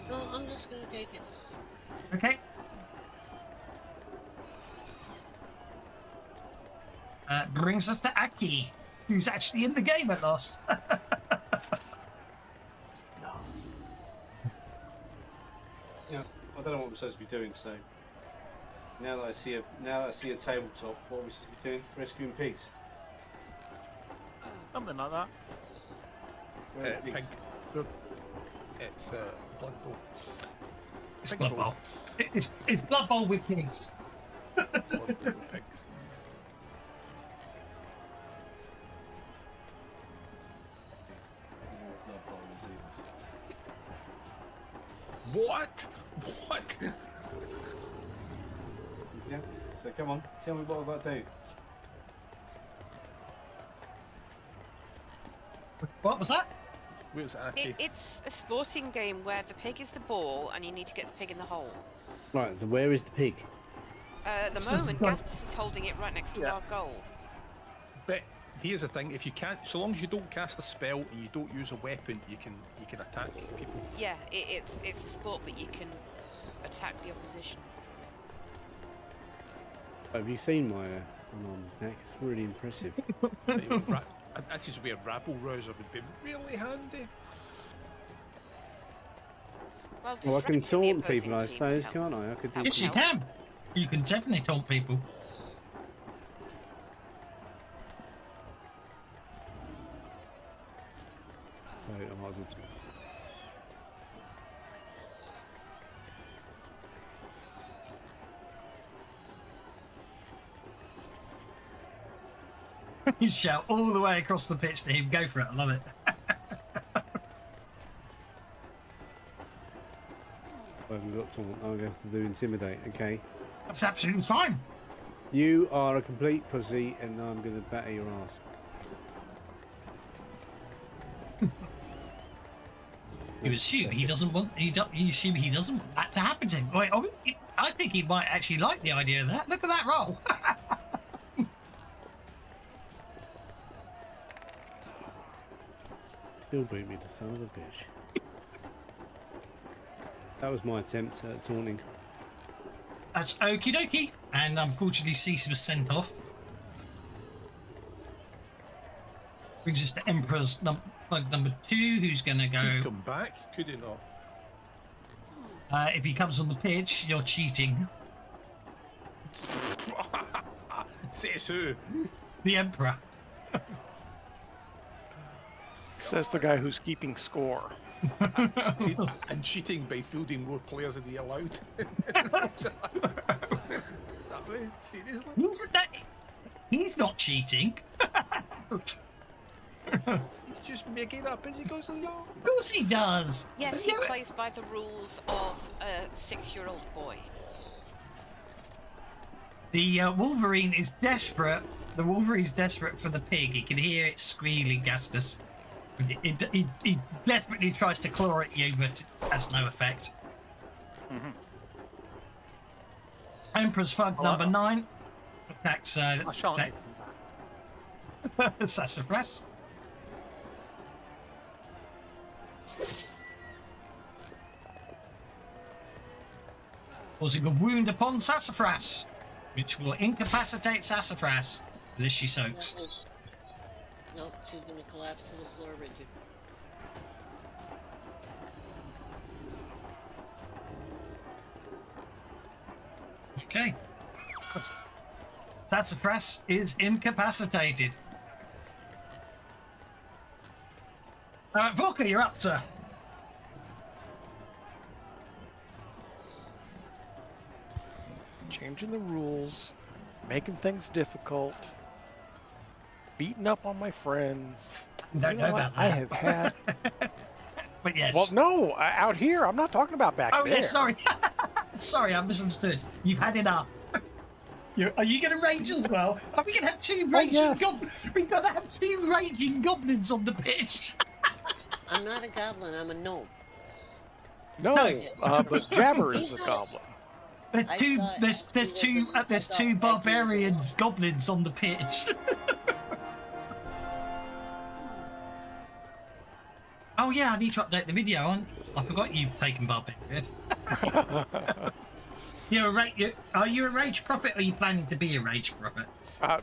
No, I'm just gonna take it. Okay. Brings us to Aki, who's actually in the game at last. Yeah, I don't know what we're supposed to be doing. So now that I see a tabletop, what are we supposed to be doing? Rescuing pigs. Something like that. Where are the Pig. pigs? It's Blood Bowl. It's Blood Bowl. It's Blood Bowl with pigs. Blood Bowl with pigs. Blood Bowl is What? What? Yeah. So come on, tell me what I've got to do. What was that? Where's Anarchy? It's a sporting game where the pig is the ball and you need to get the pig in the hole. Right, so where is the pig? At the So it's moment, like- Gastus is holding it right next to Yeah. our goal. But here's the thing: if you can't, so long as you don't cast a spell and you don't use a weapon, you can attack people. Yeah, it's a sport, but you can attack the opposition. Have you seen my unarmed attack? It's really impressive. This is where rabble rouser would be really handy. Well, I can distracting the taunt opposing people, I team suppose, would help. can't I? I could do Yes, you help. can. You can definitely taunt people. So I might as well. You shout all the way across the pitch to him. Go for it. I love it. I haven't got taunt. I'm going to have to do intimidate. Okay. That's absolutely fine. You are a complete pussy, and I'm going to batter your ass. You assume he doesn't want. You assume he doesn't want that to happen to him. Wait, I think he might actually like the idea of that. Look at that roll. Still beat me, the son of a bitch. That was my attempt at taunting. That's okie dokie. And unfortunately, Cease was sent off. Brings us to Emperor's bug number 2, who's going to Could go. come back, could he not? If he comes on the pitch, you're cheating. Says who? The Emperor. Says the guy who's keeping score. And cheating by fielding more players than he allowed. That way, seriously? He's not cheating. He's just making up as he goes along. Of course he does. Yes, he plays by the rules of a 6-year-old boy. The Wolverine is desperate. The Wolverine's desperate for the pig. He can hear it squealing, Gastus. He desperately tries to claw at you, but has no effect. Emperor's Fug number 9 attacks. I shan't attack. Sassafras. Causing a wound upon Sassafras, which will incapacitate Sassafras as she soaks. Nope, she's gonna collapse to the floor rigid. Okay. Sassafras is incapacitated. Volker, you're up, sir. Changing the rules, making things difficult, beating up on my friends. Don't You know what? about that. I have had. But yes. Well, no, out here. I'm not talking about back Oh, there. yeah, sorry. Sorry, I misunderstood. You've had enough. Are you going to rage as well? Are we going to have two raging yes. goblins? We've got to have two raging goblins on the pitch. I'm not a goblin, I'm a gnome. No, No. but Jabber is He's the not- goblin. I thought There's he was there's a two dog. barbarian goblins on the pitch. Oh yeah, I need to update the video. I forgot you've taken barbarian. Are you a rage prophet, or are you planning to be a rage prophet?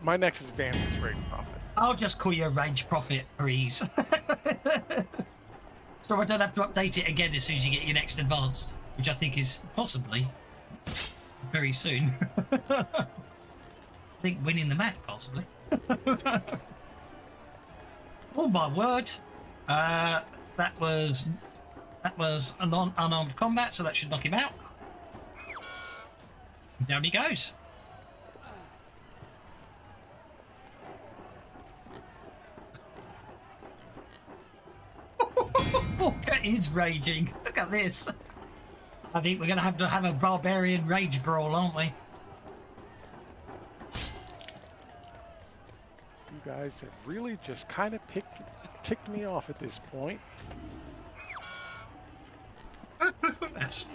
My next advance is Rage Prophet. I'll just call you a rage prophet, please. So I don't have to update it again as soon as you get your next advance, which I think is possibly very soon. I think winning the match, possibly. Oh my word! That was a unarmed combat, so that should knock him out. Down he goes. Walker is raging. Look at this. I think we're going to have a barbarian rage brawl, aren't we? You guys have really just kind of ticked me off at this point. That's...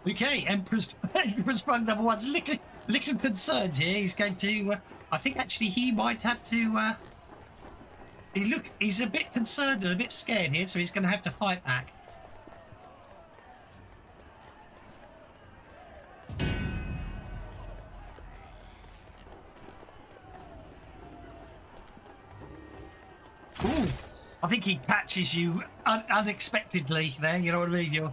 Okay, Emperor's Sprung number one's little concerned here. He's going to... I think actually he might have to... he's a bit concerned and a bit scared here, so he's going to have to fight back. Ooh, I think he catches you unexpectedly there, you know what I mean?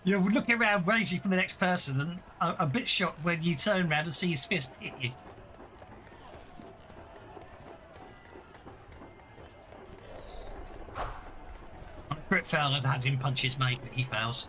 You're looking around raging for the next person and a bit shocked when you turn around and see his fist hit you. Crit failed and had him punch his mate, but he fails.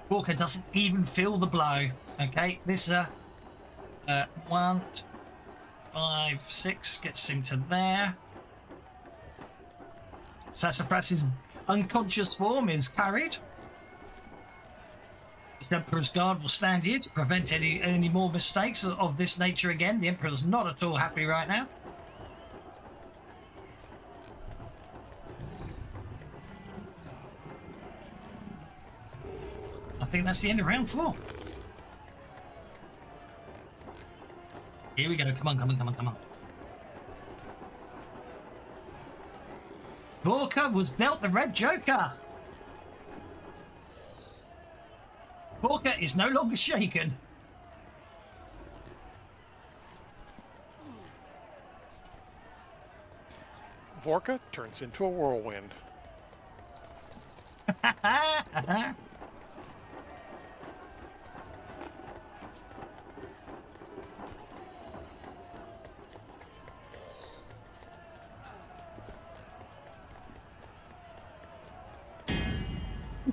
Walker doesn't even feel the blow. Okay, this 1, 5, 6 gets him to there. Sassafras's unconscious form is carried. The Emperor's Guard will stand here to prevent any more mistakes of this nature again. The Emperor's not at all happy right now. I think that's the end of round 4. Here we go. Come on. Walker was dealt the red joker. Walker is no longer shaken. Vorka turns into a whirlwind.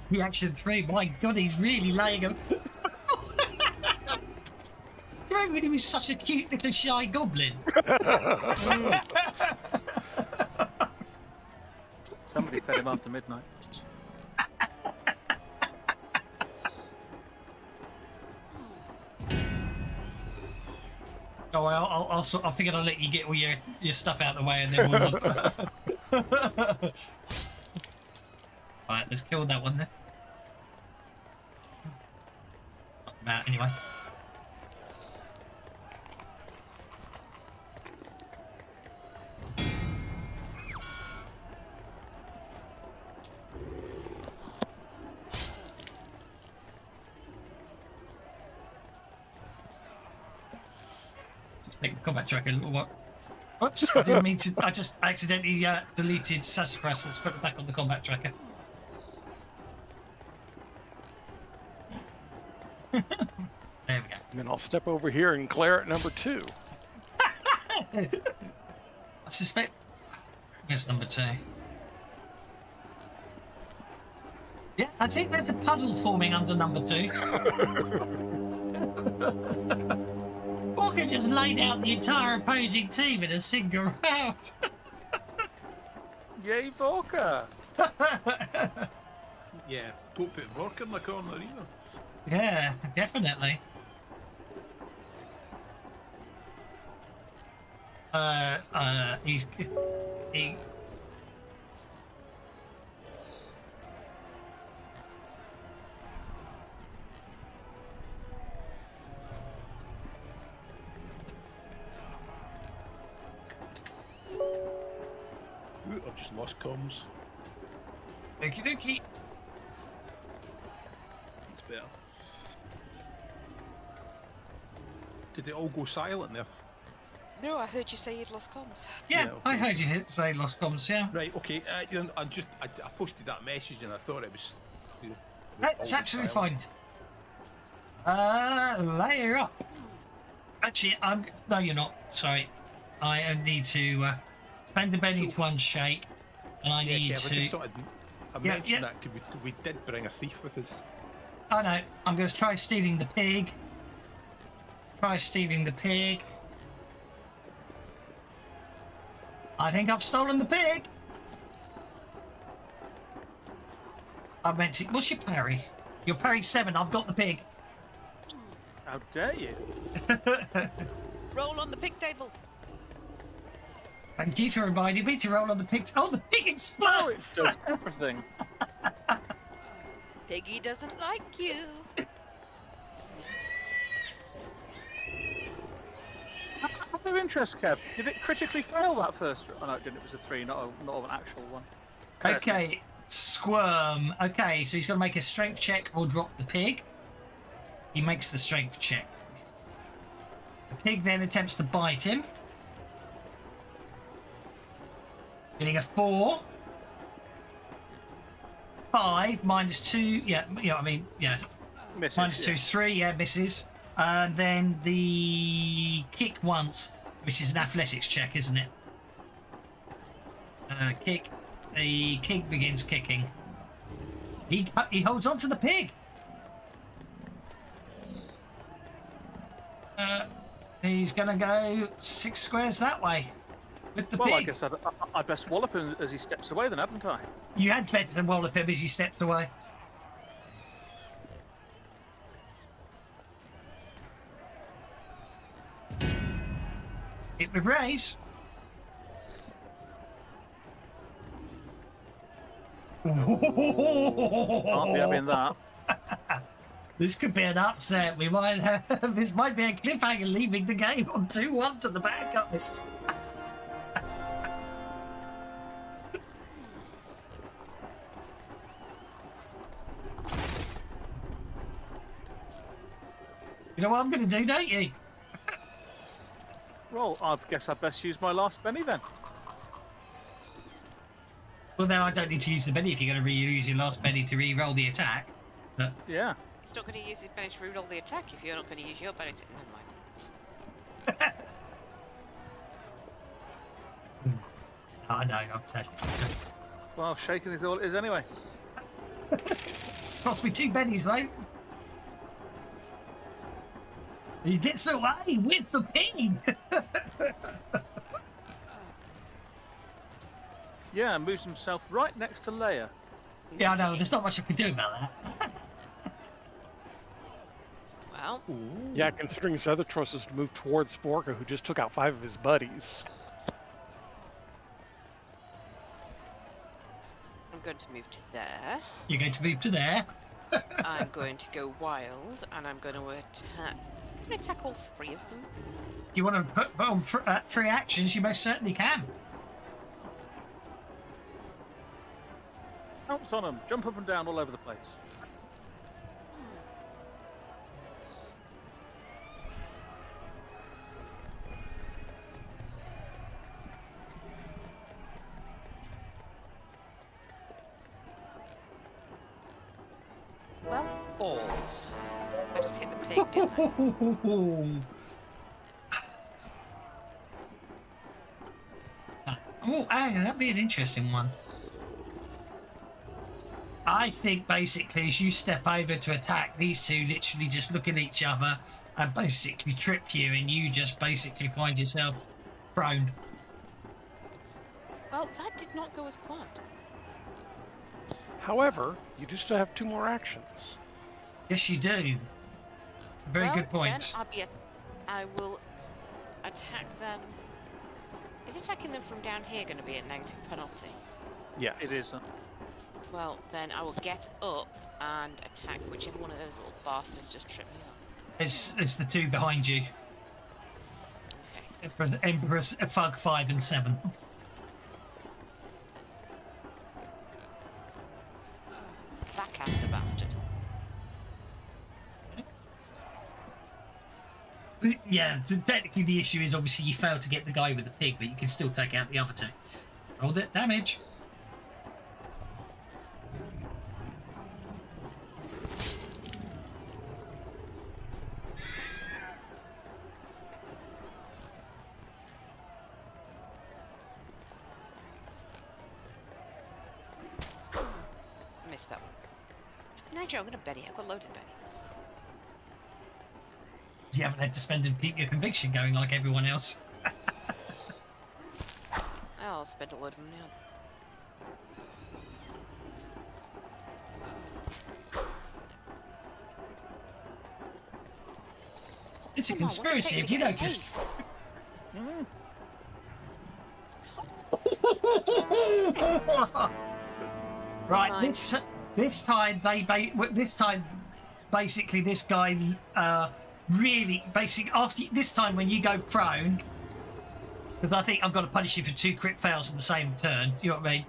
Reaction 3, my god, he's really laying him. Remember when he was such a cute little shy goblin? Somebody fed him after midnight. Oh, well, I figured I'll let you get all your stuff out of the way and then we'll... Alright, let's kill that one then. Knock him out anyway. Just take the combat tracker a little while. Oops, I didn't mean to. I just accidentally deleted Sassafras. Let's put it back on the combat tracker. There we go. And then I'll step over here and glare at number 2. I suspect. Where's number 2? Yeah, I think there's a puddle forming under number 2. Walker just laid out the entire opposing team in a single round. Yay, Vorka! Yeah, don't put Vork in the corner either. Yeah, definitely. He Ooh, I've just lost comms. Okie dokie. It's better. Did it all go silent there? No, I heard you say you'd lost comms. Yeah, Yeah, okay. I heard you say lost comms, yeah. Right, okay. You know, I posted that message and I thought it was. You know, It's all absolutely silent. fine. Layer up. Actually, no, you're not. Sorry. I need to spend a penny to unshake, and I Yeah, need Kev, I to. just thought I Yeah, mentioned yeah. that because we did bring a thief with us. I know. I'm going to try stealing the pig. Try stealing the pig. I think I've stolen the pig. I meant to. What's your parry? Your parry's 7. I've got the pig. How dare you? Roll on the pig table. Thank you for reminding me to roll on the pig. Oh, the pig Oh, it explodes! does everything. Piggy doesn't like you. Out of interest, Kev, did it critically fail that first? Oh no, it didn't. It was a 3, not an actual one. Okay, squirm. Okay, so he's got to make a strength check or drop the pig. He makes the strength check. The pig then attempts to bite him. Getting a 4. 5 minus 2. Yeah, I mean, yeah. Misses, Minus 2 yeah. is 3. Yeah, misses. And then the kick once, which is an athletics check, isn't it? Kick. The pig begins kicking. He holds on to the pig. He's gonna go 6 squares that way with the Well, I pig. guess I'd best wallop him as he steps away then, haven't I? You had better than wallop him as he steps away. It would raise. Can't be having that. This could be an upset. We might have. This might be a cliffhanger leaving the game on 2-1 to the bad guys. You know what I'm going to do, don't you? Well, I guess I'd best use my last penny then. Well, then I don't need to use the penny if you're going to reuse your last penny to re-roll the attack. But Yeah. He's not going to use his penny to reroll the attack if you're not going to use your penny to... Never mind. I know, I'm telling you. Well, shaking is all it is anyway. Cost me 2 pennies though. He gets away with the pig. Yeah, and moves himself right next to Leia. Yeah, I know. There's not much I can do about that. Well, Yeah, considering his other choice was to move towards Sporka, who just took out 5 of his buddies. I'm going to move to there. You're going to move to there. I'm going to go wild, and I'm going to attack. Can I attack all 3 of them? You want to put on 3 actions? You most certainly can. Pounce on him, jump up and down all over the place. Well, balls. I just hit the pig, didn't I? Oh, that'd be an interesting one. I think basically as you step over to attack, these two literally just look at each other and basically trip you, and you just basically find yourself prone. Well, that did not go as planned. However, you do still have 2 more actions. Yes, you do. It's a very Well, good point. Then I will attack them. Is attacking them from down here going to be a negative penalty? Yes. It isn't. Well, then I will get up and attack whichever one of those little bastards just tripped me up. It's the 2 behind you. Okay. Empress, Fug 5 and 7. Back at the bastard. Yeah, technically the issue is obviously you failed to get the guy with the pig, but you can still take out the other two. Roll that damage. Missed that one. Nigel, I'm gonna Benny. I've got loads of Benny. You haven't had to spend and keep your conviction going like everyone else. I'll spend a load of them now. It's a Come on, what's it conspiracy, take if to you get an notice. ace? Right, Fine. this time basically this guy really basically after this time when you go prone, because I think I've got to punish you for 2 crit fails in the same turn. You know what I mean?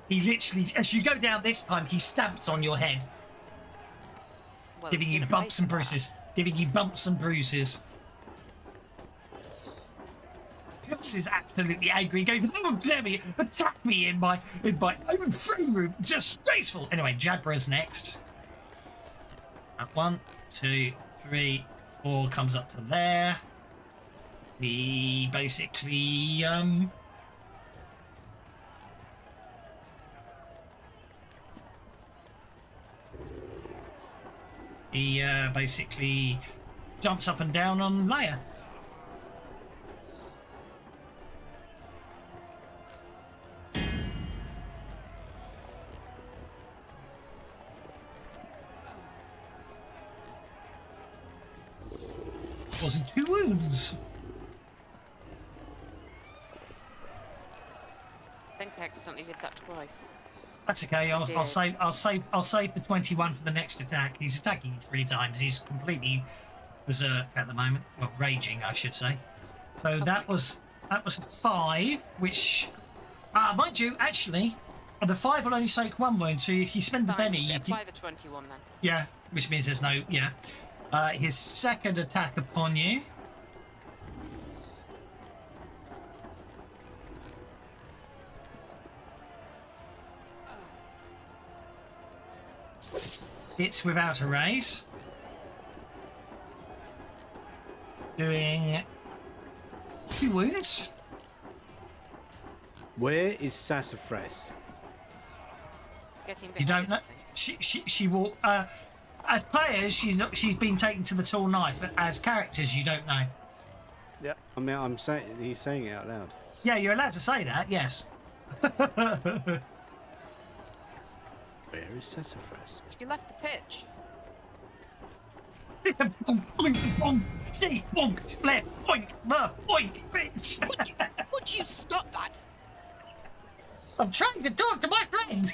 He literally, as you go down this time, he stamps on your head, Well, giving you you're bumps and right. bruises. Giving you bumps and bruises. Pips is absolutely angry. He goes, "Oh, dare me! Attack me in my own frame room! Disgraceful!" Anyway, Jabra's next. 1, 2, 3, 4 comes up to there. He basically basically jumps up and down on Leia. Causing 2 wounds. I think I accidentally did that twice. That's okay. I'll Did. save the 21 for the next attack. He's attacking 3 times. He's completely berserk at the moment. Well, raging, I should say. So Okay. that was 5, which, mind you, actually, the 5 will only take 1 wound. So if you spend the Fine, Benny, you apply can, the 21 then. yeah, which means there's no, yeah. His second attack upon you. It's without a raise. Doing 2 wounds. Where is Sassafras? Getting a bit You don't know. agitating. She will. As players, she's been taken to the tall knife. As characters, you don't know. I mean, I'm saying he's saying it out loud. Yeah, you're allowed to say that. Yes. Where is Sassafras? She left the pitch. Bonk, boink, bonk, see, bonk, left, boink, the boink, bitch. Would you stop that? I'm trying to talk to my friend.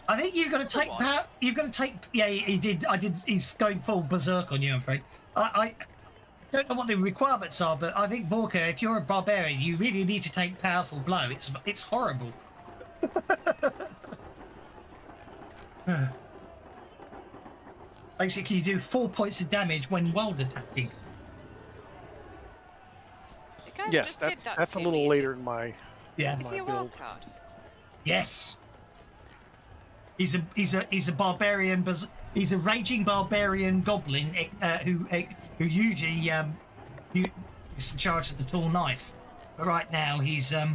I think you've got to take power. You've got to take. Yeah, he did. I did. He's going full berserk on you, I'm afraid. I don't know what the requirements are, but I think Vorka, if you're a barbarian, you really need to take powerful blow. It's horrible. Basically, you do 4 points of damage when wild attacking. The guy Yes, just did that that's to a little me. later in my. Yeah. Is he a wild card? Yes. He's a barbarian. He's a raging barbarian goblin who usually is in charge of the tall knife. But right now he's Well,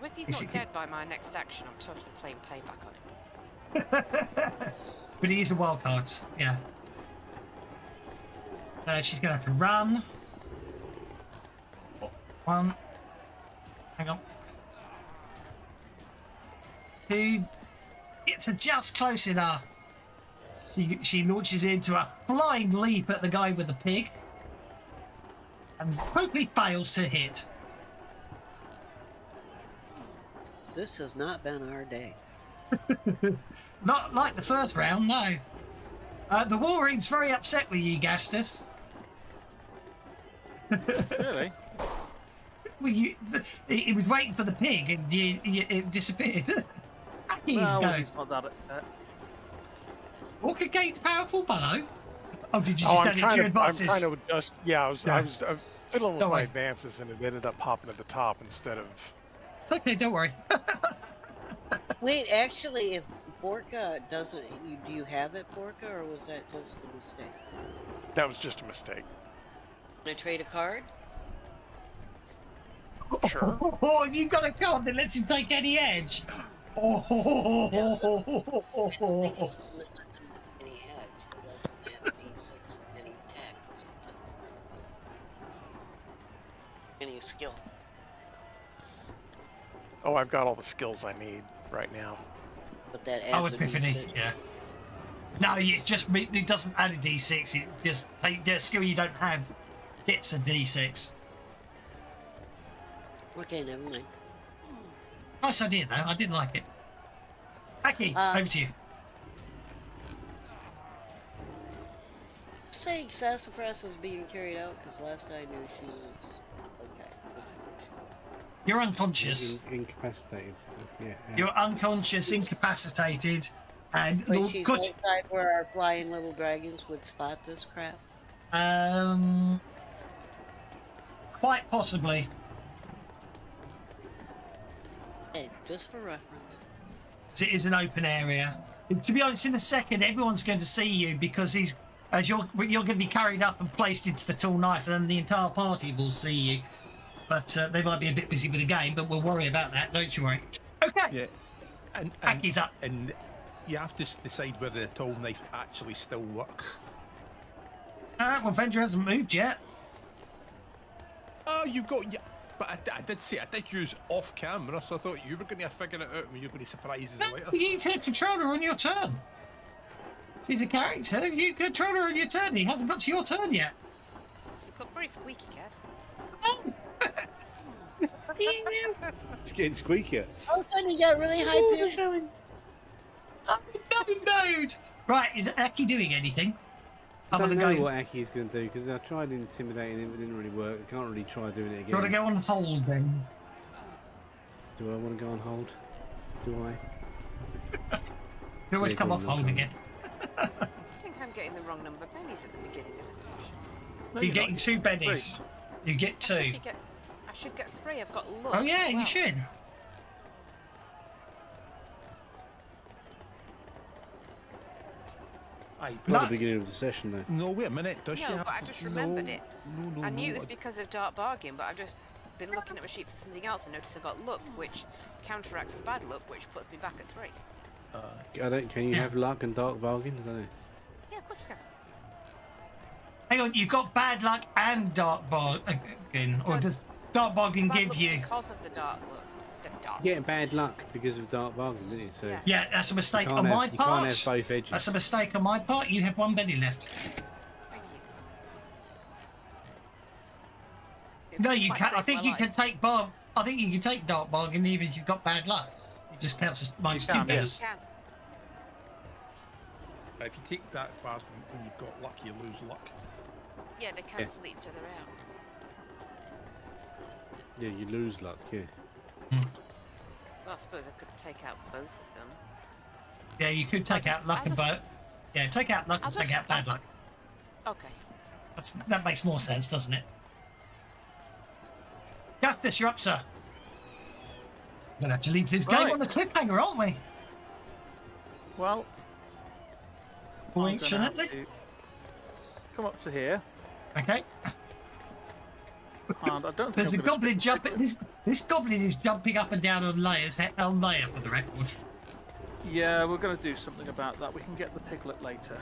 if he's Basically- not dead by my next action, I'm totally playing payback on him. but he is a wild card. Yeah. She's gonna have to run. 1. Hang on. 2. It's just close enough. She launches into a flying leap at the guy with the pig and quickly fails to hit. This has not been our day. Not like the first round, no. The Wolverine's very upset with you, Gastus. Really? Well, he was waiting for the pig and it disappeared. Aki's No, going. he's not that upset. Orca Gate's powerful, Bello. Oh, did you Oh, just I'm add it trying to your to. I'm advances? trying to adjust. Yeah, I was fiddling with Don't my worry. advances, and it ended up popping at the top instead of. It's okay, don't worry. Wait, actually, if Forca doesn't, do you have it, Forca, or was that just a mistake? That was just a mistake. Can I trade a card? Sure. Oh, you got a card that lets him take any edge. I don't think it's one that lets him have any edge. It lets him have D6 any attack or something. Any skill. Oh, I've got all the skills I need right now. But that Oh, adds a Epiphany, D6. yeah. No, it doesn't add a D6. It just the skill you don't have gets a D6. Okay, never mind. Nice idea, though. I did like it. Aki, over to you. Saying Sassafras is being carried out because last I knew she was okay. Let's see what she was. You're unconscious. Incapacitated. Yeah. You're unconscious, incapacitated, and Wait, Lord, she's could, outside where our flying little dragons would spot this crap. quite possibly. Hey, just for reference. It is an open area. To be honest, in a second, everyone's going to see you because you're going to be carried up and placed into the tall knife, and then the entire party will see you. But they might be a bit busy with the game, but we'll worry about that. Don't you worry. Okay. Yeah. And Aki's up. And you have to decide whether the tall knife actually still works. Well, Vendor hasn't moved yet. Oh, you got... Yeah. But I did say, I did use off camera, so I thought you were going to figure it out when you were going to surprise us later. You can control her on your turn. She's a character. You control her on your turn. He hasn't got to your turn yet. You got very squeaky, Kev. Oh. It's getting squeakier. All of a sudden, you got really high pitch. Oh, no. Right, is Aki doing anything? I Other don't than know going, what Aki is going to do because I tried intimidating him, it didn't really work. I can't really try doing it do you want to again. go on hold then? Do I want to go on hold? Do I? You always Yeah, come go off on, hold go on. again. I think I'm getting the wrong number of pennies at the beginning of the session. No, You're you're getting not. 2 bennies. You get 2. I should get 3. I've got luck. Oh yeah, as well. you should. Aye, Not Luck. at the beginning of the session though. no, wait a minute. Does she No, have but I to- just remembered no, it. No, I knew it was I- because of dark bargain, but I've just been looking at my sheet for something else and noticed I got luck, which counteracts the bad luck, which puts me back at 3. Can you Yeah. have luck and dark bargain? I don't know. Yeah, of course you can. Hang on, you've got bad luck and dark bargain, or No, does dark bargain Bad give luck you? because of the dark luck. The dark. You get bad luck because of dark bargain, didn't you? So Yeah. Yeah, that's a mistake you on can't my have, you part. can't have both edges. That's a mistake on my part. You have 1 penny left. Thank you. No, you Quite can. I saved think my you life. can take I think you can take dark bargain even if you've got bad luck. It just counts as minus You 2 can, pennies. Can. If you take that fast and you've got luck, you lose luck. Yeah, they cancel each other out. Yeah, you lose luck. Yeah. Well, I suppose I could take out both of them. Yeah, you could take just- out luck I'll and just- both. Yeah, take out luck I'll and take just- out bad I'll- luck. Okay. That makes more sense, doesn't it? Justice, you're up, sir. We're gonna have to leave this game Right. on a cliffhanger, aren't we? Well, I'm gonna have Fortunately. to come up to here, Okay. and I don't think There's a I'm gonna goblin stick- jumping. This goblin is jumping up and down on layers. On layer for the record. Yeah, we're going to do something about that. We can get the piglet later.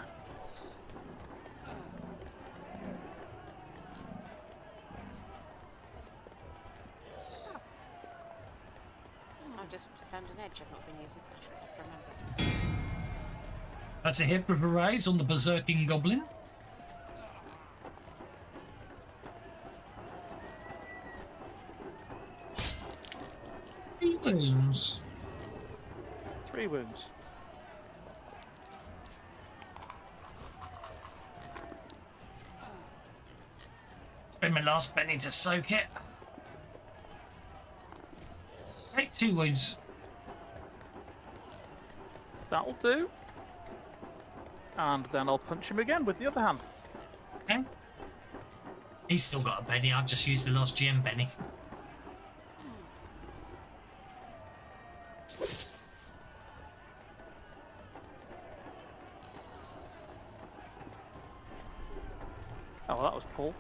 I've just found an edge I've not been using. I should have remembered. That's a hit with a raise on the berserking goblin. Wounds. 3 wounds. Spend my last penny to soak it. Take 2 wounds. That'll do. And then I'll punch him again with the other hand. Okay. He's still got a Benny. I've just used the last GM Benny. Oh, that was Paul.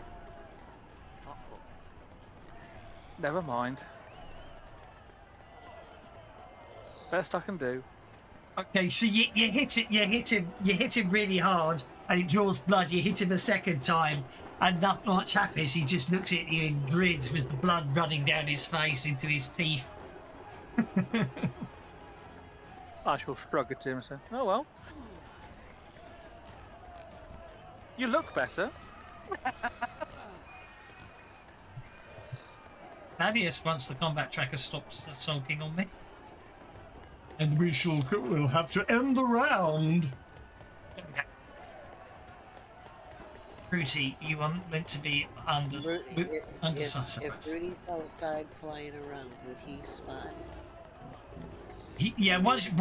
Never mind. Best I can do. Okay, so you hit him really hard, and it draws blood. You hit him a second time, and not much happens. He just looks at you and grins with the blood running down his face into his teeth. I shall shrug at him and say, "Oh well. You look better." Thaddeus, once the combat tracker stops sulking on me. And we'll have to end the round. Okay. Fruity, you want meant to be under If suspense. Rudy's outside flying around, would he spot? Yeah, once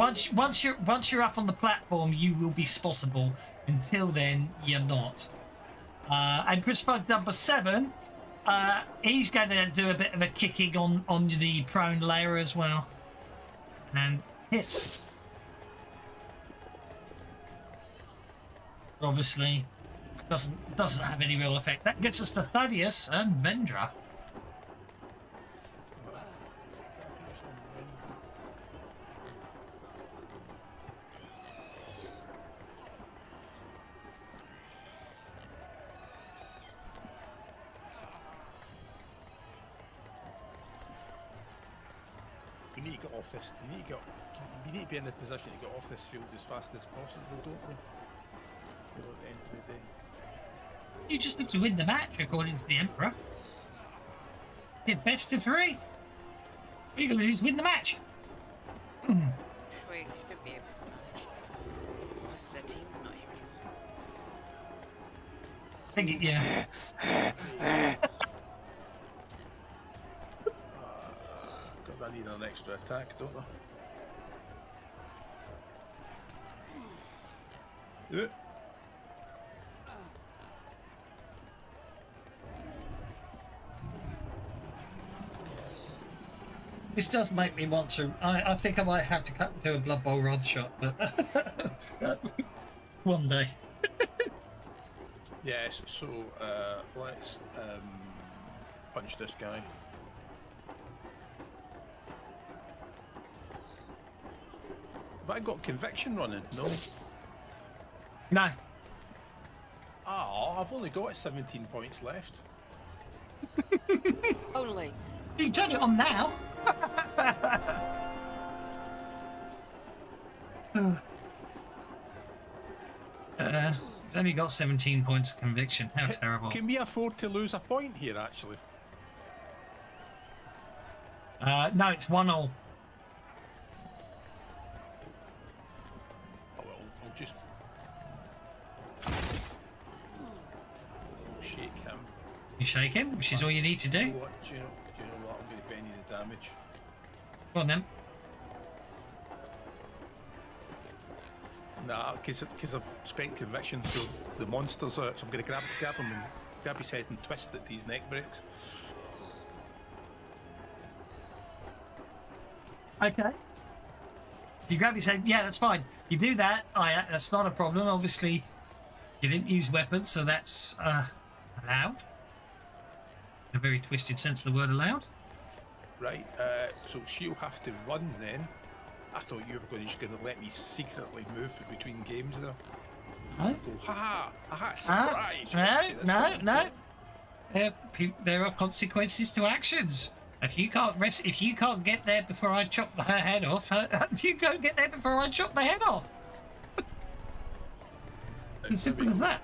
you're up on the platform, you will be spottable. Until then, you're not. And crucified number 7, he's going to do a bit of a kicking on the prone layer as well, and hits. Obviously, doesn't have any real effect. That gets us to Thaddeus and Vendra. We need to get off this. We need to be in the position to get off this field as fast as possible, don't we? At the end of the day. You just need to win the match, according to the Emperor. Did best of 3. All you're going to do is win the match. We should be able to manage. Most of their team's not here anymore. I think yeah. Because I need an extra attack, don't I? Yeah. This does make me want to. I think I might have to do a Blood Bowl rod shot, but one day. Yes, so let's punch this guy. Have I got conviction running? No. No. Oh, I've only got 17 points left. Only. You can turn it on now. He's only got 17 points of conviction. How terrible. Can we afford to lose a point here, actually? No, it's 1-1. Oh, well, I'll just shake him. You shake him, which is all you need to do. Do you know what? I'm going to penny the damage. Go on then. Nah, because I've spent conviction, so the monster's out, so I'm going to grab him and grab his head and twist it to his neck breaks. Okay. You grab his head, yeah, that's fine. You do that, that's not a problem. Obviously, you didn't use weapons, so that's allowed. In a very twisted sense of the word allowed. Right, so she'll have to run then. I thought you were just going to let me secretly move between games there. No? Go, ha ha, surprise! No. There are consequences to actions. If you can't get there before I chop her head off, you go get there before I chop the head off. As simple as that.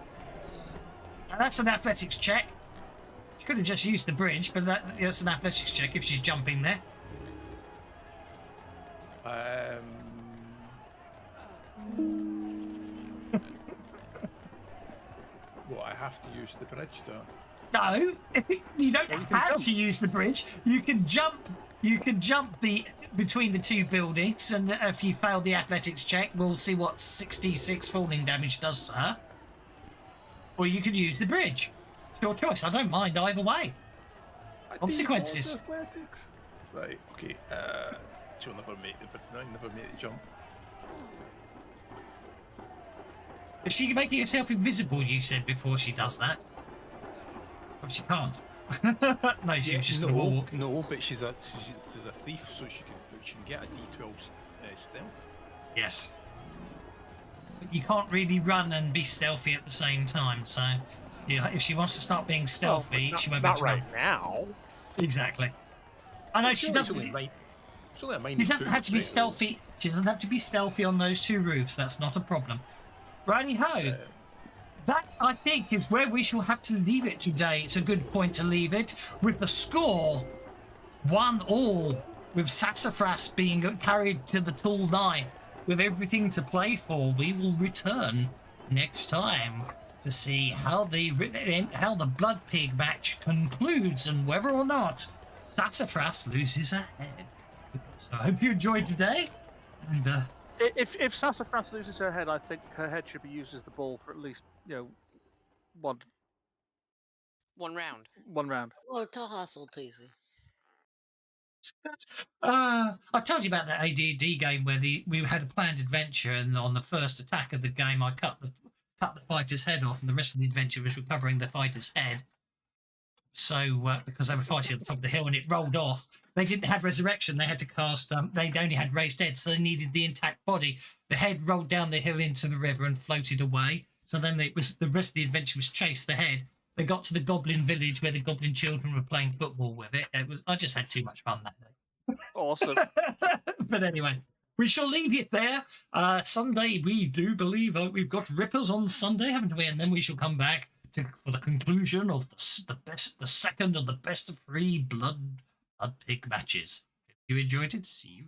Now that's an athletics check. She could have just used the bridge, but that's an athletics check if she's jumping there. Well, I have to use the bridge to. No, you don't you can have jump. to use the bridge. You can jump. You can jump between the two buildings, and if you fail the athletics check, we'll see what 66 falling damage does to her. Or you could use the bridge. It's your choice. I don't mind either way. Consequences. Athletics. Right. Okay. She'll never make the jump. Is she making herself invisible? You said before she does that. Oh, she can't. No, she was just gonna walk. No, but she's a thief, so she can get a D12 stealth. Yes. But you can't really run and be stealthy at the same time, so if she wants to start being stealthy, she won't be able to right run. now. Exactly. I know she doesn't. She doesn't have to be stealthy. She doesn't have to be stealthy on those two roofs. That's not a problem. Righty ho. That, I think, is where we shall have to leave it today. It's a good point to leave it, with the score 1-1, with Sassafras being carried to the tall 9. With everything to play for, we will return next time to see how the Blood Pig match concludes and whether or not Sassafras loses her head. So I hope you enjoyed today. And If Sassafras loses her head, I think her head should be used as the ball for at least one round. one round. Oh, to hustle, Tasty. I told you about that AD&D game where we had a planned adventure, and on the first attack of the game, I cut the fighter's head off, and the rest of the adventure was recovering the fighter's head. So, because they were fighting at the top of the hill and it rolled off, they didn't have resurrection. They had to cast. They only had raised heads, so they needed the intact body. The head rolled down the hill into the river and floated away. So then the rest of the adventure was chase the head. They got to the goblin village where the goblin children were playing football with it. I just had too much fun that day. Awesome. But anyway, we shall leave it there. Sunday, we do believe we've got Rippers on Sunday, haven't we? And then we shall come back for the conclusion of the second of the best of 3 blood pig matches. If you enjoyed it, see you.